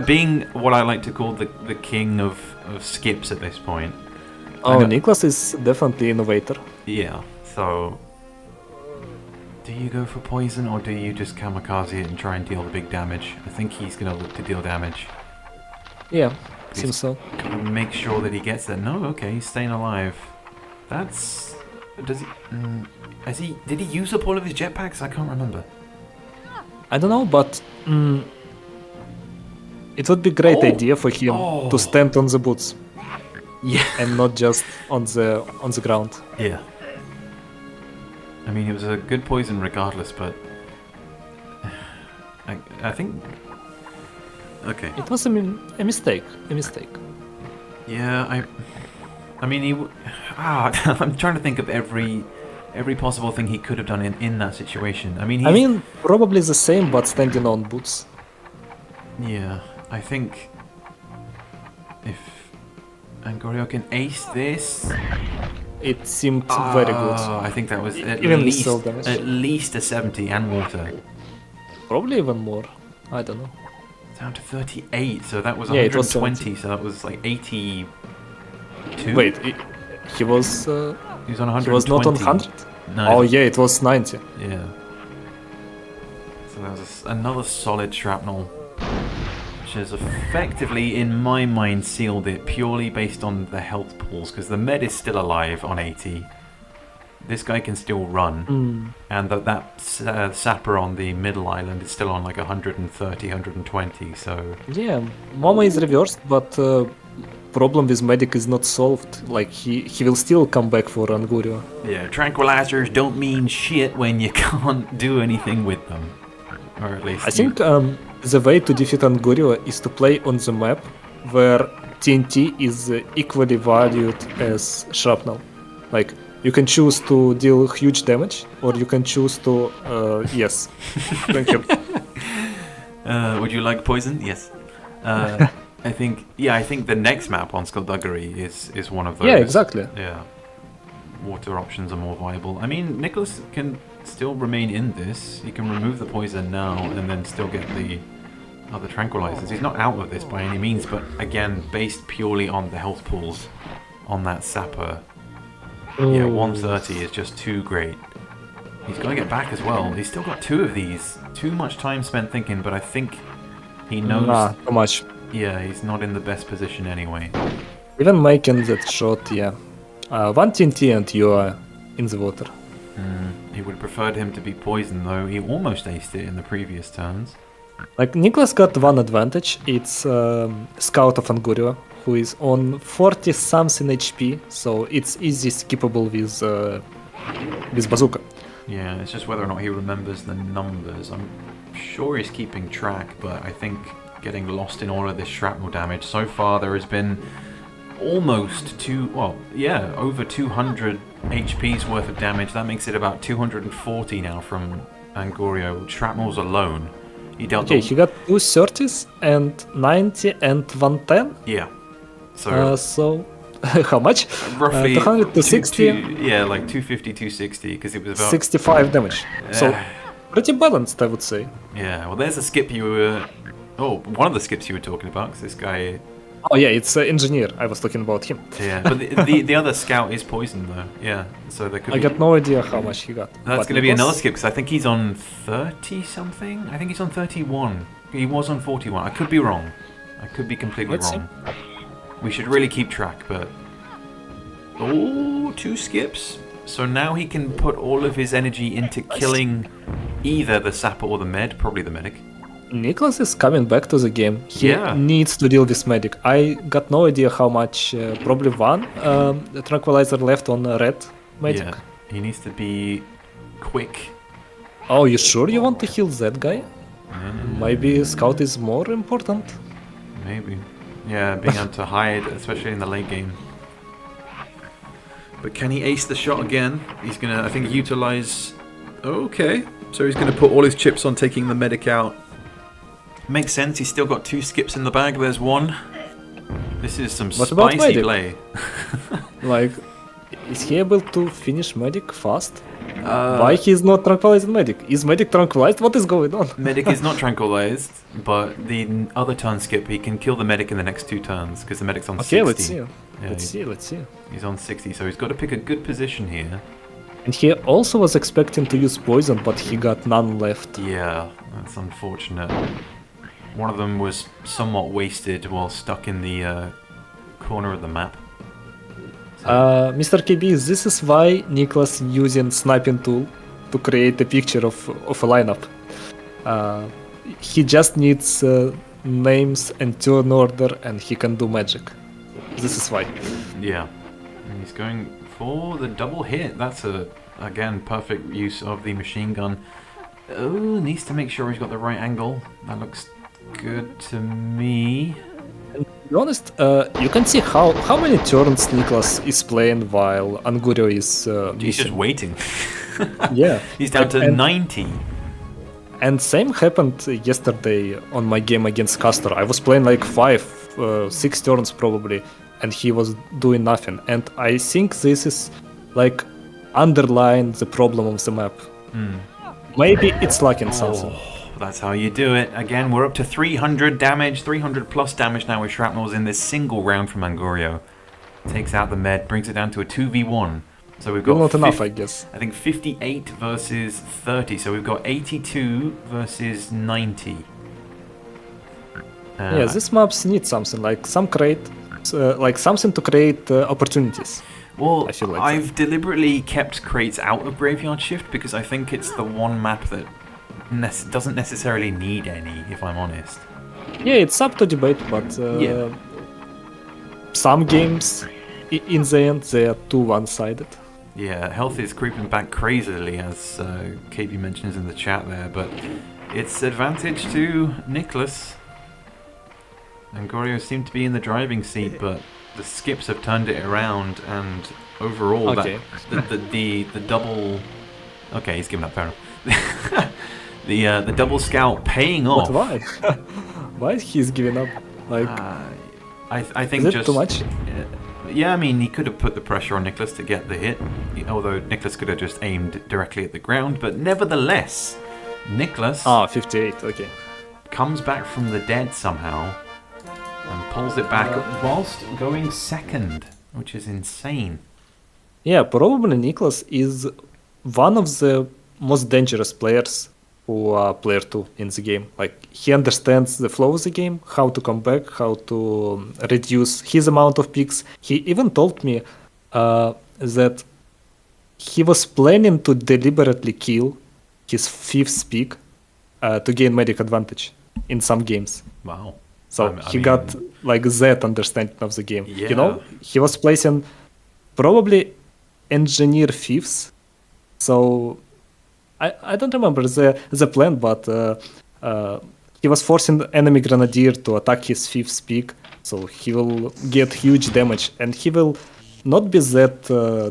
Being what I like to call the king of skips at this point. Oh, Niclas is definitely innovator. Yeah, so... Do you go for poison, or do you just kamikaze it and try and deal the big damage? I think he's going to look to deal damage. Yeah, seems so. Gotta make sure that he gets there. No, okay, he's staying alive. That's... Does he... Did he use up all of his jetpacks? I can't remember. I don't know, but... it would be a great idea for him to stand on the boots. Yeah. And not just on the ground. Yeah. I mean, it was a good poison regardless, but... I think... Okay. It was a mistake. Yeah, I mean, I'm trying to think of every possible thing he could have done in that situation. I mean, probably the same, but standing on boots. Yeah, I think... If Angurio can ace this... It seemed very good. I think that was at even least a 70 and water. Probably even more. I don't know. Down to 38, so that was 120, so that was like 82. Wait, he was... he was on 120. He was not on 100? No. Oh yeah, it was 90. Yeah. So that was another solid shrapnel, which has effectively, in my mind, sealed it purely based on the health pools, because the med is still alive on 80. This guy can still run, and that sapper on the middle island is still on like 130, 120, so... Yeah, Momo is reversed, but problem with medic is not solved. Like, he will still come back for Angurio. Yeah, tranquilizers don't mean shit when you can't do anything with them. Or at least I think the way to defeat Angurio is to play on the map where TNT is equally valued as shrapnel. Like, you can choose to deal huge damage, or you can choose to... yes. Thank you. Would you like poison? Yes. I think the next map on Skulduggery is one of those. Yeah, exactly. Yeah. Water options are more viable. I mean, Niclas can still remain in this. He can remove the poison now and then still get the other tranquilizers. He's not out of this by any means, but again, based purely on the health pools on that sapper. Yeah, 130 is just too great. He's got to get back as well. He's still got two of these. Too much time spent thinking, but I think he knows... Nah, too much. Yeah, he's not in the best position anyway. Even making that shot, yeah. One TNT and you are in the water. He would have preferred him to be poisoned, though. He almost aced it in the previous turns. Like, Niclas got one advantage. It's Scout of Angurio, who is on 40-something HP, so it's easy skippable with Bazooka. Yeah, it's just whether or not he remembers the numbers. I'm sure he's keeping track, but I think getting lost in all of this shrapnel damage. So far, there has been almost over 200 HP's worth of damage. That makes it about 240 now from Angurio. Shrapnels alone. He dealt... Okay, he got 230s and 90 and 110. Yeah. So... so how much? Roughly 200 to 60? Yeah, like 250, 260, because it was about... 65 damage. So, pretty balanced, I would say. Yeah, well, there's a skip you were... Oh, one of the skips you were talking about, because this guy... Oh yeah, it's Engineer. I was talking about him. Yeah, but the other scout is poisoned, though. Yeah, so there could be... I got no idea how much he got. That's going to be another skip, because I think he's on 30-something? I think he's on 31. He was on 41. I could be wrong. I could be completely wrong. We should really keep track, but... Oh, 2 skips. So now he can put all of his energy into killing either the sapper or the med, probably the medic. Niclas is coming back to the game. He needs to deal with medic. I got no idea how much, probably one tranquilizer left on red medic. Yeah, he needs to be quick. Oh, you sure you want to heal that guy? Maybe Scout is more important? Maybe. Yeah, being able to hide, especially in the late game. But can he ace the shot again? He's going to, I think, utilize... Okay, so he's going to put all his chips on taking the medic out. Makes sense, he's still got 2 skips in the bag, there's one. This is some spicy play. Like, is he able to finish medic fast? Why he's not tranquilizing medic? Is medic tranquilized? What is going on? Medic is not tranquilized, but the other turn skip, he can kill the medic in the next 2 turns, because the medic's on 60. Okay, let's see. Yeah, Let's see. He's on 60, so he's got to pick a good position here. And he also was expecting to use poison, but he got none left. Yeah, that's unfortunate. One of them was somewhat wasted while stuck in the corner of the map. Mr. KB, this is why Niclas using sniping tool to create a picture of a lineup. He just needs names and turn order and he can do magic. This is why. Yeah. And he's going for the double hit. That's again, perfect use of the machine gun. Oh, needs to make sure he's got the right angle. That looks good to me. And to be honest, you can see how many turns Niclas is playing while Angurio is he's just waiting. Yeah. He's down to 90. And same happened yesterday on my game against Castor. I was playing like 5-6 turns probably, and he was doing nothing. And I think this is like underline the problem of the map. Maybe it's lacking something. That's how you do it. Again, we're up to 300 damage, 300 plus damage now with shrapnels in this single round from Angurio. Takes out the med, brings it down to a 2v1. So we've got not enough, I guess. I think 58 versus 30, so we've got 82 versus 90. Yeah, these maps need something, like like something to create opportunities. Well, I feel like I've deliberately kept crates out of Graveyard Shift because I think it's the one map that doesn't necessarily need any, if I'm honest. Yeah, it's up to debate, but some games, in the end, they are too one-sided. Yeah, health is creeping back crazily, as KB mentions in the chat there, but it's advantage to Niclas. Angurio seemed to be in the driving seat, but the skips have turned it around, and overall, Okay. the double. Okay, he's given up. Fair enough. the double scout paying off. But why? Why he's giving up? Like, I think is it just too much? Yeah, I mean, he could have put the pressure on Niclas to get the hit, although Niclas could have just aimed directly at the ground. But nevertheless, Niclas 58. Okay. comes back from the dead somehow and pulls it back whilst going second, which is insane. Yeah, probably Niclas is one of the most dangerous players who are player 2 in the game. Like, he understands the flow of the game, how to come back, how to reduce his amount of picks. He even told me that he was planning to deliberately kill his 5th pick to gain medic advantage in some games. Wow. So I he mean, got like that understanding of the game. Yeah. You know, he was placing probably engineer 5th. So I don't remember the plan, but he was forcing enemy grenadier to attack his 5th peak, so he will get huge damage, and he will not be that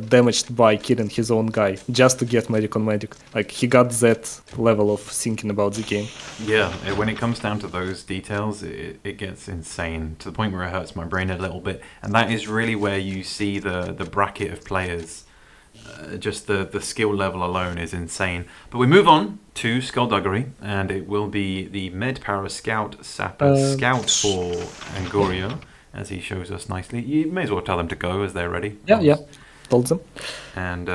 damaged by killing his own guy just to get medic on medic. Like, he got that level of thinking about the game. Yeah, when it comes down to those details, it gets insane to the point where it hurts my brain a little bit. And that is really where you see the bracket of players. Just the skill level alone is insane. But we move on to Skulduggery, and it will be the Med Para Scout Sapper Scout for Angurio, as he shows us nicely. You may as well tell them to go as they're ready. Yeah, told them. And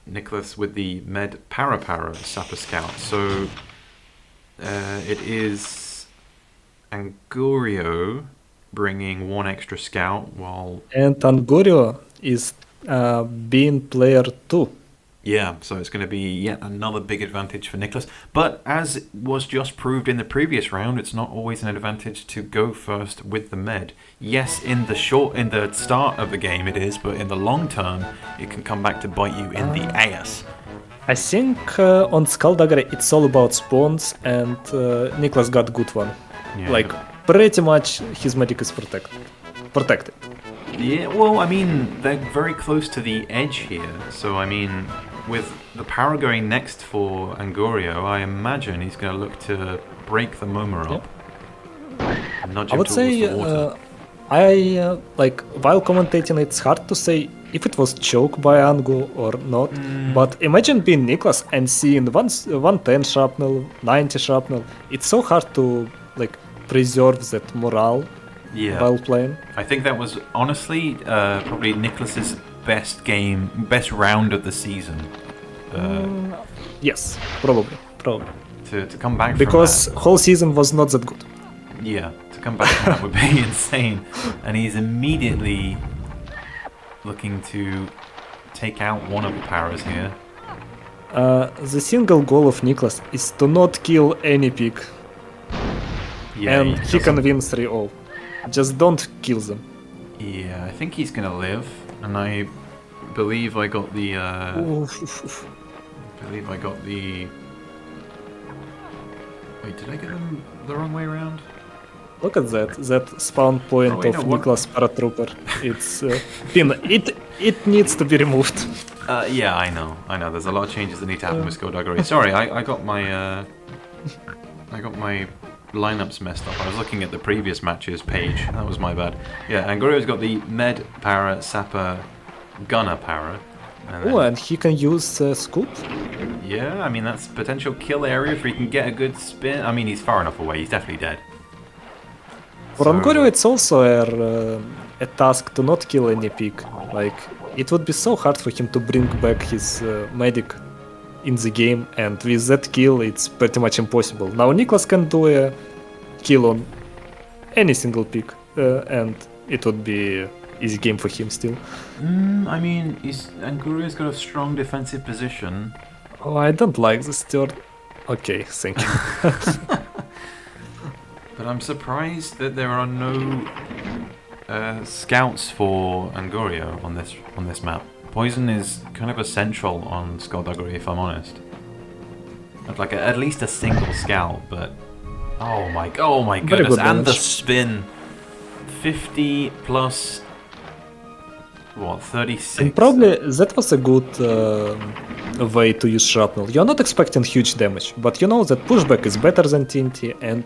Niclas with the Med Para Sapper Scout. So it is Angurio bringing one extra scout while... And Angurio is being player 2. Yeah, so it's going to be yet another big advantage for Niclas. But as was just proved in the previous round, it's not always an advantage to go first with the med. Yes, in the start of the game it is, but in the long term, it can come back to bite you in the ass. I think on Skulduggery it's all about spawns, and Niclas got good one. Yeah. Like, pretty much his medic is protected. Yeah, well, I mean, they're very close to the edge here, so I mean, with the power going next for Angurio, I imagine he's going to look to break the Momer up. And nudge I him would towards say, the water. while commentating, it's hard to say if it was choke by Angu or not, but imagine being Niclas and seeing 110 shrapnel, 90 shrapnel. It's so hard to, like, preserve that morale while playing. I think that was honestly probably Niclas's best round of the season. Yes, probably. To come back because from that, whole season was not that good. Yeah, to come back from that would be insane. And he's immediately looking to take out one of the paras here. The single goal of Niclas is to not kill any pick, Yeah, and he can win 3-0. Just don't kill them. Yeah, I think he's gonna live, and I believe I got the. Wait, did I get them the wrong way around? Look at that spawn point wait, of no, what- Niclas Paratrooper. It's pin. It needs to be removed. Yeah, I know. There's a lot of changes that need to happen with Skulduggery. Sorry, I got my lineups messed up. I was looking at the previous matches page. That was my bad. Yeah, Angurio's got the Med Para Sapper Gunner Para. Oh, and he can use scoop. Yeah, I mean that's potential kill area if he can get a good spin. I mean he's far enough away. He's definitely dead. For Angurio, it's also a task to not kill any pick. Like, it would be so hard for him to bring back his medic in the game, and with that kill, it's pretty much impossible. Now Niclas can do a kill on any single pick, and it would be easy game for him still. I mean, Angurio's got a strong defensive position. Oh, I don't like this third. Okay, thank you. But I'm surprised that there are no scouts for Angurio on this map. Poison is kind of essential on Skulduggery, if I'm honest. like at least a single scout, but oh my Very goodness, good and the damage. spin, 50 plus what, 36? And probably that was a good way to use shrapnel. You're not expecting huge damage, but you know that pushback is better than TNT, and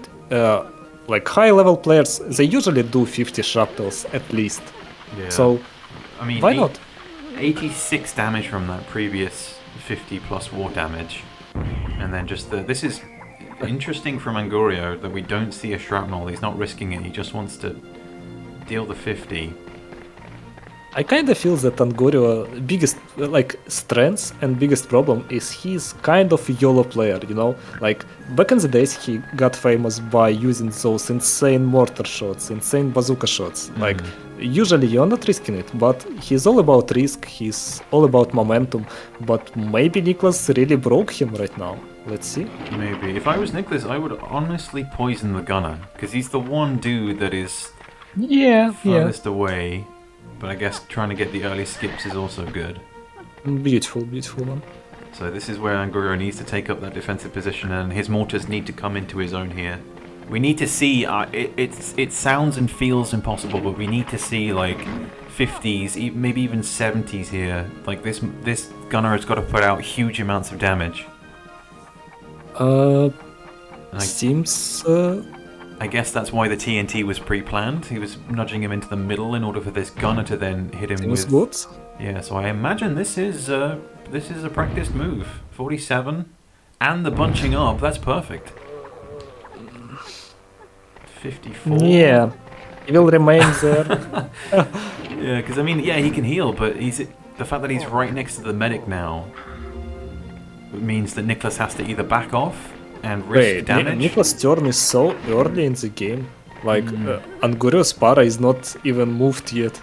like high level players, they usually do 50 shrapnels at least. Yeah. So I mean, why not? 86 damage from that previous 50 plus war damage, and then just this is interesting from Angurio that we don't see a shrapnel. He's not risking it. He just wants to deal the 50. I kinda feel that Angurio biggest strength and biggest problem is he's kind of a YOLO player, you know? Like back in the days he got famous by using those insane mortar shots, insane bazooka shots. Like usually you're not risking it, but he's all about risk, he's all about momentum, but maybe Niclas really broke him right now. Let's see. Maybe. If I was Niclas, I would honestly poison the gunner, because he's the one dude that is furthest away. But I guess trying to get the early skips is also good. Beautiful, beautiful one. So this is where Angurio needs to take up that defensive position, and his mortars need to come into his own here. We need to see, it sounds and feels impossible, but we need to see like 50s, maybe even 70s here. Like this gunner has got to put out huge amounts of damage. Seems... I guess that's why the TNT was pre-planned. He was nudging him into the middle in order for this gunner to then hit him with... good. Yeah, so I imagine this is a practiced move. 47, and the bunching up, that's perfect. 54. Yeah, he will remain there. Yeah, because I mean, yeah, he can heal, but the fact that he's right next to the medic now means that Niclas has to either back off and risk damage. Niclas' turn is so early in the game. Like, Angurio's para is not even moved yet.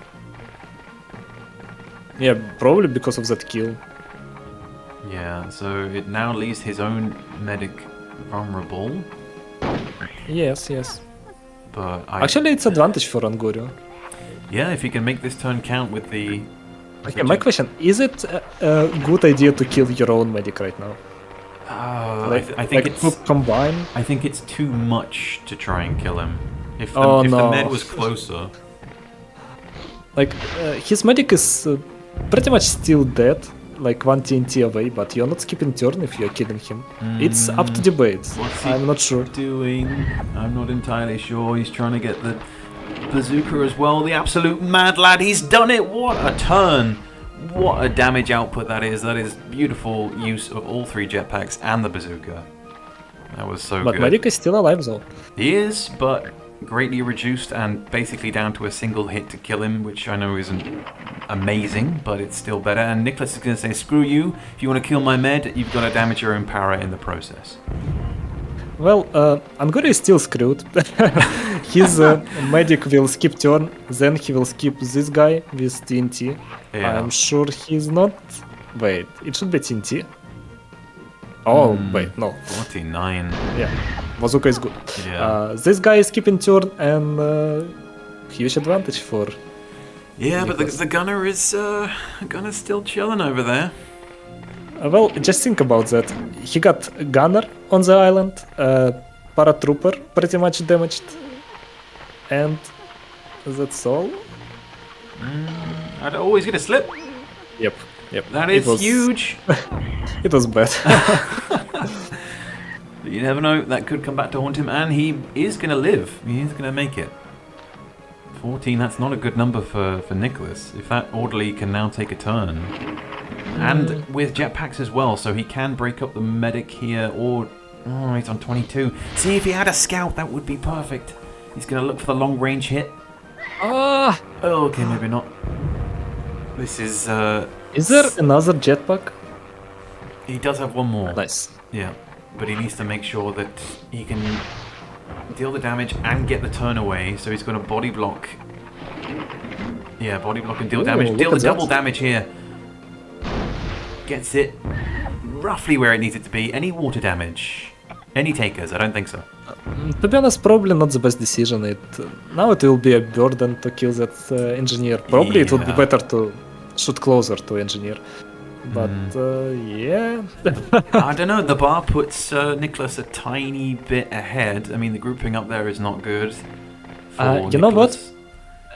Yeah, probably because of that kill. Yeah, so it now leaves his own medic vulnerable. Yes, yes. But actually, it's advantage for Angurio. Yeah, if he can make this turn count with the... Okay, my question, is it a good idea to kill your own medic right now? I think it's combine. I think it's too much to try and kill him. If the med was closer. Like his medic is pretty much still dead, like one TNT away, but you're not skipping turn if you're killing him. It's up to debate. I'm not sure. Doing? I'm not entirely sure. He's trying to get the bazooka as well. The absolute mad lad. He's done it. What a turn. What a damage output that is. That is beautiful use of all three jetpacks and the bazooka. That was so good. But medic is still alive though. He is, but greatly reduced and basically down to a single hit to kill him, which I know isn't amazing, but it's still better. And Niclas is going to say, screw you. If you want to kill my med, you've got to damage your own para in the process. Well, Angurio is still screwed. His medic will skip turn, then he will skip this guy with TNT. Yeah. I'm sure he's not... Wait, it should be TNT. Oh, wait, no. 49. Yeah, bazooka is good. Yeah. This guy is skipping turn and huge advantage for... Yeah, but the gunner is still chilling over there. Well, just think about that. He got gunner on the island, paratrooper pretty much damaged, and that's all. I'd always get a slip. Yep. That is huge. It was bad. You never know, that could come back to haunt him, and he is going to live. He is going to make it. 14, that's not a good number for Niclas. If that orderly can now take a turn. And with jetpacks as well, so he can break up the medic here, or... Oh, he's on 22. See, if he had a scout, that would be perfect. He's going to look for the long-range hit. Oh, okay, maybe not. This is... Is there another jetpack? He does have one more. Nice. Yeah, but he needs to make sure that he can deal the damage and get the turn away, so he's going to body block. Yeah, body block and deal damage. Deal the double damage here. Gets it roughly where it needs it to be. Any water damage? Any takers? I don't think so. To be honest, probably not the best decision. Now it will be a burden to kill that engineer. Probably it would be better to shoot closer to engineer. But yeah, I don't know. The bar puts Niclas a tiny bit ahead. I mean, the grouping up there is not good. For you know what? Niclas.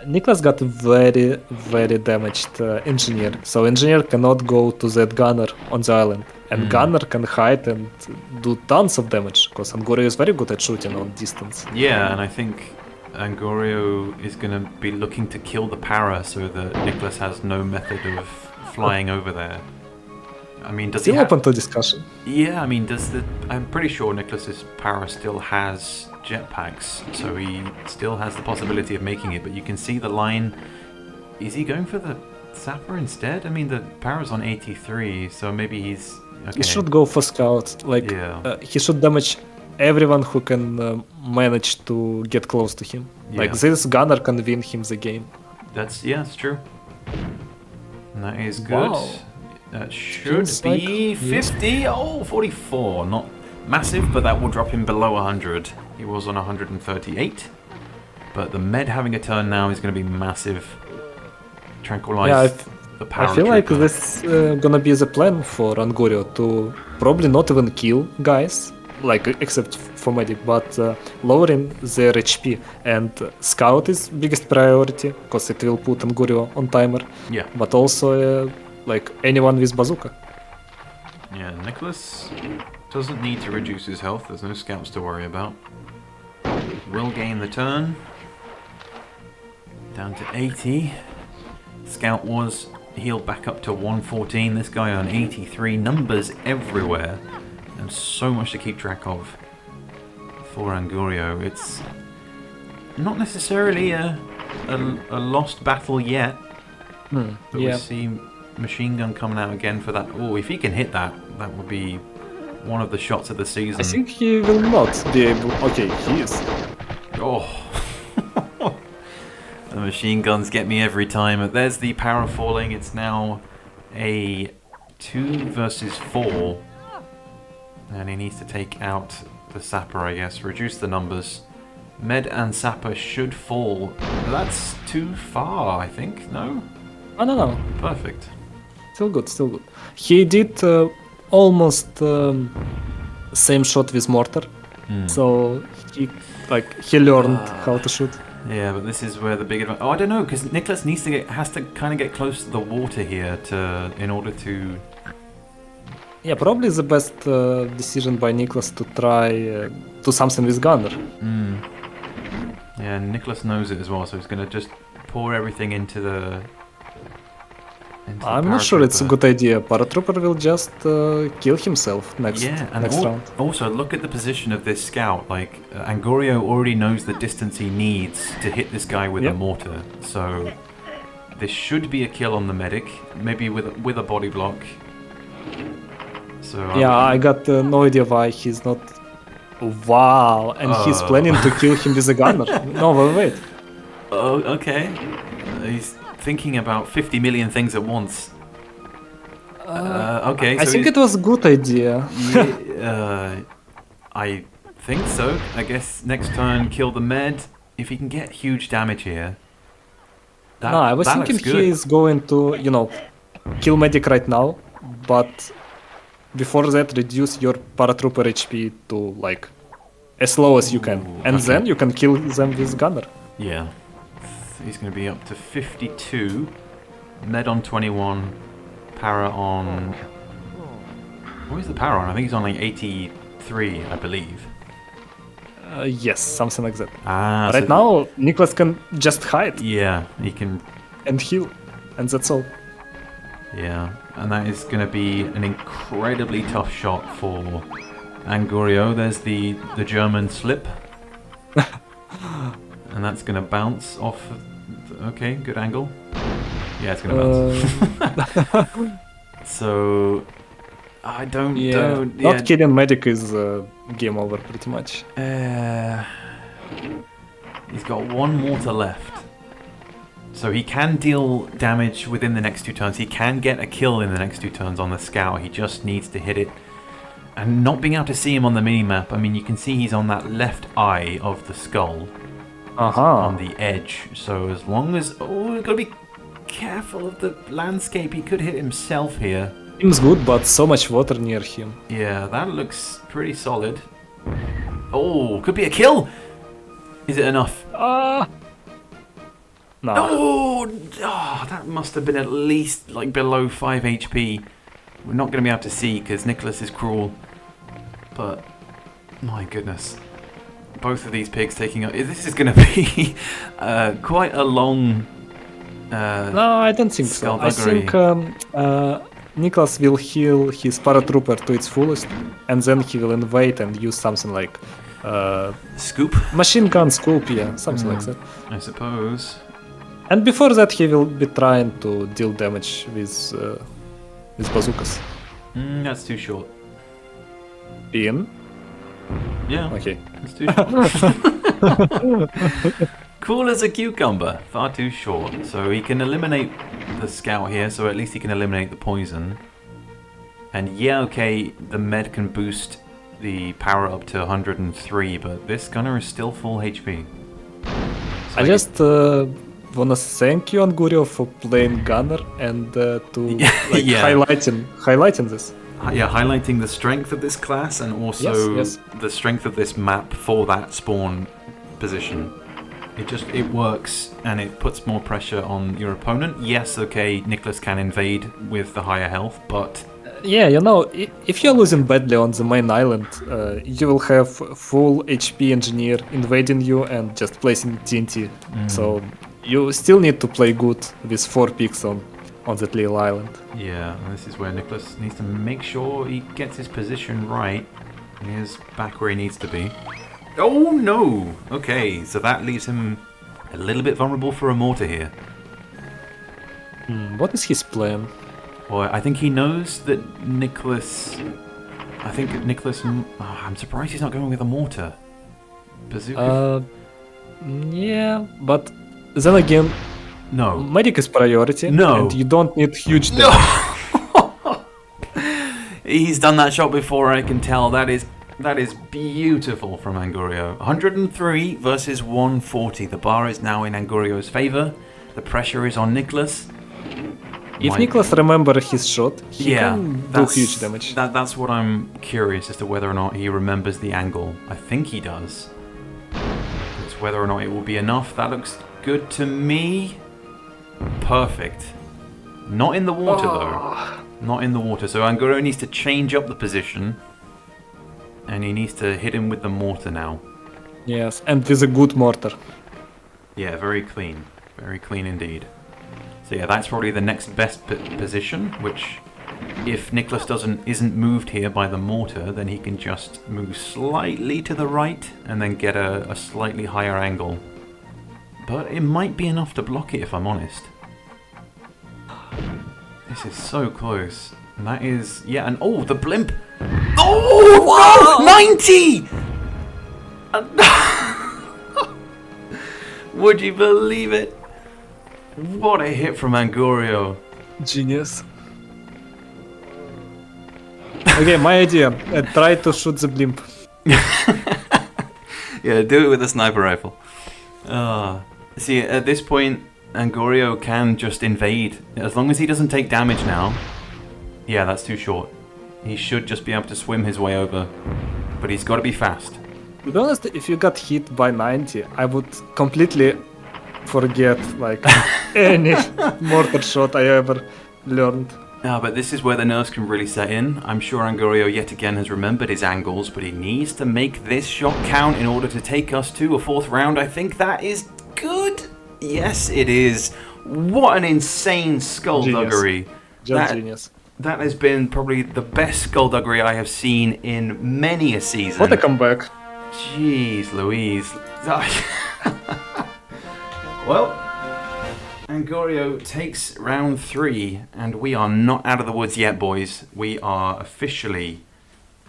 Niclas got a very, very damaged engineer. So engineer cannot go to that gunner on the island. And gunner can hide and do tons of damage, because Angurio is very good at shooting on distance. Yeah, and I think Angurio is going to be looking to kill the para so that Niclas has no method of flying over there. I mean, does Still he have... open to discussion. Yeah, I mean, I'm pretty sure Niclas's para still has jetpacks, so he still has the possibility of making it, but you can see the line. Is he going for the sapper instead? I mean, the para's on 83, so maybe he's... Okay. He should go for scout. Like, he should damage everyone who can manage to get close to him. Yeah. Like, this gunner can win him the game. That's true. And that is good. Wow. That should Feels be like- 50. Oh, 44. Not massive, but that will drop him below 100. He was on 138. But the med having a turn now is going to be massive. Tranquilize the I feel like paratrooper. this gonna be the plan for Angurio to probably not even kill guys, like except for medic, but lowering their HP. And scout is biggest priority because it will put Angurio on timer. Yeah. But also like anyone with bazooka. Yeah, Niclas doesn't need to reduce his health. There's no scouts to worry about. Will gain the turn. Down to 80. Scout was healed back up to 114. This guy on 83. Numbers everywhere. And so much to keep track of for Angurio. It's not necessarily a lost battle yet. But we see machine gun coming out again for that. Oh, if he can hit that, that would be one of the shots of the season. I think he will not be able. Okay, he is. Oh. The machine guns get me every time. There's the para falling. It's now a 2 versus 4. And he needs to take out the sapper, I guess. Reduce the numbers. Med and sapper should fall. That's too far, I think. No? Oh, no. Perfect. Still good, still good. He did almost same shot with mortar. So he learned how to shoot. Yeah, but this is where the big advantage... Oh, I don't know, because Niclas has to kind of get close to the water here in order to... Yeah, probably the best decision by Niclas to try do something with gunner. Yeah, Niclas knows it as well, so he's going to just pour everything into the... I'm not sure it's a good idea. Paratrooper will just kill himself next round. Also, look at the position of this scout. Like, Angurio already knows the distance he needs to hit this guy with a mortar. So, this should be a kill on the medic, maybe with a body block. So I got no idea why he's not... Wow, and he's planning to kill him with a gunner. No, wait. Oh, okay. He's thinking about 50 million things at once. Okay, I think it was a good idea. I think so. I guess next turn, kill the med. If he can get huge damage here. I was thinking he is going to, kill medic right now, but before that, reduce your paratrooper HP to as low as you can, and then you can kill them with gunner. Yeah. He's going to be up to 52. Med on 21. Para on... What is the para on? I think he's on 83, I believe. Yes, something like that. Right now, Niclas can just hide. Yeah, he can... And heal. And that's all. Yeah, and that is going to be an incredibly tough shot for Angurio. There's the German slip. And that's going to bounce off. Okay, good angle. Yeah, it's going to bounce. So, I don't... Not killing medic is game over, pretty much. He's got one mortar left. So he can deal damage within the next 2 turns. He can get a kill in the next 2 turns on the scout. He just needs to hit it. And not being able to see him on the minimap, I mean, you can see he's on that left eye of the skull. On the edge. So as long as... Oh, we've got to be careful of the landscape. He could hit himself here. Seems good, but so much water near him. Yeah, that looks pretty solid. Oh, could be a kill! Is it enough? No. Oh, that must have been at least like below 5 HP. We're not going to be able to see because Niclas is cruel. But, my goodness. Both of these pigs taking up... This is going to be quite a long... No, I don't think so. I Skulduggery. think Niclas will heal his paratrooper to its fullest, and then he will invade and use something like Scoop, machine gun scoop, yeah, something like that. I suppose. And before that, he will be trying to deal damage with bazookas. That's too short. In? Yeah, Okay. it's too short. Cool as a cucumber, far too short. So he can eliminate the scout here, so at least he can eliminate the poison. And yeah, okay, the med can boost the power up to 103, but this gunner is still full HP. So I just wanna thank you, Angurio, for playing gunner and to like, Yeah. highlighting this. yeah, highlighting the strength of this class and also Yes. the strength of this map for that spawn position. It works and it puts more pressure on your opponent. Yes, okay, Niclas can invade with the higher health, but Yeah, you know, if you're losing badly on the main island, you will have full HP engineer invading you and just placing TNT. So you still need to play good with 4 picks on that little island. yeah, this is where Niclas needs to make sure he gets his position right. He is back where he needs to be. Oh no! Okay, so that leaves him a little bit vulnerable for a mortar here. What is his plan? Well, I think he knows that Niclas... I'm surprised he's not going with a mortar. Bazooka... Yeah, but then again, no. medic is priority, No. and you don't need huge damage. No! He's done that shot before, I can tell. That is beautiful from Angurio. 103 versus 140. The bar is now in Angurio's favor. The pressure is on Niclas. If My- Niclas remember his shot, he Yeah, can do huge damage. That's what I'm curious as to whether or not he remembers the angle. I think he does. It's whether or not it will be enough. That looks good to me. Perfect. Not in the water though. Not in the water. So Angurio needs to change up the position. And he needs to hit him with the mortar now. Yes, and with a good mortar. Yeah, very clean. Very clean indeed. So yeah, that's probably the next best position, which if Niclas isn't moved here by the mortar, then he can just move slightly to the right and then get a slightly higher angle. But it might be enough to block it if I'm honest. This is so close. And that is, yeah, and oh, the blimp! Oh, no! 90! Would you believe it? What a hit from Angurio. Genius. Okay, my idea. Try to shoot the blimp. Yeah, do it with a sniper rifle. See, at this point, Angurio can just invade. As long as he doesn't take damage now. Yeah, that's too short. He should just be able to swim his way over. But he's got to be fast. To be honest, if you got hit by 90, I would completely forget like any mortar shot I ever learned. But this is where the nerves can really set in. I'm sure Angurio yet again has remembered his angles, but he needs to make this shot count in order to take us to a 4th round. I think that is good. Yes, it is. What an insane Skulduggery. Just genius. That has been probably the best Skulduggery I have seen in many a season. What a comeback. Jeez Louise. Well, Angurio takes round 3, and we are not out of the woods yet, boys. We are officially,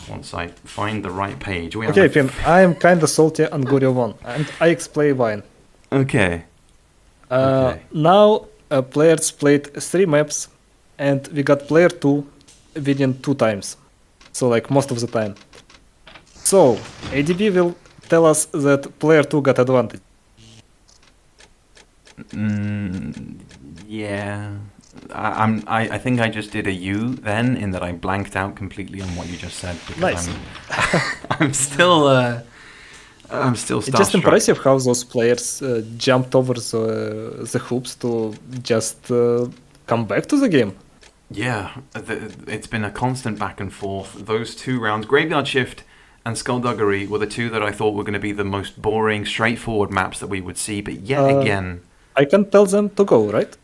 once I find the right page, we are... Okay, Pin, I am kinda salty Angurio won, and I explain why. Okay. Okay. Now, players played 3 maps, and we got player 2 winning 2 times. So, like, most of the time. So, ADB will tell us that player 2 got advantage. Yeah. I think I just did a U then, in that I blanked out completely on what you just said. Because Nice. I'm still It's just starstruck. impressive how those players jumped over the hoops to just come back to the game. Yeah, it's been a constant back and forth. Those 2 rounds, Graveyard Shift and Skulduggery, were the 2 that I thought were going to be the most boring, straightforward maps that we would see. But yet again, I can tell them to go, right?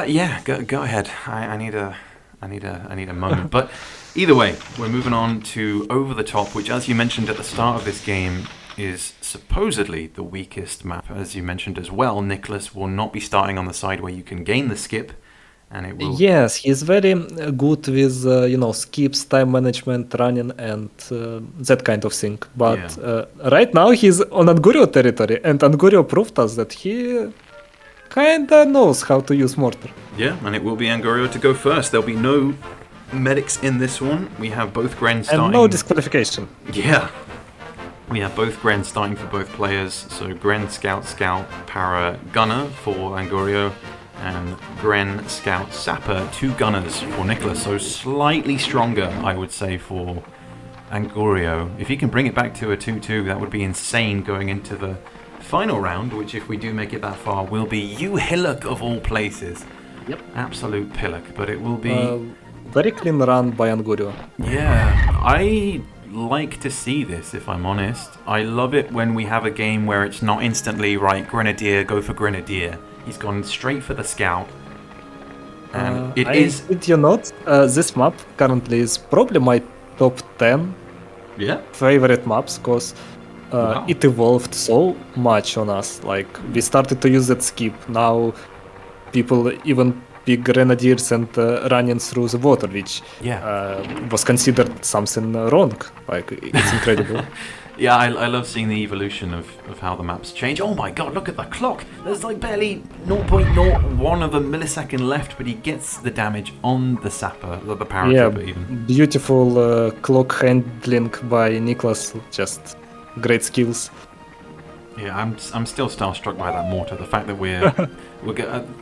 yeah, go ahead. I need a moment. But either way, we're moving on to Over the Top, which, as you mentioned at the start of this game, is supposedly the weakest map. As you mentioned as well, Niclas will not be starting on the side where you can gain the skip, and it will. Yes, he's very good with skips, time management, running, and that kind of thing. But right now he's on Angurio territory, and Angurio proved us that he kinda knows how to use mortar. Yeah, and it will be Angurio to go first. There'll be no medics in this one. We have both Gren starting. And no disqualification. Yeah. We have both Gren starting for both players. So Gren, Scout, Para, Gunner for Angurio, and Gren, Scout, Sapper, 2 Gunners for Niclas. So slightly stronger, I would say, for Angurio. If he can bring it back to a 2-2, that would be insane going into the final round, which, if we do make it that far, will be Hillock of all places. Yep. Absolute pillock, but it will be... very clean run by Angurio. Yeah, I like to see this, if I'm honest. I love it when we have a game where it's not instantly, right, Grenadier, go for Grenadier. He's gone straight for the Scout. And Did you note, this map currently is probably my top 10 favorite maps, because it evolved so much on us. Like, we started to use that skip. Now people even pick Grenadiers and running through the water, which was considered something wrong. Like, it's incredible. Yeah, I love seeing the evolution of how the maps change. Oh my god, look at the clock! There's like barely 0.01 of a millisecond left, but he gets the damage on the Sapper, the Paratrooper even. Beautiful clock handling by Niclas, just great skills. Yeah, I'm still starstruck by that mortar. The fact that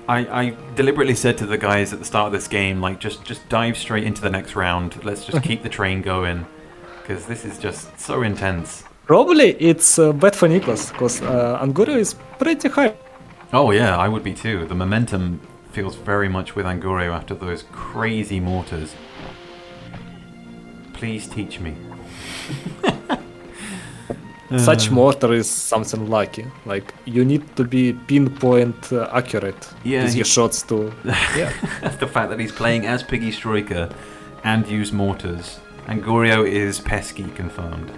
I deliberately said to the guys at the start of this game, like, just dive straight into the next round. Let's just keep the train going, because this is just so intense. Probably it's bad for Niclas, because Angurio is pretty high. Oh yeah, I would be too. The momentum feels very much with Angurio after those crazy mortars. Please teach me. Such mortar is something lucky. Like, you need to be pinpoint accurate with your shots to... Yeah. The fact that he's playing as Piggy Striker and use mortars. Angurio is pesky confirmed.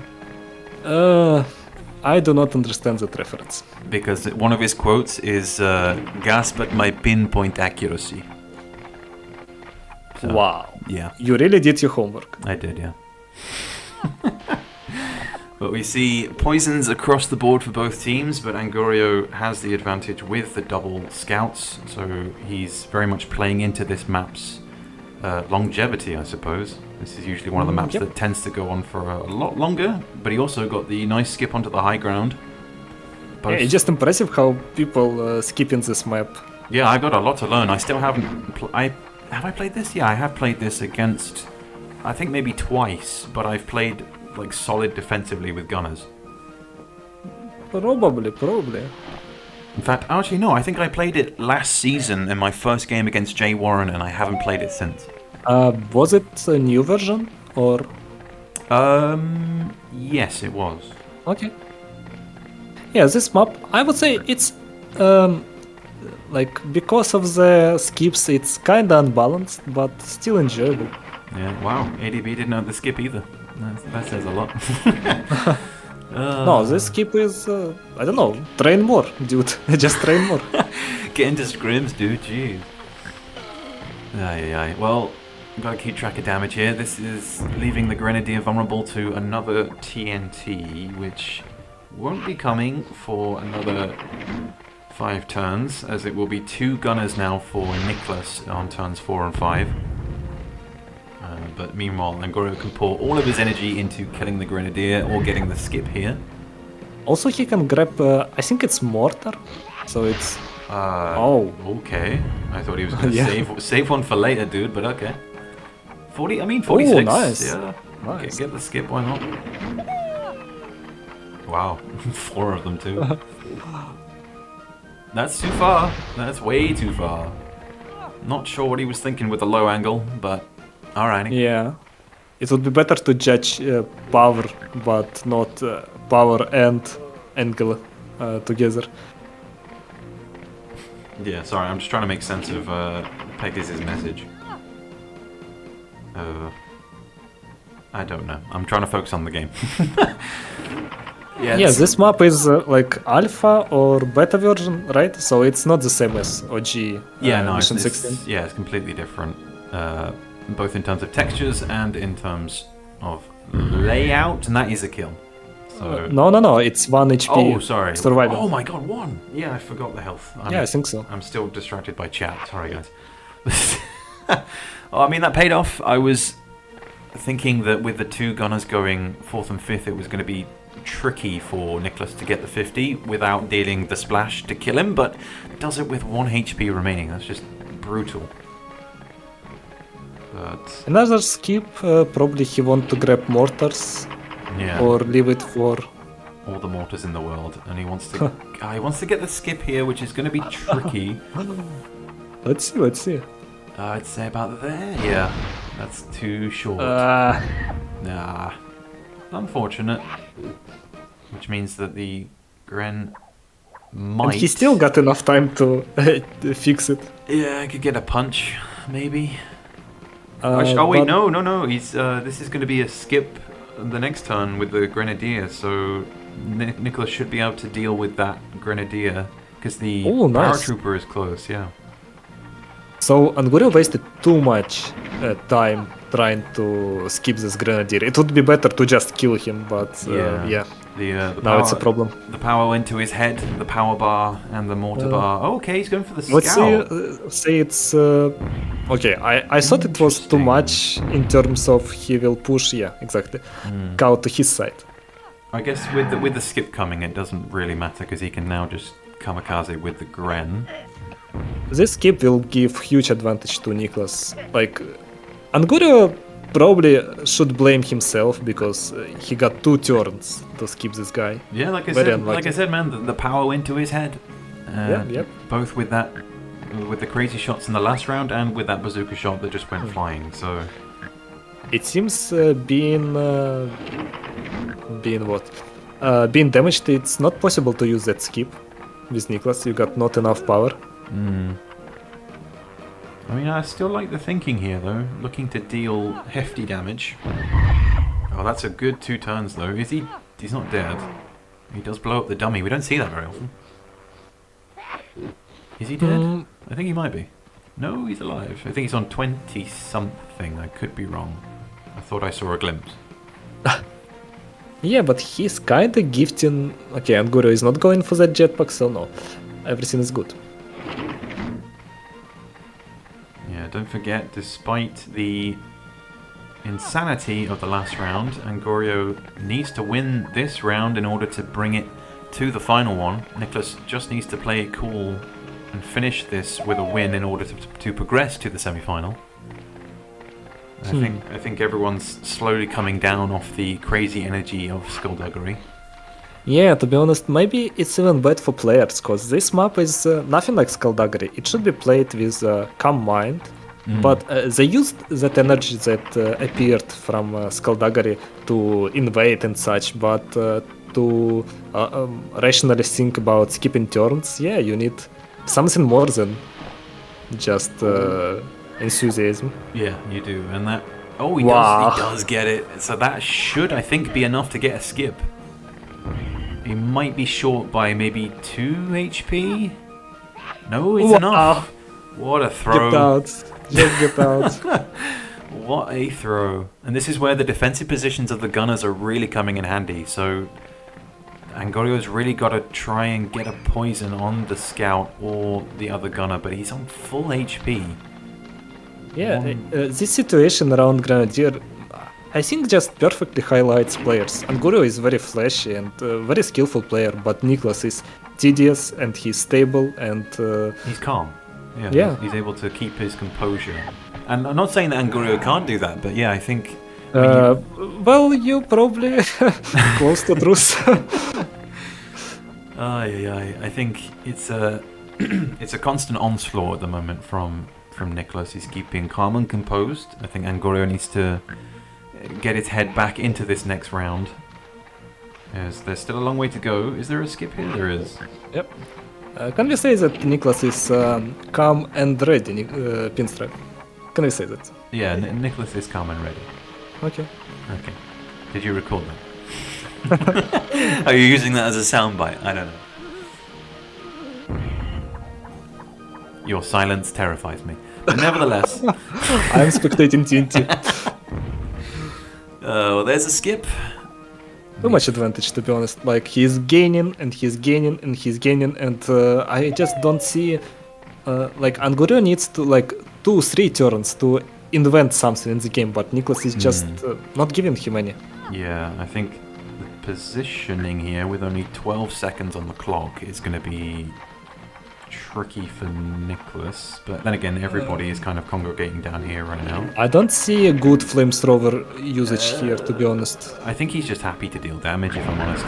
I do not understand that reference. Because one of his quotes is, gasp at my pinpoint accuracy. So, wow. Yeah. You really did your homework. I did, yeah. But we see poisons across the board for both teams, but Angurio has the advantage with the double scouts, so he's very much playing into this map's longevity, I suppose. This is usually one of the maps that tends to go on for a lot longer, but he also got the nice skip onto the high ground. Yeah, it's just impressive how people skip in this map. Yeah, I got a lot to learn. I still haven't... Have I played this? Yeah, I have played this against... I think maybe twice, but I've played... like solid defensively with gunners. Probably. In fact, actually no, I think I played it last season in my first game against Jay Warren, and I haven't played it since. Was it a new version or? Yes, it was. Okay. Yeah, this map, I would say it's like, because of the skips, it's kinda unbalanced, but still enjoyable. Yeah. Wow. ADB didn't know the skip either. That says a lot. No, this skip is, I don't know, train more, dude. Just train more. Get into scrims, dude, jeez. Aye. Well, gotta keep track of damage here. This is leaving the Grenadier vulnerable to another TNT, which won't be coming for another 5 turns, as it will be 2 gunners now for Niclas on turns 4 and 5. But meanwhile, Angurio can pour all of his energy into killing the Grenadier or getting the skip here. Also, he can grab, I think it's mortar, so it's Oh. Okay. I thought he was going to Yeah. save one for later, dude, but okay. 40, I mean, 46. Oh, nice. Yeah. Nice. Get the skip, why not? Wow. 4 of them, too. That's too far. That's way too far. Not sure what he was thinking with the low angle, but alrighty. Yeah. It would be better to judge power, but not power and angle together. Yeah, sorry, I'm just trying to make sense of Pegasus' message. I don't know. I'm trying to focus on the game. Yeah, this map is like alpha or beta version, right? So it's not the same as OG Mission 16. Yeah, it's completely different. Both in terms of textures and in terms of layout, and that is a kill. So No, it's 1 HP. Oh, sorry. Survival. Oh my god, 1! Yeah, I forgot the health. Yeah, I think so. I'm still distracted by chat. Sorry, guys. Oh, I mean, that paid off. I was thinking that with the 2 gunners going 4th and 5th, it was going to be tricky for Niclas to get the 50 without dealing the splash to kill him, but does it with 1 HP remaining. That's just brutal. But Another skip, probably he want to grab mortars yeah, or leave it for... all the mortars in the world, and he wants to get the skip here, which is going to be tricky. Let's see. I'd say about there. Yeah, that's too short. Nah, unfortunate. Which means that the Gren might. And he still got enough time to fix it. Yeah, I could get a punch, maybe. Uh, wait, but- no. He's this is going to be a skip the next turn with the Grenadier, so Niclas should be able to deal with that Grenadier because the Oh, nice. Paratrooper is close. Yeah. So Angurio wasted too much time trying to skip this Grenadier. It would be better to just kill him, but yeah. The Now power, it's a problem. The power went to his head, the power bar and the mortar bar. Oh, okay, he's going for the scout. Let's say it's okay. I thought it was too Interesting. much in terms of he will push. Yeah, exactly. Cow to his side. I guess with the skip coming, it doesn't really matter because he can now just kamikaze with the Gren. This skip will give huge advantage to Niclas. Like Angurio probably should blame himself because he got 2 turns to skip this guy. Yeah, like I Very said, unlucky. man, the power went to his head. Yep. Both with the crazy shots in the last round and with that bazooka shot that just went flying. So It seems being damaged. It's not possible to use that skip with Niclas. You got not enough power. I mean, I still like the thinking here, though. Looking to deal hefty damage. Oh, that's a good 2 turns, though. Is he? He's not dead. He does blow up the dummy. We don't see that very often. Is he dead? I think he might be. No, he's alive. I think he's on 20-something. I could be wrong. I thought I saw a glimpse. Yeah, but he's kinda gifting... Okay, Angurio is not going for that jetpack, so no. Everything is good. Yeah, don't forget, despite the insanity of the last round, Angurio needs to win this round in order to bring it to the final one. Niclas just needs to play it cool and finish this with a win in order to progress to the semi-final. I think everyone's slowly coming down off the crazy energy of Skulduggery. Yeah, to be honest, maybe it's even bad for players, because this map is nothing like Skulduggery. It should be played with calm mind, but they used that energy that appeared from Skulduggery to invade and such, but to rationally think about skipping turns, yeah, you need something more than just enthusiasm. Yeah, you do, and that... Oh, he Wow. does get it. So that should, I think, be enough to get a skip. He might be short by maybe 2 HP? No, it's Wow. enough. What a throw. Get out. Just get out. What a throw. And this is where the defensive positions of the gunners are really coming in handy. So Angorio's really got to try and get a poison on the scout or the other gunner, but he's on full HP. Yeah, this situation around Grenadier, I think just perfectly highlights players. Angurio is very flashy and very skillful player, but Niclas is tedious and he's stable and He's calm. Yeah, Yeah. He's able to keep his composure. And I'm not saying that Angurio can't do that, but yeah, I think... well, you probably close to truth. I think it's a it's a constant onslaught at the moment from Niclas. He's keeping calm and composed. I think Angurio needs to get his head back into this next round. As there's still a long way to go. Is there a skip here? There is. Yep. Can we say that Niclas is calm and ready, Pinstripe? Can we say that? Yeah, Niclas is calm and ready. Okay. Okay. Did you record that? Are you using that as a soundbite? I don't know. Your silence terrifies me. But nevertheless... I'm spectating TNT. Well, there's a skip. Too much advantage, to be honest. Like, he's gaining, and he's gaining, and he's gaining, and I just don't see... like, Angurio needs to, like, 2-3 turns to invent something in the game, but Niclas is just not giving him any. Yeah, I think the positioning here with only 12 seconds on the clock is going to be tricky for Niclas. But then again, everybody is kind of congregating down here right now. I don't see a good flamethrower usage here, to be honest. I think he's just happy to deal damage, if I'm honest.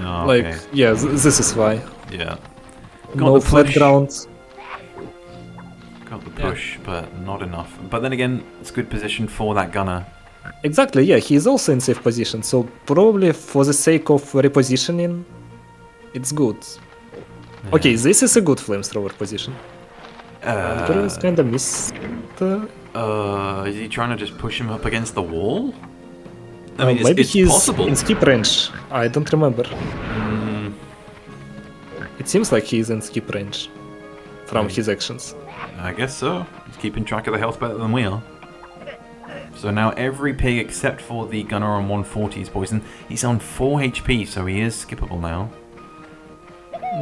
Oh, Like, okay. yeah, this is why. Yeah. No the flat push. ground. Got the push, but not enough. But then again, it's good position for that gunner. Exactly, yeah, he is also in safe position, so probably for the sake of repositioning, it's good. Yeah. Okay, this is a good flamethrower position. Angurio is kinda missed. Is he trying to just push him up against the wall? I mean, Maybe it's he's possible. in skip range. I don't remember. It seems like he's in skip range from Right. his actions. I guess so. He's keeping track of the health better than we are. So now every pig except for the gunner on 140 is poisoned. He's on 4 HP, so he is skippable now.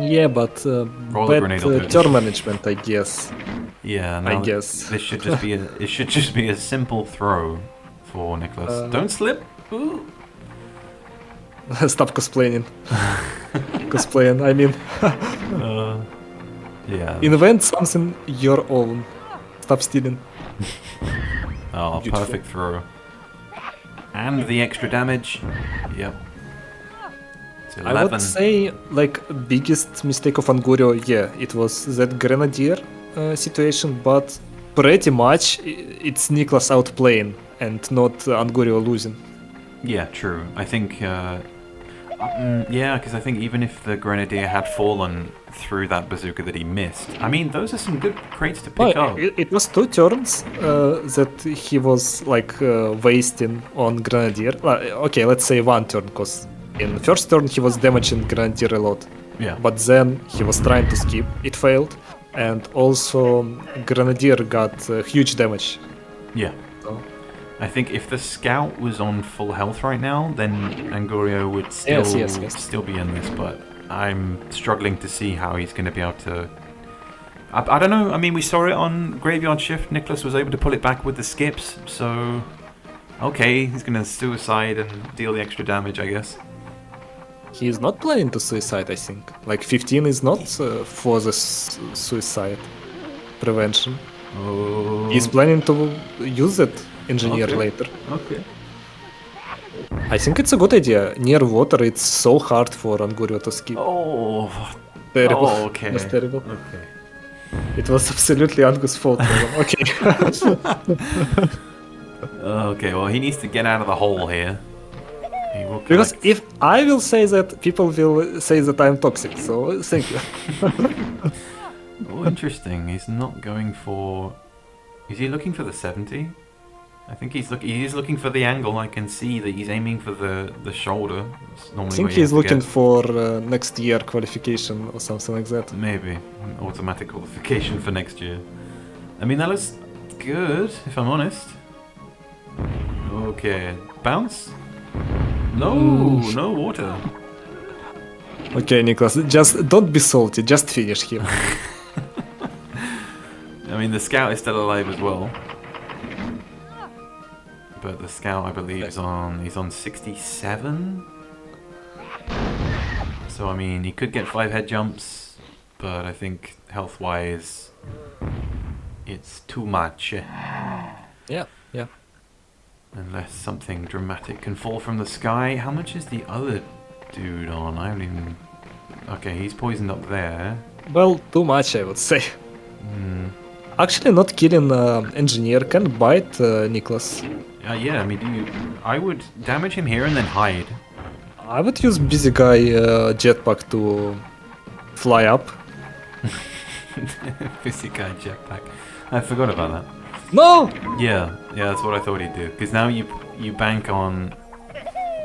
Yeah, but Roll the bad grenade, I'll do it. turn management, I guess. Yeah, I now guess. this should just be it should just be a simple throw for Niclas. Don't slip. Ooh. Stop cosplaying. Cosplaying, I mean. Yeah. Invent something your own. Stop stealing. Oh, Beautiful. perfect throw. And the extra damage. Yep. It's 11. I would say, like, biggest mistake of Angurio, yeah, it was that Grenadier situation, but pretty much it's Niclas outplaying and not Angurio losing. Yeah, true. I think, yeah, because I think even if the Grenadier had fallen through that bazooka that he missed, I mean, those are some good crates to pick up. It was 2 turns that he was, like, wasting on Grenadier. Okay, let's say 1 turn, because in the first turn he was damaging Grenadier a lot. Yeah. But then he was trying to skip, it failed, and also Grenadier got huge damage. Yeah. So. I think if the scout was on full health right now, then Angurio would still Yes. still be in this, but I'm struggling to see how he's going to be able to... I don't know, I mean, we saw it on Graveyard Shift. Niclas was able to pull it back with the skips, so... Okay, he's going to suicide and deal the extra damage, I guess. He is not planning to suicide, I think. Like, 15 is not for the suicide prevention. Oh. He's planning to use that engineer Okay. later. Okay. I think it's a good idea. Near water, it's so hard for Angurio to skip. Oh. Terrible. Oh, okay. That's terrible. Okay. It was absolutely Angus' fault. Okay. Okay, well, he needs to get out of the hole here. He will Because collect- if I will say that, people will say that I'm toxic, so thank you. Oh, interesting. He's not going for... Is he looking for the 70? I think he is looking for the angle. I can see that he's aiming for the shoulder. It's normally I think where you he's have to looking get- for next year qualification or something like that. Maybe. An automatic qualification for next year. I mean, that looks good, if I'm honest. Okay. Bounce? No, no water. Okay, Niclas, just don't be salty, just finish him. I mean, the scout is still alive as well. But the scout, I believe, he's on 67? So, I mean, he could get 5 head jumps, but I think health-wise, it's too much. Yeah. Unless something dramatic can fall from the sky. How much is the other dude on? I haven't even... Okay, he's poisoned up there. Well, too much, I would say. Hmm. Actually, not killing engineer can bite Niclas. Yeah, I mean, I would damage him here and then hide. I would use busy guy jetpack to fly up. Physical jetpack. I forgot about that. No! Yeah, that's what I thought he'd do. Because now you bank on...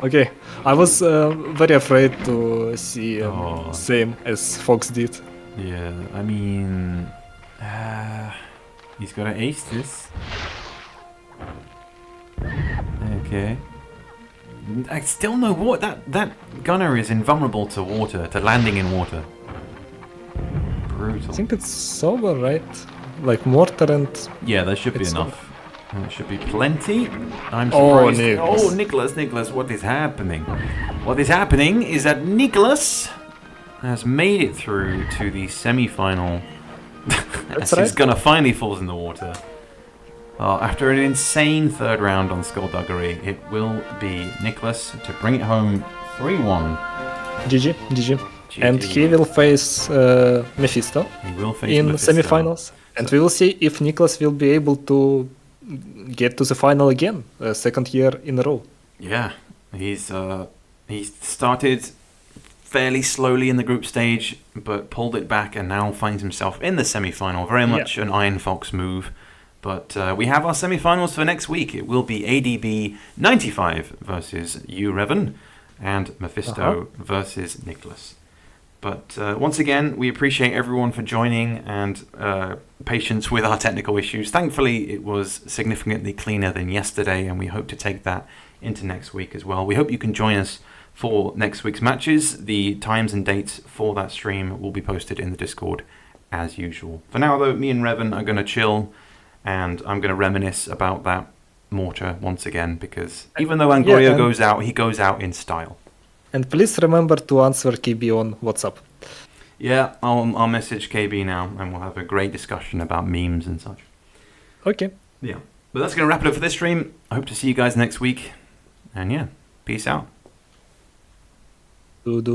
Okay, I was very afraid to see Oh. same as Fox did. Yeah, I mean... he's got to ace this. Okay. I still know what... That gunner is invulnerable to water, to landing in water. Brutal. I think it's over, right? Like mortar and... Yeah, there should be It's enough. There should be plenty. I'm Oh, surprised. Niclas. Niclas, what is happening? What is happening is that Niclas has made it through to the semi-final. That's As he's right. gonna finally falls in the water. After an insane third round on Skulduggery, it will be Niclas to bring it home 3-1. GG. And he will face Mefisto He will face in Mefisto. semifinals. And we will see if Niclas will be able to get to the final again, second year in a row. Yeah, he started fairly slowly in the group stage, but pulled it back and now finds himself in the semi-final. Very much an Irn Fox move. But we have our semi-finals for next week. It will be ADB 95 versus Ravine and Mefisto versus Niclas. But once again, we appreciate everyone for joining and patience with our technical issues. Thankfully, it was significantly cleaner than yesterday, and we hope to take that into next week as well. We hope you can join us for next week's matches. The times and dates for that stream will be posted in the Discord as usual. For now, though, me and Ravine are going to chill, and I'm going to reminisce about that mortar once again, because even though Angurio goes out, he goes out in style. And please remember to answer KB on WhatsApp. Yeah, I'll message KB now, and we'll have a great discussion about memes and such. Okay. Yeah. But that's going to wrap it up for this stream. I hope to see you guys next week. And yeah, peace out. Do.